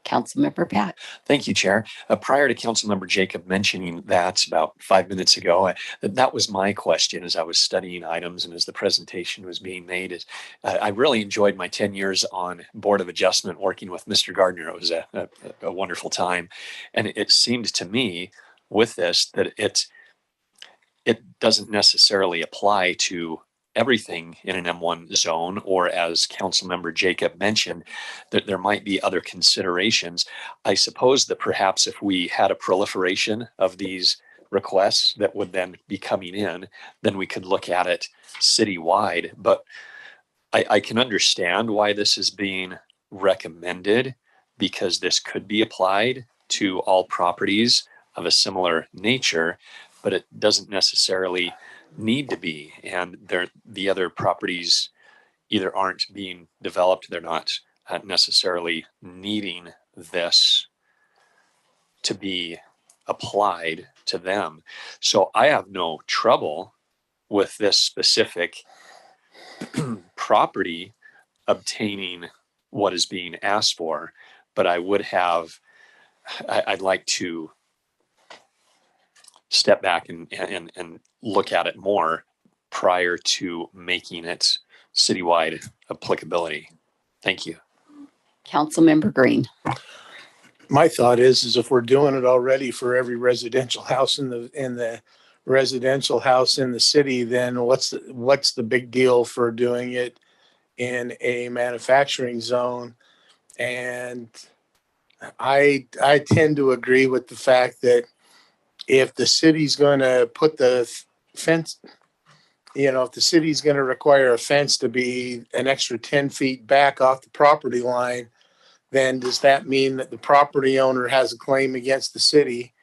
Councilmember Pat. Thank you, Chair. Prior to Councilmember Jacob mentioning that about 5 minutes ago, that was my question as I was studying items and as the presentation was being made. I really enjoyed my 10 years on Board of Adjustment working with Mr. Gardner. It was a wonderful time. And it seemed to me with this that it doesn't necessarily apply to everything in an M1 zone, or as Councilmember Jacob mentioned, that there might be other considerations. I suppose that perhaps if we had a proliferation of these requests that would then be coming in, then we could look at it citywide. But I can understand why this is being recommended, because this could be applied to all properties of a similar nature, but it doesn't necessarily need to be. And the other properties either aren't being developed, they're not necessarily needing this to be applied to them. So I have no trouble with this specific property obtaining what is being asked for, but I'd like to step back and look at it more prior to making it citywide applicability. Thank you. Councilmember Green. My thought is if we're doing it already for every residential house in the residential house in the city, then what's the big deal for doing it in a manufacturing zone? And I tend to agree with the fact that if the city's going to put the fence, if the city's going to require a fence to be an extra 10 feet back off the property line, then does that mean that the property owner has a claim against the city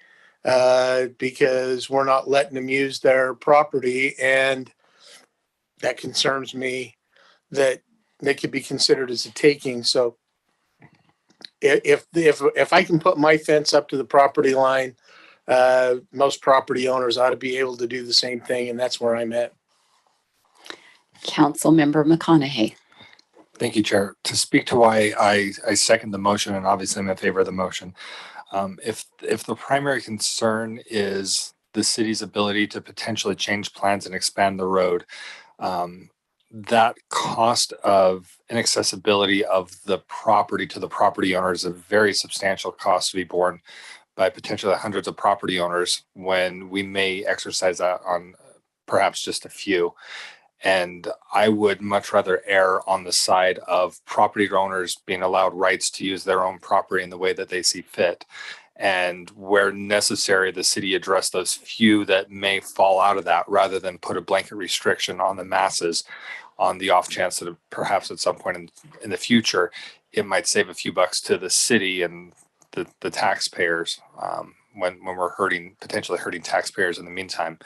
because we're not letting them use their property? And that concerns me that they could be considered as a taking. So if I can put my fence up to the property line, most property owners ought to be able to do the same thing, and that's where I'm at. Councilmember McConaughey. Thank you, Chair. To speak to why I second the motion, and obviously I'm in favor of the motion. If the primary concern is the city's ability to potentially change plans and expand the road, that cost of inaccessibility of the property to the property owner is a very substantial cost to be borne by potentially hundreds of property owners when we may exercise that on perhaps just a few. And I would much rather err on the side of property owners being allowed rights to use their own property in the way that they see fit. And where necessary, the city address those few that may fall out of that rather than put a blanket restriction on the masses on the off chance that perhaps at some point in the future, it might save a few bucks to the city and the taxpayers when we're potentially hurting taxpayers in the meantime.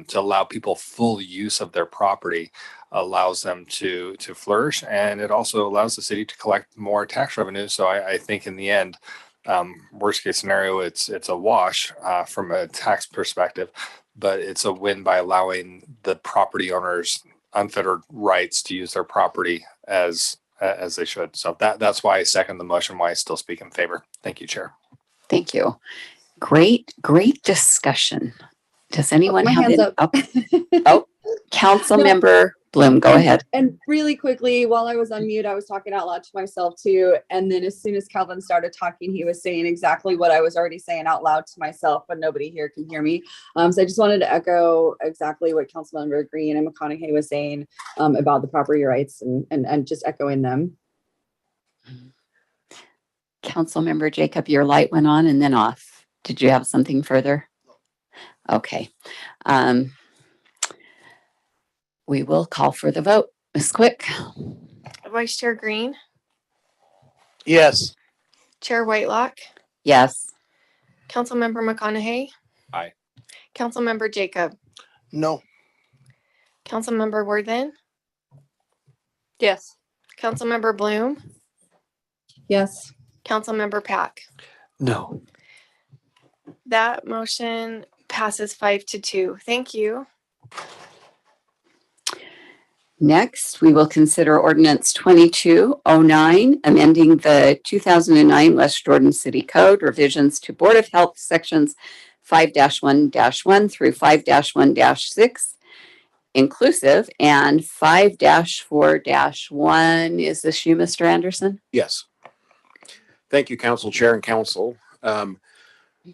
To allow people full use of their property allows them to flourish, and it also allows the city to collect more tax revenue. So I think in the end, worst case scenario, it's a wash from a tax perspective, but it's a win by allowing the property owners unfettered rights to use their property as they should. So that's why I second the motion, why I still speak in favor. Thank you, Chair. Thank you. Great discussion. Does anyone My have hands any? up. Oh, Council No. Member Bloom, go ahead. And really quickly, while I was on mute, I was talking out loud to myself too. And then as soon as Calvin started talking, he was saying exactly what I was already saying out loud to myself, but nobody here can hear me. So I just wanted to echo exactly what Councilmember Green and McConaughey was saying about the property rights and just echoing them. Councilmember Jacob, your light went on and then off. Did you have something further? Okay. We will call for the vote. Ms. Quick? Vice Chair Green, Yes. Chair Whitelock, Yes. Councilmember McConaughey, Aye. Councilmember Jacob, No. Councilmember Worthen, Yes. Councilmember Bloom, Yes. Councilmember Pack. No. That motion passes 5-2. Thank you. Next, we will consider ordinance 2209, amending the 2009 West Jordan City Code revisions to Board of Health sections 5-1-1 through 5-1-6 inclusive and 5-4-1. Is this you, Mr. Anderson? Yes. Thank you, Council Chair and Council.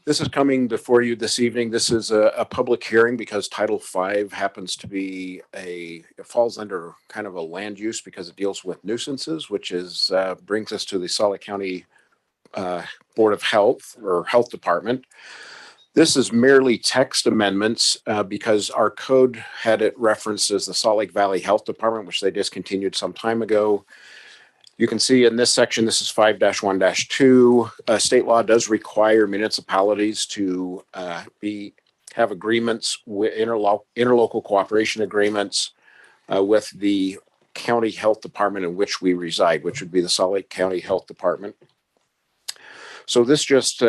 This is coming before you this evening. This is a public hearing because Title V happens to be it falls under kind of a land use because it deals with nuisances, which is brings us to the Salt Lake County Board of Health or Health Department. This is merely text amendments because our code had it referenced as the Salt Lake Valley Health Department, which they discontinued some time ago. You can see in this section, this is 5-1-2. State law does require municipalities to have agreements with interlocal cooperation agreements with the county health department in which we reside, which would be the Salt Lake County Health Department. So this just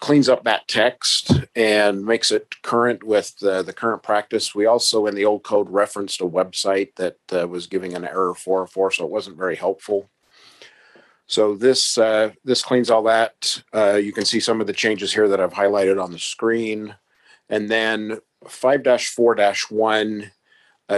cleans up that text and makes it current with the current practice. We also, in the old code, referenced a website that was giving an error 404, so it wasn't very helpful. So this cleans all that. You can see some of the changes here that I've highlighted on the screen. And then 5-4-1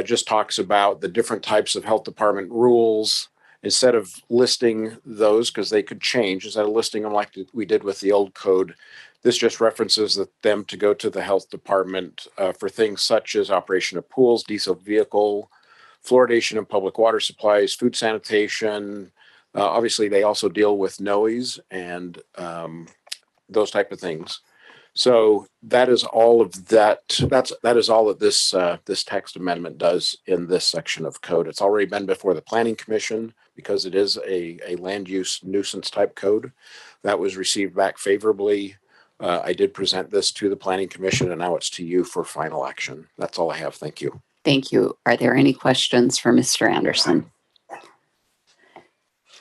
just talks about the different types of health department rules. Instead of listing those, because they could change, instead of listing them like we did with the old code, this just references them to go to the health department for things such as operation of pools, diesel vehicle, fluoridation of public water supplies, food sanitation. Obviously, they also deal with noise and those type of things. So that is all of that. That is all that this text amendment does in this section of code. It's already been before the Planning Commission because it is a land use nuisance type code that was received back favorably. I did present this to the Planning Commission and now it's to you for final action. That's all I have. Thank you. Thank you. Are there any questions for Mr. Anderson?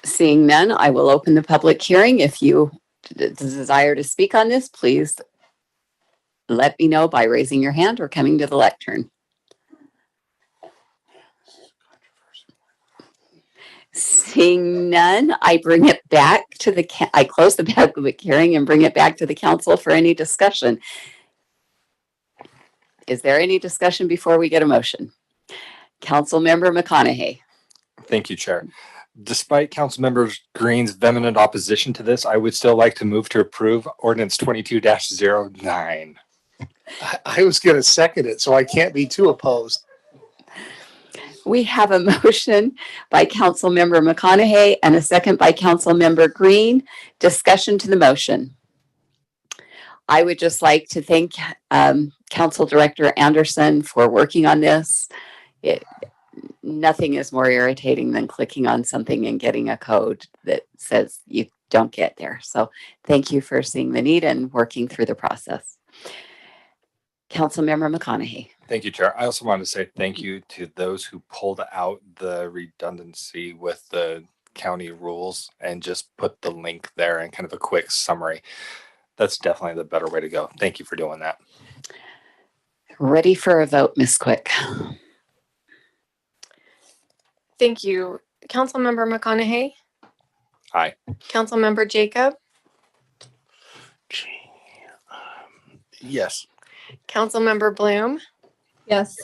Seeing none, I will open the public hearing. If you desire to speak on this, please let me know by raising your hand or coming to the lectern. Seeing none, I bring it back to I close the public hearing and bring it back to the council for any discussion. Is there any discussion before we get a motion? Councilmember McConaughey. Thank you, Chair. Despite Councilmember Green's vehement opposition to this, I would still like to move to approve ordinance 22-09. I was going to second it, so I can't be too opposed. We have a motion by Councilmember McConaughey and a second by Councilmember Green. Discussion to the motion. I would just like to thank Council Director Anderson for working on this. Nothing is more irritating than clicking on something and getting a code that says you don't get there. So thank you for seeing the need and working through the process. Councilmember McConaughey. Thank you, Chair. I also want to say thank you to those who pulled out the redundancy with the county rules and just put the link there and kind of a quick summary. That's definitely the better way to go. Thank you for doing that. Ready for a vote, Ms. Quick. Thank you. Councilmember McConaughey. Aye. Councilmember Jacob. Yes. Councilmember Bloom. Yes.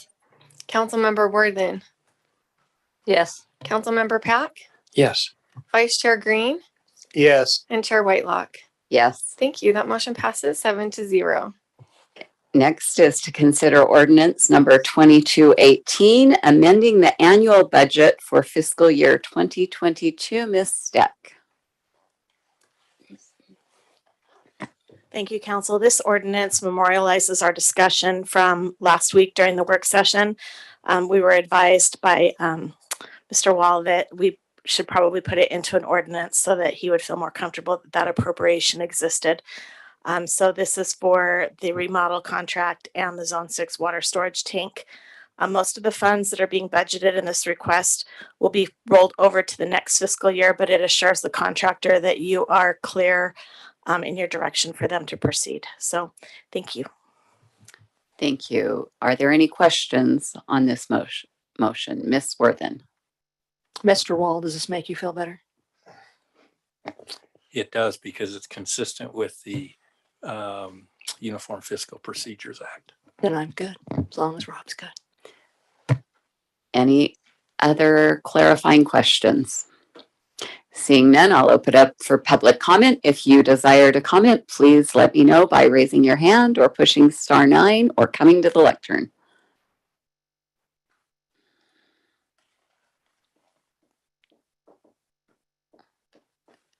Councilmember Worthen. Yes. Councilmember Pack. Yes. Vice Chair Green. Yes. And Chair Whitelock. Yes. Thank you. That motion passes 7-0. Next is to consider ordinance number 2218, amending the annual budget for fiscal year 2022. Ms. Steck. Thank you, Council. This ordinance memorializes our discussion from last week during the work session. We were advised by Mr. Wall that we should probably put it into an ordinance so that he would feel more comfortable that that appropriation existed. So this is for the remodel contract and the Zone 6 water storage tank. Most of the funds that are being budgeted in this request will be rolled over to the next fiscal year, but it assures the contractor that you are clear in your direction for them to proceed. So thank you. Thank you. Are there any questions on this motion? Ms. Worthen. Mr. Wall, does this make you feel better? It does, because it's consistent with the Uniform Fiscal Procedures Act. Then I'm good, as long as Rob's good. Any other clarifying questions? Seeing none, I'll open up for public comment. If you desire to comment, please let me know by raising your hand or pushing *9 or coming to the lectern.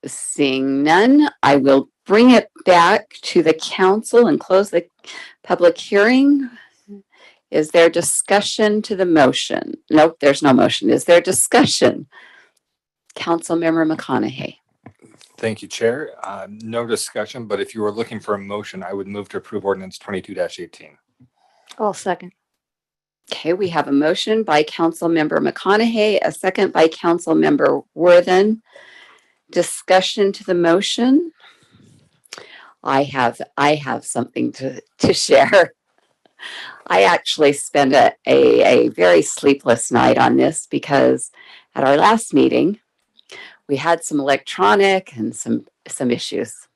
Seeing none, I will bring it back to the council and close the public hearing. Is there discussion to the motion? Nope, there's no motion. Is there discussion? Councilmember McConaughey. Thank you, Chair. No discussion, but if you were looking for a motion, I would move to approve ordinance 22-18. I'll second. Okay, we have a motion by Councilmember McConaughey, a second by Councilmember Worthen. Discussion to the motion. I have something to share. I actually spent a very sleepless night on this because at our last meeting, we had some electronic and some issues.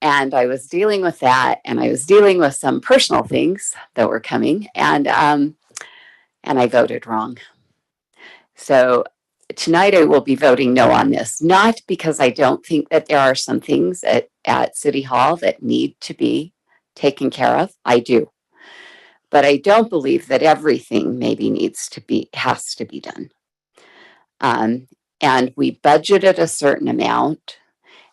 And I was dealing with that, and I was dealing with some personal things that were coming, and I voted wrong. So tonight I will be voting no on this, not because I don't think that there are some things at City Hall that need to be taken care of. I do. But I don't believe that everything maybe has to be done. And we budgeted a certain amount.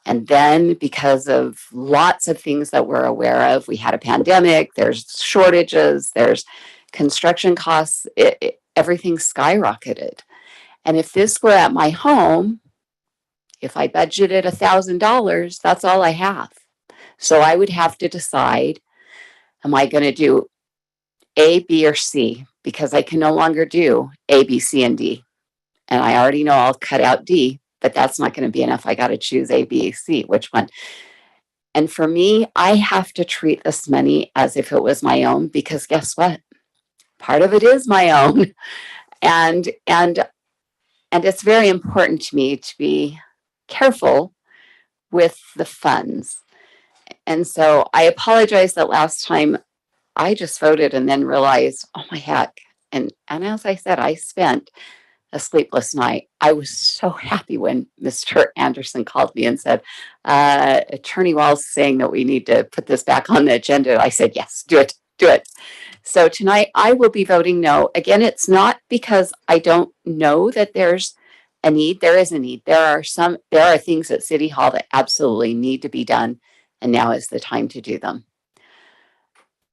And then because of lots of things that we're aware of, we had a pandemic, there's shortages, there's construction costs, everything skyrocketed. And if this were at my home, if I budgeted $1,000, that's all I have. So I would have to decide, am I going to do A, B, or C? Because I can no longer do A, B, C, and D. And I already know I'll cut out D, but that's not going to be enough. I got to choose A, B, C, which one? And for me, I have to treat this money as if it was my own, because guess what? Part of it is my own. And it's very important to me to be careful with the funds. And so I apologize that last time I just voted and then realized, oh my heck. And as I said, I spent a sleepless night. I was so happy when Mr. Anderson called me and said, Attorney Wall's saying that we need to put this back on the agenda. I said, yes, do it. So tonight I will be voting no. Again, it's not because I don't know that there's a need. There is a need. There are things at City Hall that absolutely need to be done, and now is the time to do them.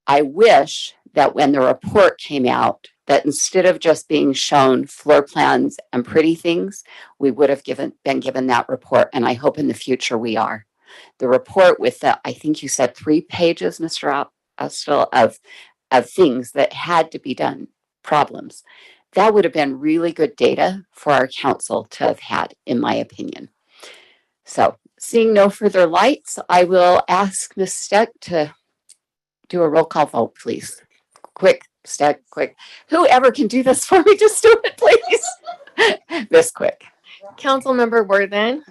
I wish that when the report came out, that instead of just being shown floor plans and pretty things, we would have been given that report. And I hope in the future we are. The report with the, I think you said 3 pages, Mr. Ostel, of things that had to be done, problems. That would have been really good data for our council to have had, in my opinion. So seeing no further lights, I will ask Ms. Steck to do a roll call vote, please. Quick, Steck, quick. Whoever can do this for me, just do it, please. This quick. Councilmember Worthen,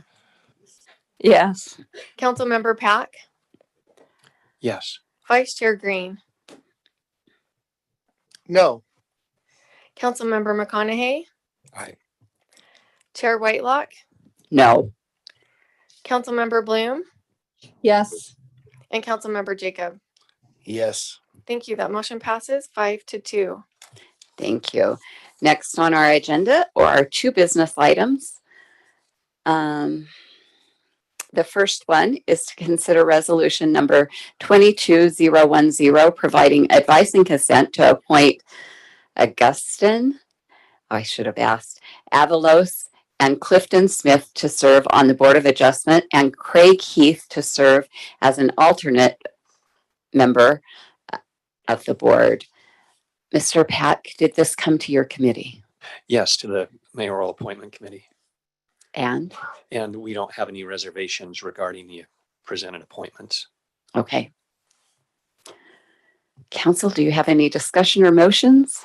Yes. Councilmember Pack, Yes. Vice Chair Green, No. Councilmember McConaughey, Aye. Chair Whitelock, No. Councilmember Bloom, Yes. and Councilmember Jacob. Yes. Thank you. That motion passes 5-2. Thank you. Next on our agenda are 2 business items. The first one is to consider resolution number 22010, providing advice and consent to appoint Augustin, I should have asked, Avalos and Clifton Smith to serve on the Board of Adjustment, and Craig Heath to serve as an alternate member of the board. Mr. Pack, did this come to your committee? Yes, to the mayoral appointment committee. And? And we don't have any reservations regarding the presented appointments. Okay. Council, do you have any discussion or motions?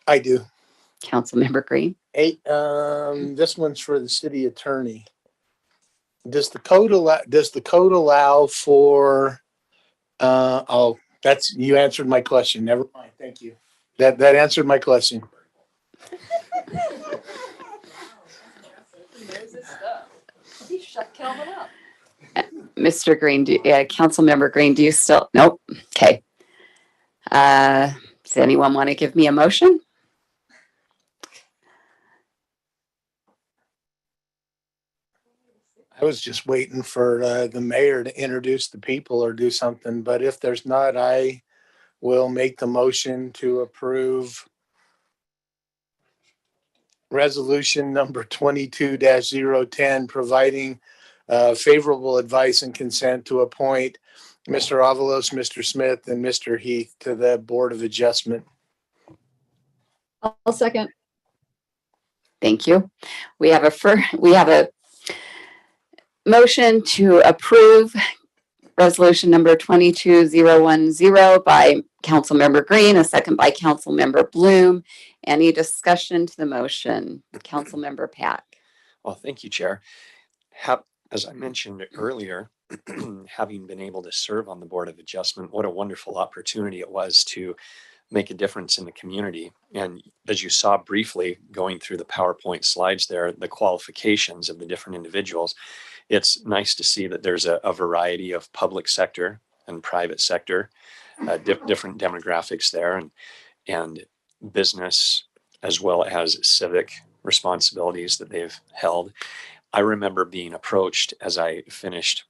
I do. Councilmember Green? This one's for the city attorney. Does the code allow for, that's, you answered my question. Never mind. Thank you. That answered my question. Mr. Green, Councilmember Green, do you still? Nope. Okay. Does anyone want to give me a motion? I was just waiting for the mayor to introduce the people or do something, but if there's not, I will make the motion to approve resolution number 22-010, providing favorable advice and consent to appoint Mr. Avalos, Mr. Smith, and Mr. Heath to the Board of Adjustment. I'll second. Thank you. We have a motion to approve resolution number 22010 by Councilmember Green, a second by Councilmember Bloom. Any discussion to the motion? Councilmember Pack. Well, thank you, Chair. As I mentioned earlier, having been able to serve on the Board of Adjustment, what a wonderful opportunity it was to make a difference in the community. And as you saw briefly going through the PowerPoint slides there, the qualifications of the different individuals, it's nice to see that there's a variety of public sector and private sector, different demographics there, and business as well as civic responsibilities that they've held. I remember being approached as I finished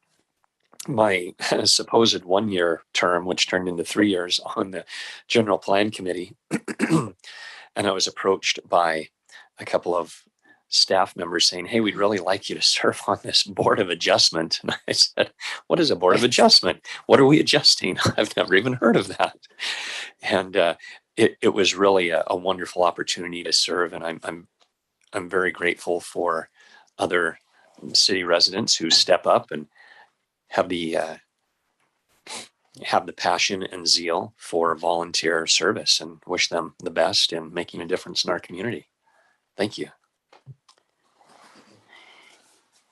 my supposed 1-year term, which turned into 3 years on the General Plan Committee. And I was approached by a couple of staff members saying, "Hey, we'd really like you to serve on this Board of Adjustment." And I said, "What is a Board of Adjustment? What are we adjusting? I've never even heard of that." And it was really a wonderful opportunity to serve. And I'm very grateful for other city residents who step up and have the passion and zeal for volunteer service, and wish them the best in making a difference in our community. Thank you.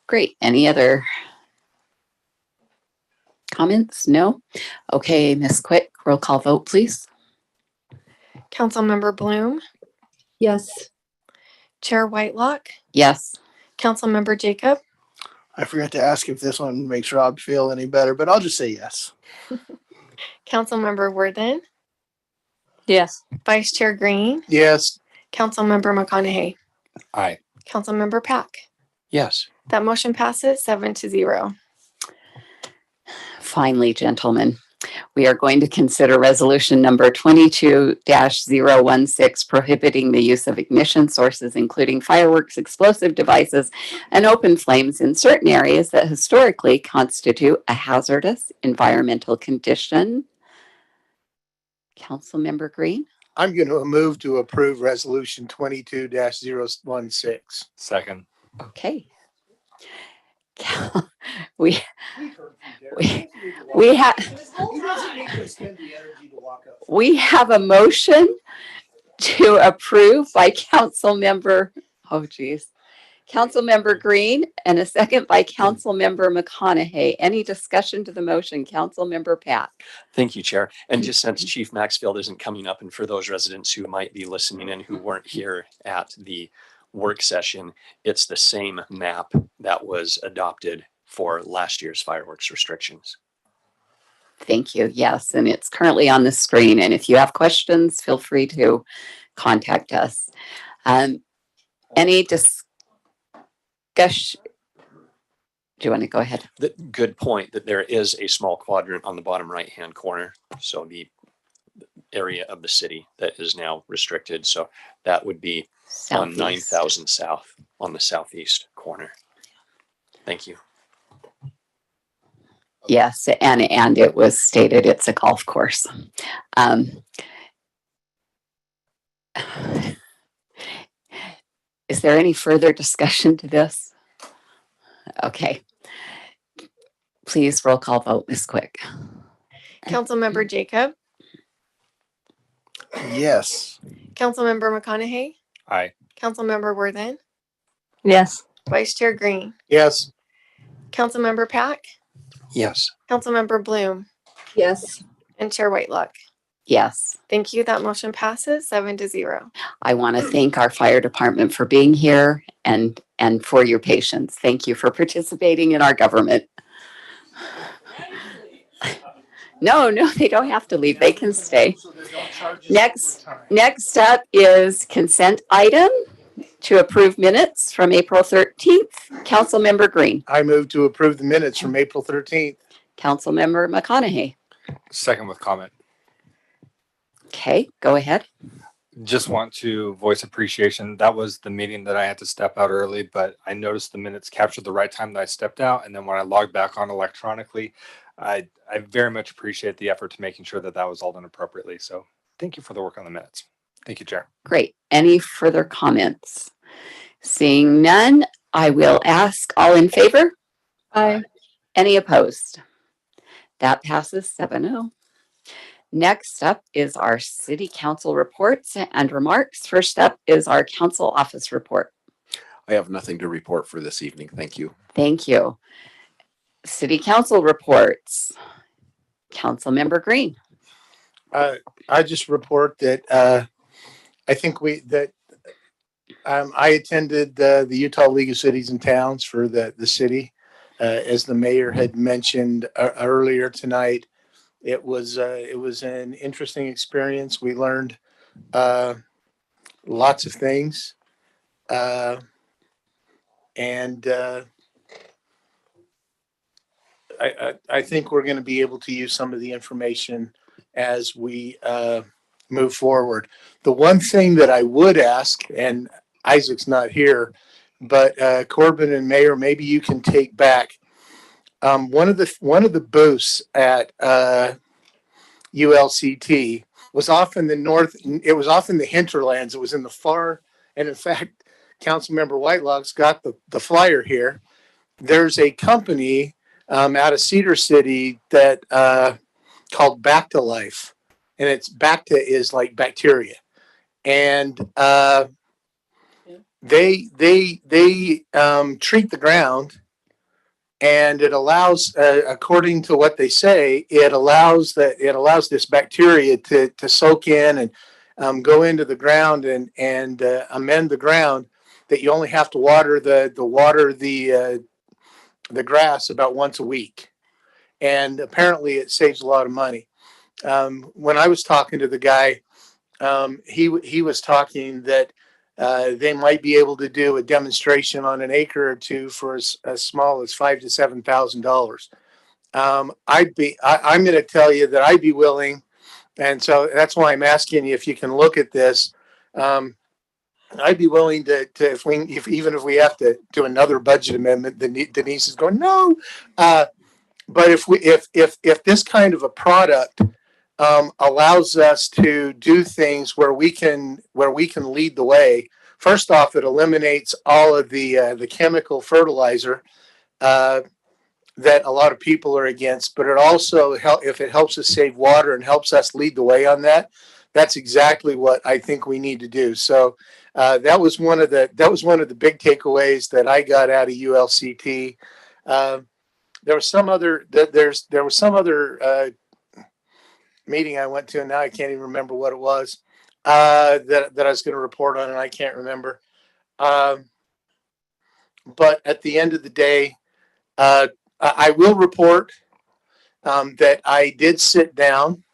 Great. Any other comments? No? Okay, Ms. Quick, roll call vote, please. Councilmember Bloom, Yes. Chair Whitelock, Yes. Councilmember Jacob, I forgot to ask if this one makes Rob feel any better, but I'll just say yes. Councilmember Worthen, Yes. Vice Chair Green, Yes. Councilmember McConaughey, Aye. Councilmember Pack. Yes. That motion passes 7-0. Finally, gentlemen, we are going to consider resolution number 22-016 prohibiting the use of ignition sources, including fireworks, explosive devices, and open flames in certain areas that historically constitute a hazardous environmental condition. Councilmember Green? I'm going to move to approve resolution 22-016. Second. Okay. We have a motion to approve by Councilmember Green and a second by Councilmember McConaughey. Any discussion to the motion? Councilmember Pat. Thank you, Chair. And just since Chief Maxfield isn't coming up, and for those residents who might be listening in who weren't here at the work session, it's the same map that was adopted for last year's fireworks restrictions. Thank you. Yes, and it's currently on the screen. And if you have questions, feel free to contact us. Any discussion? Do you want to go ahead? Good point that there is a small quadrant on the bottom right-hand corner. So the area of the city that is now restricted. So that would be Southeast. On 9,000 South on the southeast corner. Thank you. Yes, and it was stated it's a golf course. Is there any further discussion to this? Okay. Please roll call vote, Ms. Quick. Councilmember Jacob, Yes. Councilmember McConaughey, Aye. Councilmember Worthen, Yes. Vice Chair Green, Yes. Councilmember Pack, Yes. Councilmember Bloom, Yes. and Chair Whitelock. Yes. Thank you. That motion passes 7-0. I want to thank our fire department for being here and for your patience. Thank you for participating in our government. No, they don't have to leave. They can stay. Next up is consent item to approve minutes from April 13th. Councilmember Green. I move to approve the minutes from April 13th. Councilmember McConaughey. Second with comment. Okay, go ahead. Just want to voice appreciation. That was the meeting that I had to step out early, but I noticed the minutes captured the right time that I stepped out. And then when I logged back on electronically, I very much appreciate the effort to making sure that was all done appropriately. So thank you for the work on the minutes. Thank you, Chair. Great. Any further comments? Seeing none, I will ask all in favor? Aye. Any opposed? That passes 7-0. Next up is our city council reports and remarks. First up is our council office report. I have nothing to report for this evening. Thank you. Thank you. City council reports. Councilmember Green. I just report that I think I attended the Utah League of Cities and Towns for the city. As the mayor had mentioned earlier tonight, it was an interesting experience. We learned lots of things, and I think we're going to be able to use some of the information as we move forward. The one thing that I would ask, and Isaac's not here, but Corbin and Mayor, maybe you can take back one of the booths at ULCT was off in the north. It was off in the hinterlands. It was in the far, and in fact, Councilmember Whitelock's got the flyer here. There's a company out of Cedar City that called Back to Life, and it's Bacta is like bacteria, and they treat the ground. And it allows, according to what they say, it allows this bacteria to soak in and go into the ground and amend the ground. That you only have to water the grass about once a week, and apparently it saves a lot of money. When I was talking to the guy, he was talking that they might be able to do a demonstration on an acre or two for as small as $5,000 to $7,000. I'm going to tell you that I'd be willing, and so that's why I'm asking you if you can look at this. I'd be willing to even if we have to do another budget amendment. Denise is going no, but if this kind of a product allows us to do things where we can lead the way. First off, it eliminates all of the chemical fertilizer that a lot of people are against, but it also if it helps us save water and helps us lead the way on that, that's exactly what I think we need to do. So that was one of the big takeaways that I got out of ULCT. There was some other meeting I went to, and now I can't even remember what it was that I was going to report on, and I can't remember. But at the end of the day, I will report that I did sit down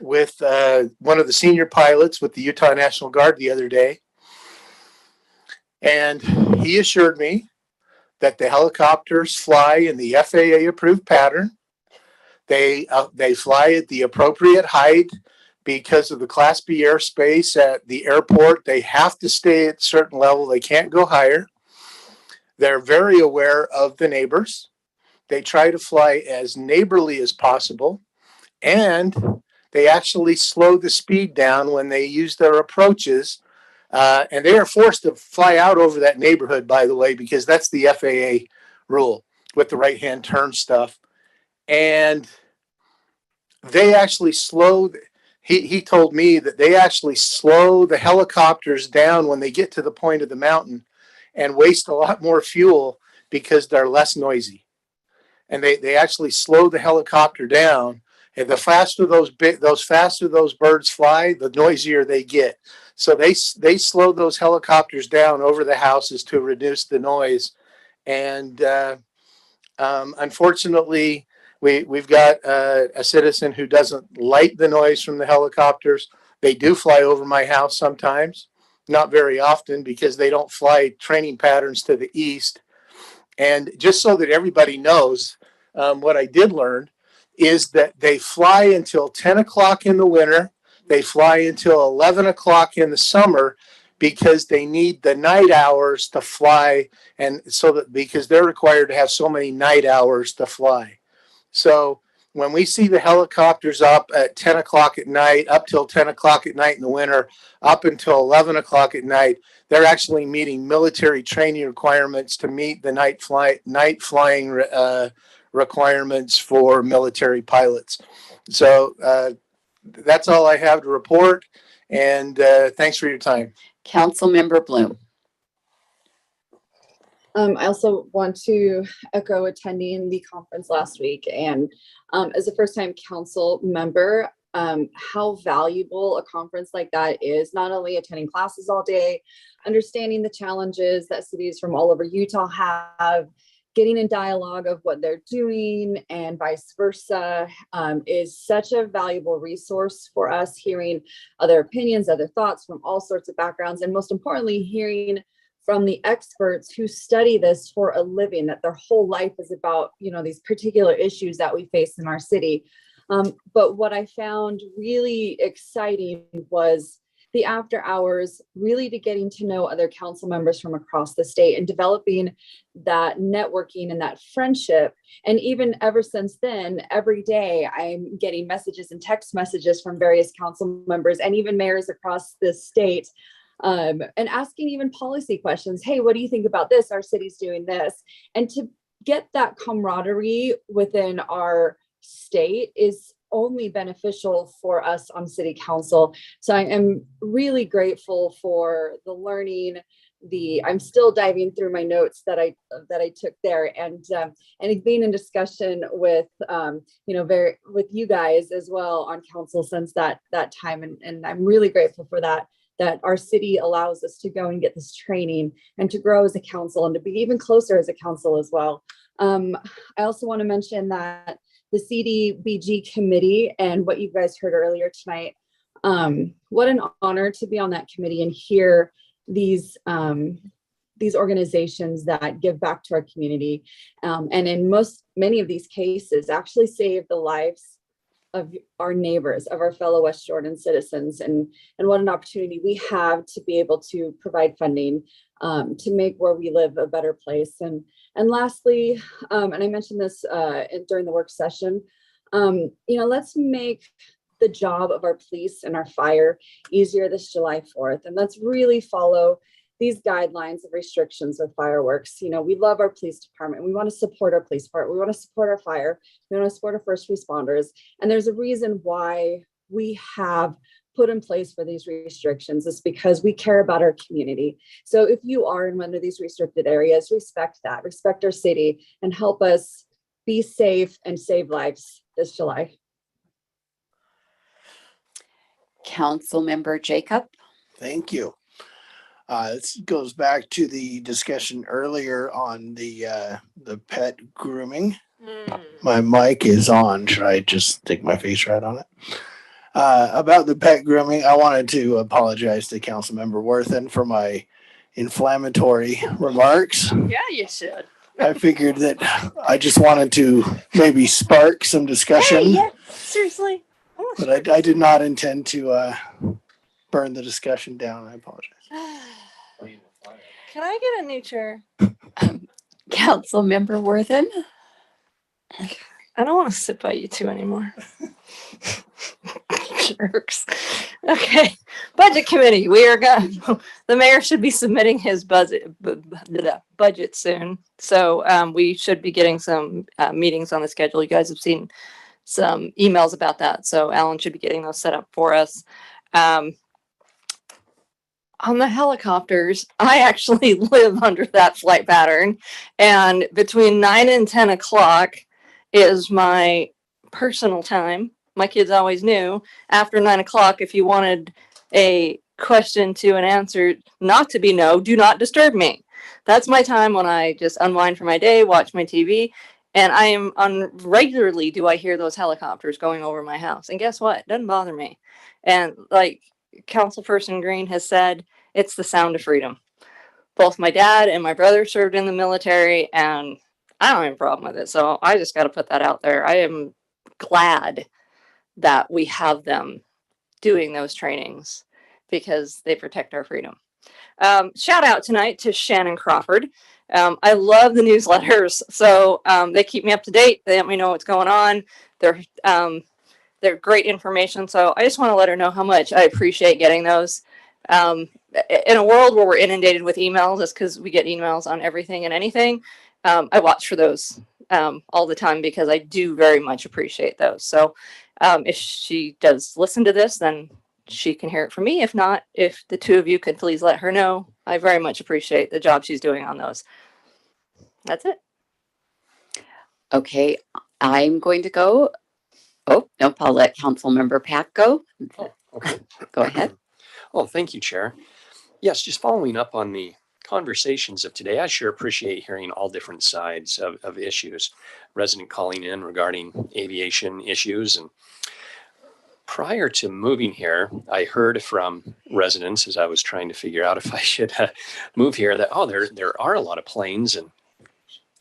with one of the senior pilots with the Utah National Guard the other day, and he assured me that the helicopters fly in the FAA approved pattern. They fly at the appropriate height because of the Class B airspace at the airport. They have to stay at a certain level. They can't go higher. They're very aware of the neighbors. They try to fly as neighborly as possible, and they actually slow the speed down when they use their approaches. And they are forced to fly out over that neighborhood, by the way, because that's the FAA rule with the right-hand turn stuff. And they actually he told me that they actually slow the helicopters down when they get to the point of the mountain and waste a lot more fuel because they're less noisy. And they actually slow the helicopter down. And the faster those birds fly, the noisier they get. So they slow those helicopters down over the houses to reduce the noise. And unfortunately, we've got a citizen who doesn't like the noise from the helicopters. They do fly over my house sometimes, not very often because they don't fly training patterns to the east. And just so that everybody knows, what I did learn is that they fly until 10 o'clock in the winter. They fly until 11 o'clock in the summer because they need the night hours to fly. And so that because they're required to have so many night hours to fly. So when we see the helicopters up at 10 o'clock at night, up till 10 o'clock at night in the winter, up until 11 o'clock at night, they're actually meeting military training requirements to meet the night flying requirements for military pilots. So that's all I have to report. And thanks for your time. Councilmember Bloom. I also want to echo attending the conference last week, and as a first-time council member, how valuable a conference like that is, not only attending classes all day, understanding the challenges that cities from all over Utah have, getting in dialogue of what they're doing and vice versa, is such a valuable resource for us, hearing other opinions, other thoughts from all sorts of backgrounds, and most importantly, hearing from the experts who study this for a living, that their whole life is about, these particular issues that we face in our city. But what I found really exciting was the after hours, really to getting to know other council members from across the state and developing that networking and that friendship. And even ever since then, every day I'm getting messages and text messages from various council members and even mayors across the state, and asking even policy questions. Hey, what do you think about this? Our city's doing this. And to get that camaraderie within our state is only beneficial for us on city council. So I am really grateful for the learning. I'm still diving through my notes that I took there, and being in discussion with with you guys as well on council since that time, and I'm really grateful for that our city allows us to go and get this training and to grow as a council and to be even closer as a council as well. I also want to mention that the CDBG committee and what you guys heard earlier tonight. What an honor to be on that committee and hear these organizations that give back to our community, and in many of these cases actually save the lives of our neighbors, of our fellow West Jordan citizens, and what an opportunity we have to be able to provide funding to make where we live a better place. And lastly, and I mentioned this during the work session, let's make the job of our police and our fire easier this July 4th. And let's really follow these guidelines of restrictions with fireworks. We love our police department. We want to support our police department. We want to support our fire. We want to support our first responders. And there's a reason why we have put in place for these restrictions. Is because we care about our community. So if you are in one of these restricted areas, respect that, respect our city, and help us be safe and save lives this July. Councilmember Jacob. Thank you. This goes back to the discussion earlier on the pet grooming. My mic is on. Should I just stick my face right on it? About the pet grooming, I wanted to apologize to Councilmember Worthen for my inflammatory remarks. Yeah, you should. I figured that I just wanted to maybe spark some discussion. Hey, yeah, seriously. But I did not intend to burn the discussion down. I apologize. Can I get a new chair? Councilmember Worthen. I don't want to sit by you two anymore. Jerks. Okay. Budget committee. We are going. The mayor should be submitting his budget soon. So we should be getting some meetings on the schedule. You guys have seen some emails about that. So Alan should be getting those set up for us. On the helicopters, I actually live under that flight pattern. And between 9 and 10 o'clock is my personal time. My kids always knew after 9 o'clock, if you wanted a question to an answer not to be no, do not disturb me. That's my time when I just unwind for my day, watch my TV. And I am regularly do I hear those helicopters going over my house. And guess what? It doesn't bother me. And like Councilperson Green has said, it's the sound of freedom. Both my dad and my brother served in the military, and I don't have a problem with it. So I just got to put that out there. I am glad that we have them doing those trainings because they protect our freedom. Shout out tonight to Shannon Crawford. I love the newsletters. So they keep me up to date. They let me know what's going on. They're great information. So I just want to let her know how much I appreciate getting those. In a world where we're inundated with emails, that's because we get emails on everything and anything. I watch for those all the time because I do very much appreciate those. So if she does listen to this, then she can hear it from me. If not, if the two of you could please let her know, I very much appreciate the job she's doing on those. That's it. Okay, I'm going to go. Oh, nope, I'll let Councilmember Pack go. Oh, okay. Go ahead. Oh, thank you, Chair. Yes, just following up on the conversations of today, I sure appreciate hearing all different sides of issues. Resident calling in regarding aviation issues. And prior to moving here, I heard from residents as I was trying to figure out if I should move here that, oh, there are a lot of planes and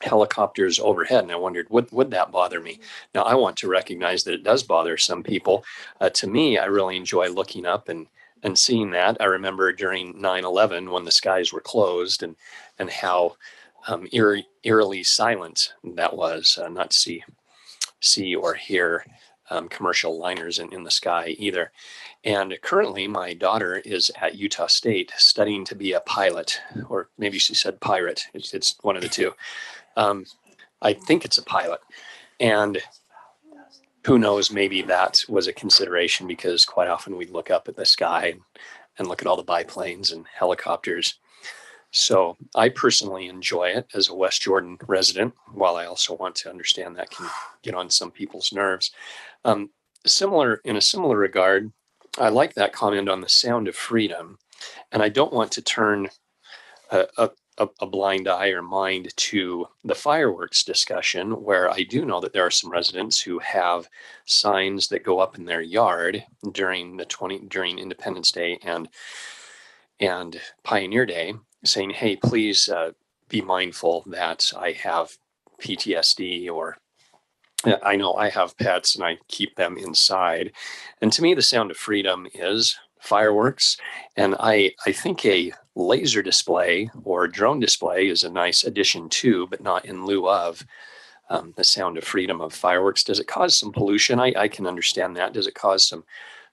helicopters overhead. And I wondered, would that bother me? Now, I want to recognize that it does bother some people. To me, I really enjoy looking up and seeing that. I remember during 9/11 when the skies were closed and how eerily silent that was, not to see or hear commercial liners in the sky either. And currently my daughter is at Utah State studying to be a pilot, or maybe she said pirate. It's one of the two. I think it's a pilot. And who knows, maybe that was a consideration because quite often we'd look up at the sky and look at all the biplanes and helicopters. So I personally enjoy it as a West Jordan resident, while I also want to understand that can get on some people's nerves. In a similar regard, I like that comment on the sound of freedom. And I don't want to turn a a blind eye or mind to the fireworks discussion, where I do know that there are some residents who have signs that go up in their yard during during Independence Day and Pioneer Day, saying, "Hey, please be mindful that I have PTSD," or "I know I have pets and I keep them inside." And to me, the sound of freedom is fireworks. And I think a laser display or drone display is a nice addition to, but not in lieu of, the sound of freedom of fireworks. Does it cause some pollution? I can understand that. Does it cause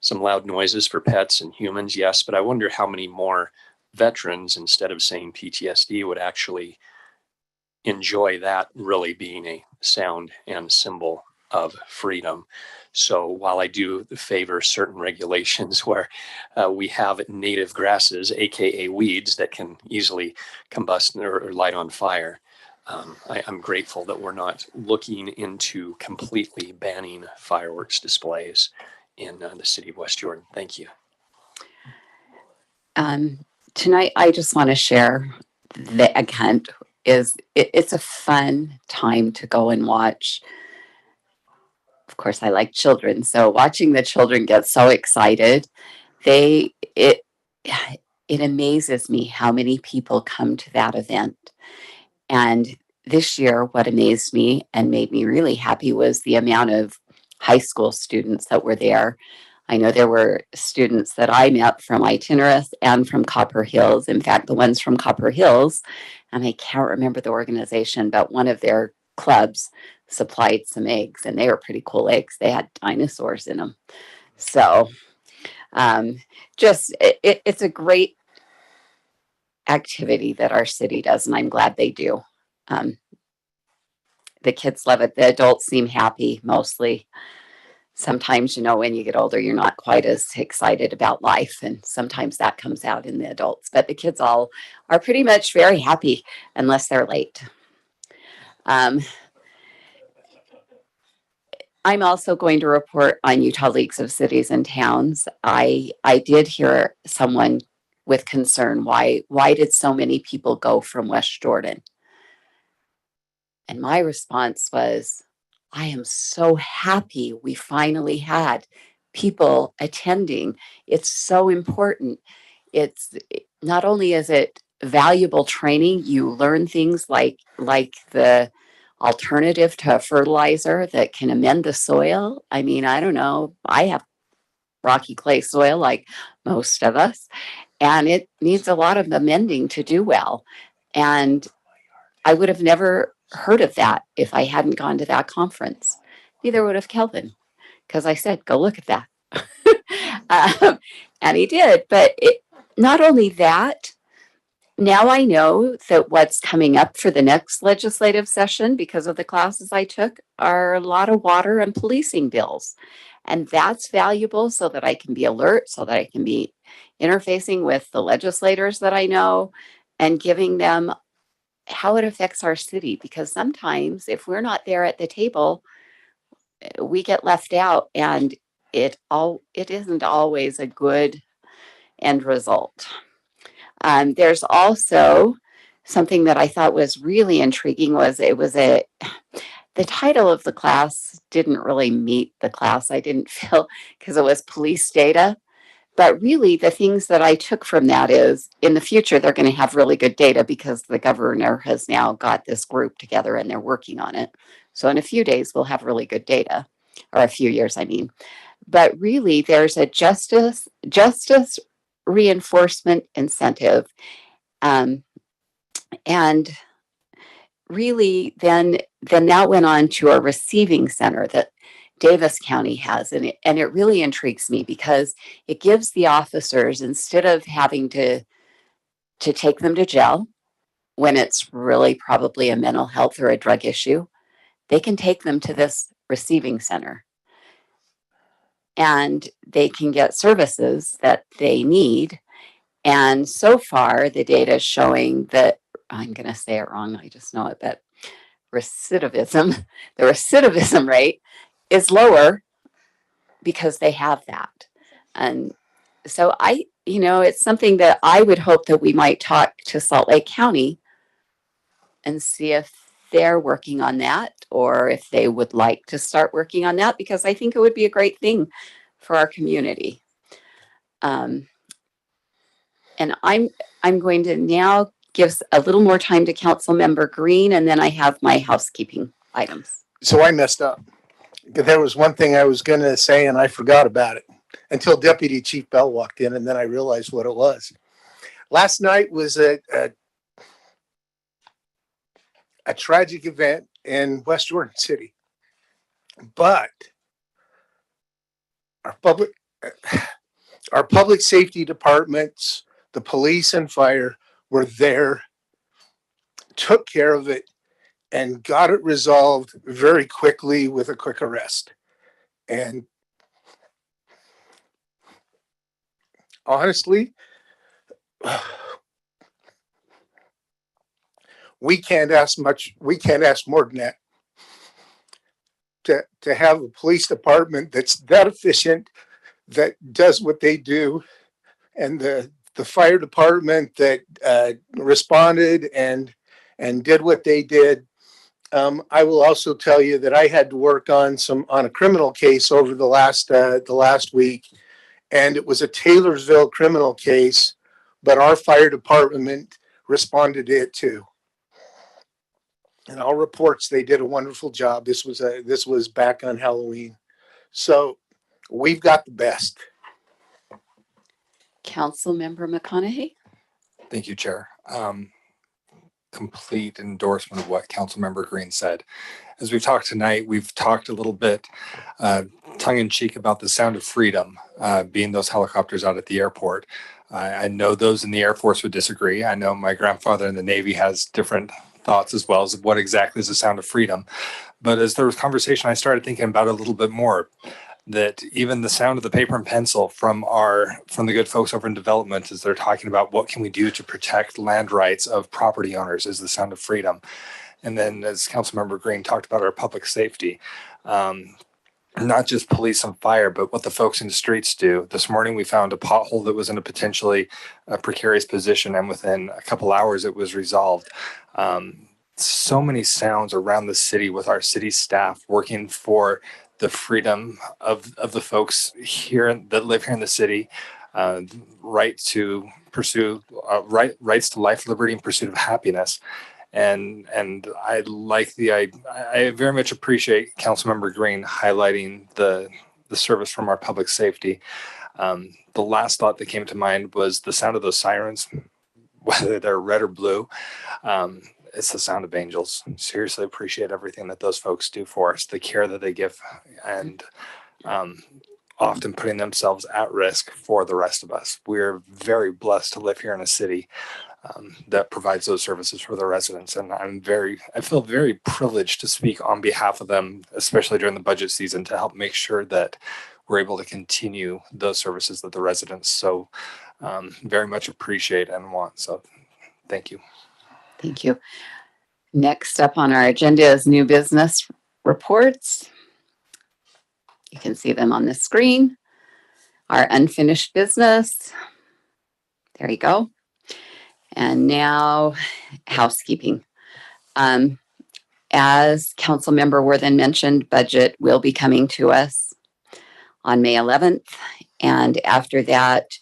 some loud noises for pets and humans? Yes, but I wonder how many more veterans, instead of saying PTSD, would actually enjoy that really being a sound and symbol of freedom. So while I do favor certain regulations where we have native grasses, aka weeds, that can easily combust or light on fire, I'm grateful that we're not looking into completely banning fireworks displays in the city of West Jordan. Thank you. Tonight, I just want to share the account it's a fun time to go and watch. Of course, I like children, so watching the children get so excited, it amazes me how many people come to that event. And this year, what amazed me and made me really happy was the amount of high school students that were there. I know there were students that I met from Itinerus and from Copper Hills. In fact, the ones from Copper Hills, and I can't remember the organization, but one of their clubs supplied some eggs, and they were pretty cool eggs. They had dinosaurs in them. So it's a great activity that our city does, and I'm glad they do. The kids love it. The adults seem happy mostly. Sometimes, when you get older, you're not quite as excited about life, and sometimes that comes out in the adults. But the kids all are pretty much very happy unless they're late. I'm also going to report on Utah Leagues of Cities and Towns. I did hear someone with concern, why did so many people go from West Jordan? And my response was, I am so happy we finally had people attending. It's so important. It's not only is it valuable training, you learn things like the alternative to fertilizer that can amend the soil. I mean, I don't know. I have rocky clay soil like most of us, and it needs a lot of amending to do well. And I would have never heard of that if I hadn't gone to that conference. Neither would have Kelvin, because I said, go look at that. And he did. But not only that, now I know that what's coming up for the next legislative session, because of the classes I took, are a lot of water and policing bills. And that's valuable so that I can be alert, so that I can be interfacing with the legislators that I know and giving them how it affects our city. Because sometimes if we're not there at the table, we get left out, and it isn't always a good end result. There's also something that I thought was really intriguing the title of the class didn't really meet the class. I didn't feel, because it was police data. But really, the things that I took from that is, in the future, they're going to have really good data because the governor has now got this group together and they're working on it. So in a few days, we'll have really good data, or a few years, I mean. But really, there's a justice reinforcement incentive. And really, then that went on to a receiving center that Davis County has, and it really intrigues me because it gives the officers, instead of having to take them to jail when it's really probably a mental health or a drug issue, they can take them to this receiving center and they can get services that they need. And so far, the data is showing that, I'm going to say it wrong, I just know it, but the recidivism rate is lower because they have that. And so it's something that I would hope that we might talk to Salt Lake County and see if they're working on that or if they would like to start working on that, because I think it would be a great thing for our community. And I'm going to now give a little more time to Councilmember Green, and then I have my housekeeping items. So I messed up. There was one thing I was going to say and I forgot about it until Deputy Chief Bell walked in, and then I realized what it was. Last night was a tragic event in West Jordan City, but our public safety departments, the police and fire were there, took care of it, and got it resolved very quickly with a quick arrest. And honestly, we can't ask more than that. To have a police department that's that efficient, that does what they do, and the fire department that responded and did what they did. I will also tell you that I had to work on a criminal case over the last week, and it was a Taylorsville criminal case, but our fire department responded to it too. And all reports, they did a wonderful job. This was back on Halloween. So we've got the best. Councilmember McConaughey. Thank you, Chair. Complete endorsement of what Councilmember Green said. As we've talked tonight, we've talked a little bit tongue in cheek about the sound of freedom being those helicopters out at the airport. I know those in the Air Force would disagree. I know my grandfather in the Navy has different thoughts as well as what exactly is the sound of freedom. But as there was conversation, I started thinking about it a little bit more, that even the sound of the paper and pencil from the good folks over in development, as they're talking about what can we do to protect land rights of property owners, is the sound of freedom. And then as Councilmember Green talked about our public safety, not just police and fire, but what the folks in the streets do. This morning, we found a pothole that was in a potentially precarious position, and within a couple hours, it was resolved. So many sounds around the city with our city staff working for the freedom of the folks here that live here in the city, right to pursue rights to life, liberty, and pursuit of happiness. And I very much appreciate Councilmember Green highlighting the service from our public safety. The last thought that came to mind was the sound of those sirens, whether they're red or blue. It's the sound of angels. Seriously appreciate everything that those folks do for us, the care that they give, and often putting themselves at risk for the rest of us. We're very blessed to live here in a city that provides those services for the residents. And I feel very privileged to speak on behalf of them, especially during the budget season, to help make sure that we're able to continue those services that the residents so very much appreciate and want. So thank you. Thank you. Next up on our agenda is new business reports. You can see them on the screen. Our unfinished business. There you go. And now housekeeping. As Councilmember Worthen mentioned, budget will be coming to us on May 11th. And after that,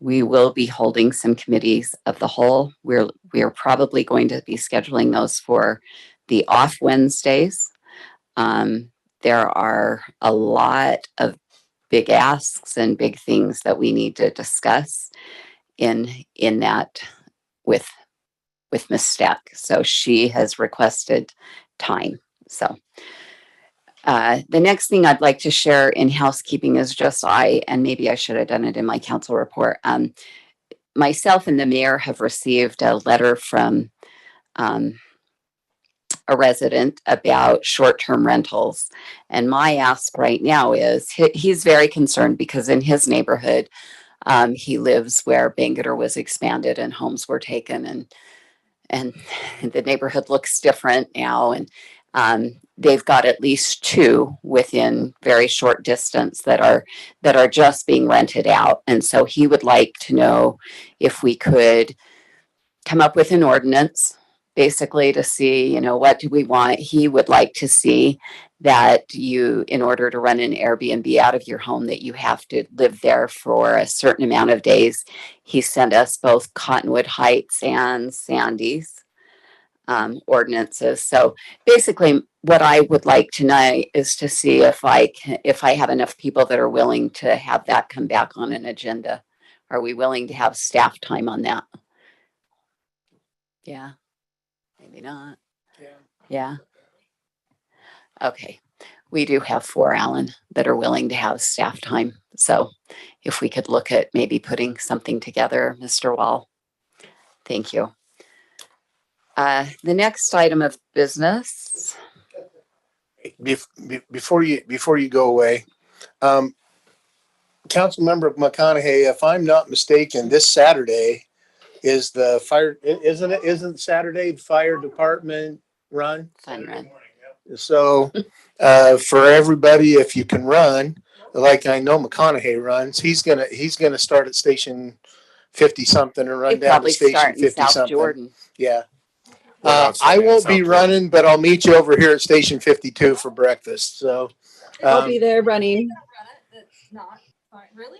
we will be holding some committees of the whole. We're probably going to be scheduling those for the off Wednesdays. There are a lot of big asks and big things that we need to discuss in that with Ms. Stack. So she has requested time. So the next thing I'd like to share in housekeeping is just and maybe I should have done it in my council report. Myself and the mayor have received a letter from a resident about short-term rentals. And my ask right now is he's very concerned because in his neighborhood, he lives where Bangor was expanded and homes were taken, and the neighborhood looks different now. And they've got at least 2 within very short distance that are just being rented out. And so he would like to know if we could come up with an ordinance basically to see, you know, what do we want? He would like to see that you, in order to run an Airbnb out of your home, that you have to live there for a certain amount of days. He sent us both Cottonwood Heights and Sandy's ordinances. So basically what I would like tonight is to see if I have enough people that are willing to have that come back on an agenda. Are we willing to have staff time on that? Yeah, maybe not. Yeah. Okay. We do have 4, Alan, that are willing to have staff time. So if we could look at maybe putting something together, Mr. Wall. Thank you. The next item of business. Before you go away, Councilmember McConaughey, if I'm not mistaken, this Saturday is the fire, isn't Saturday fire department run? Fun run. So, for everybody, if you can run, like I know McConaughey runs, he's gonna start at station 50 something and run They down to probably station start in 50 South something. Jordan. Yeah. We're not I starting in won't South be Jordan. running, but I'll meet you over here at station 52 for breakfast. So, I'll be there running. Really?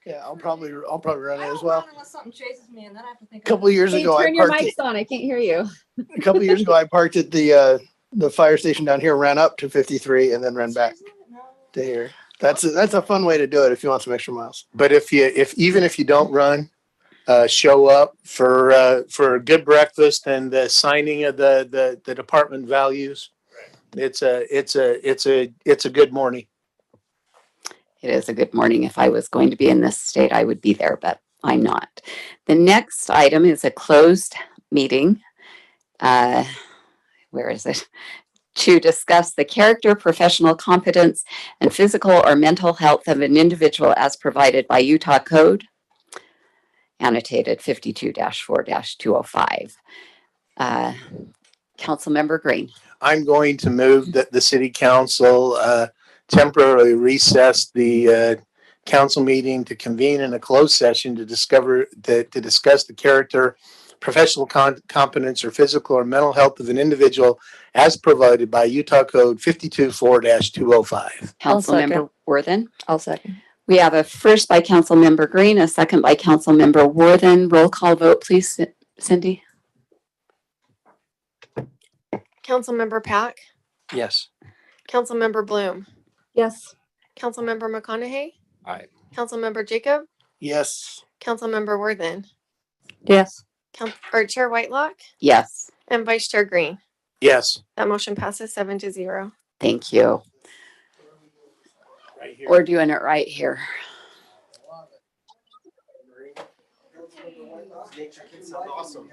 Yeah, I'll probably run it as well. Unless something chases me, and then I have to think. A couple of years Hey, ago, turn your mics on. I can't hear you. A couple of years ago, I parked at the fire station down here, ran up to 53, and then ran back to here. That's a fun way to do it if you want some extra miles. but if even if you don't run, show up for a good breakfast and the signing of the department values. It's a good morning. It is a good morning. If I was going to be in this state, I would be there, but I'm not. The next item is a closed meeting. Where is it? To discuss the character, professional competence, and physical or mental health of an individual as provided by Utah Code, annotated 52-4-205. Councilmember Green. I'm going to move that the city council temporarily recess the council meeting to convene in a closed session to discuss the character, professional competence, or physical or mental health of an individual as provided by Utah Code 52-4-205. Councilmember Worthen. I'll second. We have a first by Councilmember Green, a second by Councilmember Worthen. Roll call vote, please, Cindy. Councilmember Pack, Yes. Councilmember Bloom, Yes. Councilmember McConaughey, Aye. Councilmember Jacob, Yes. Councilmember Worthen, Yes. Chair Whitelock, Yes. and Vice Chair Green. Yes. That motion passes 7-0. Thank you. We're doing it right here. Awesome.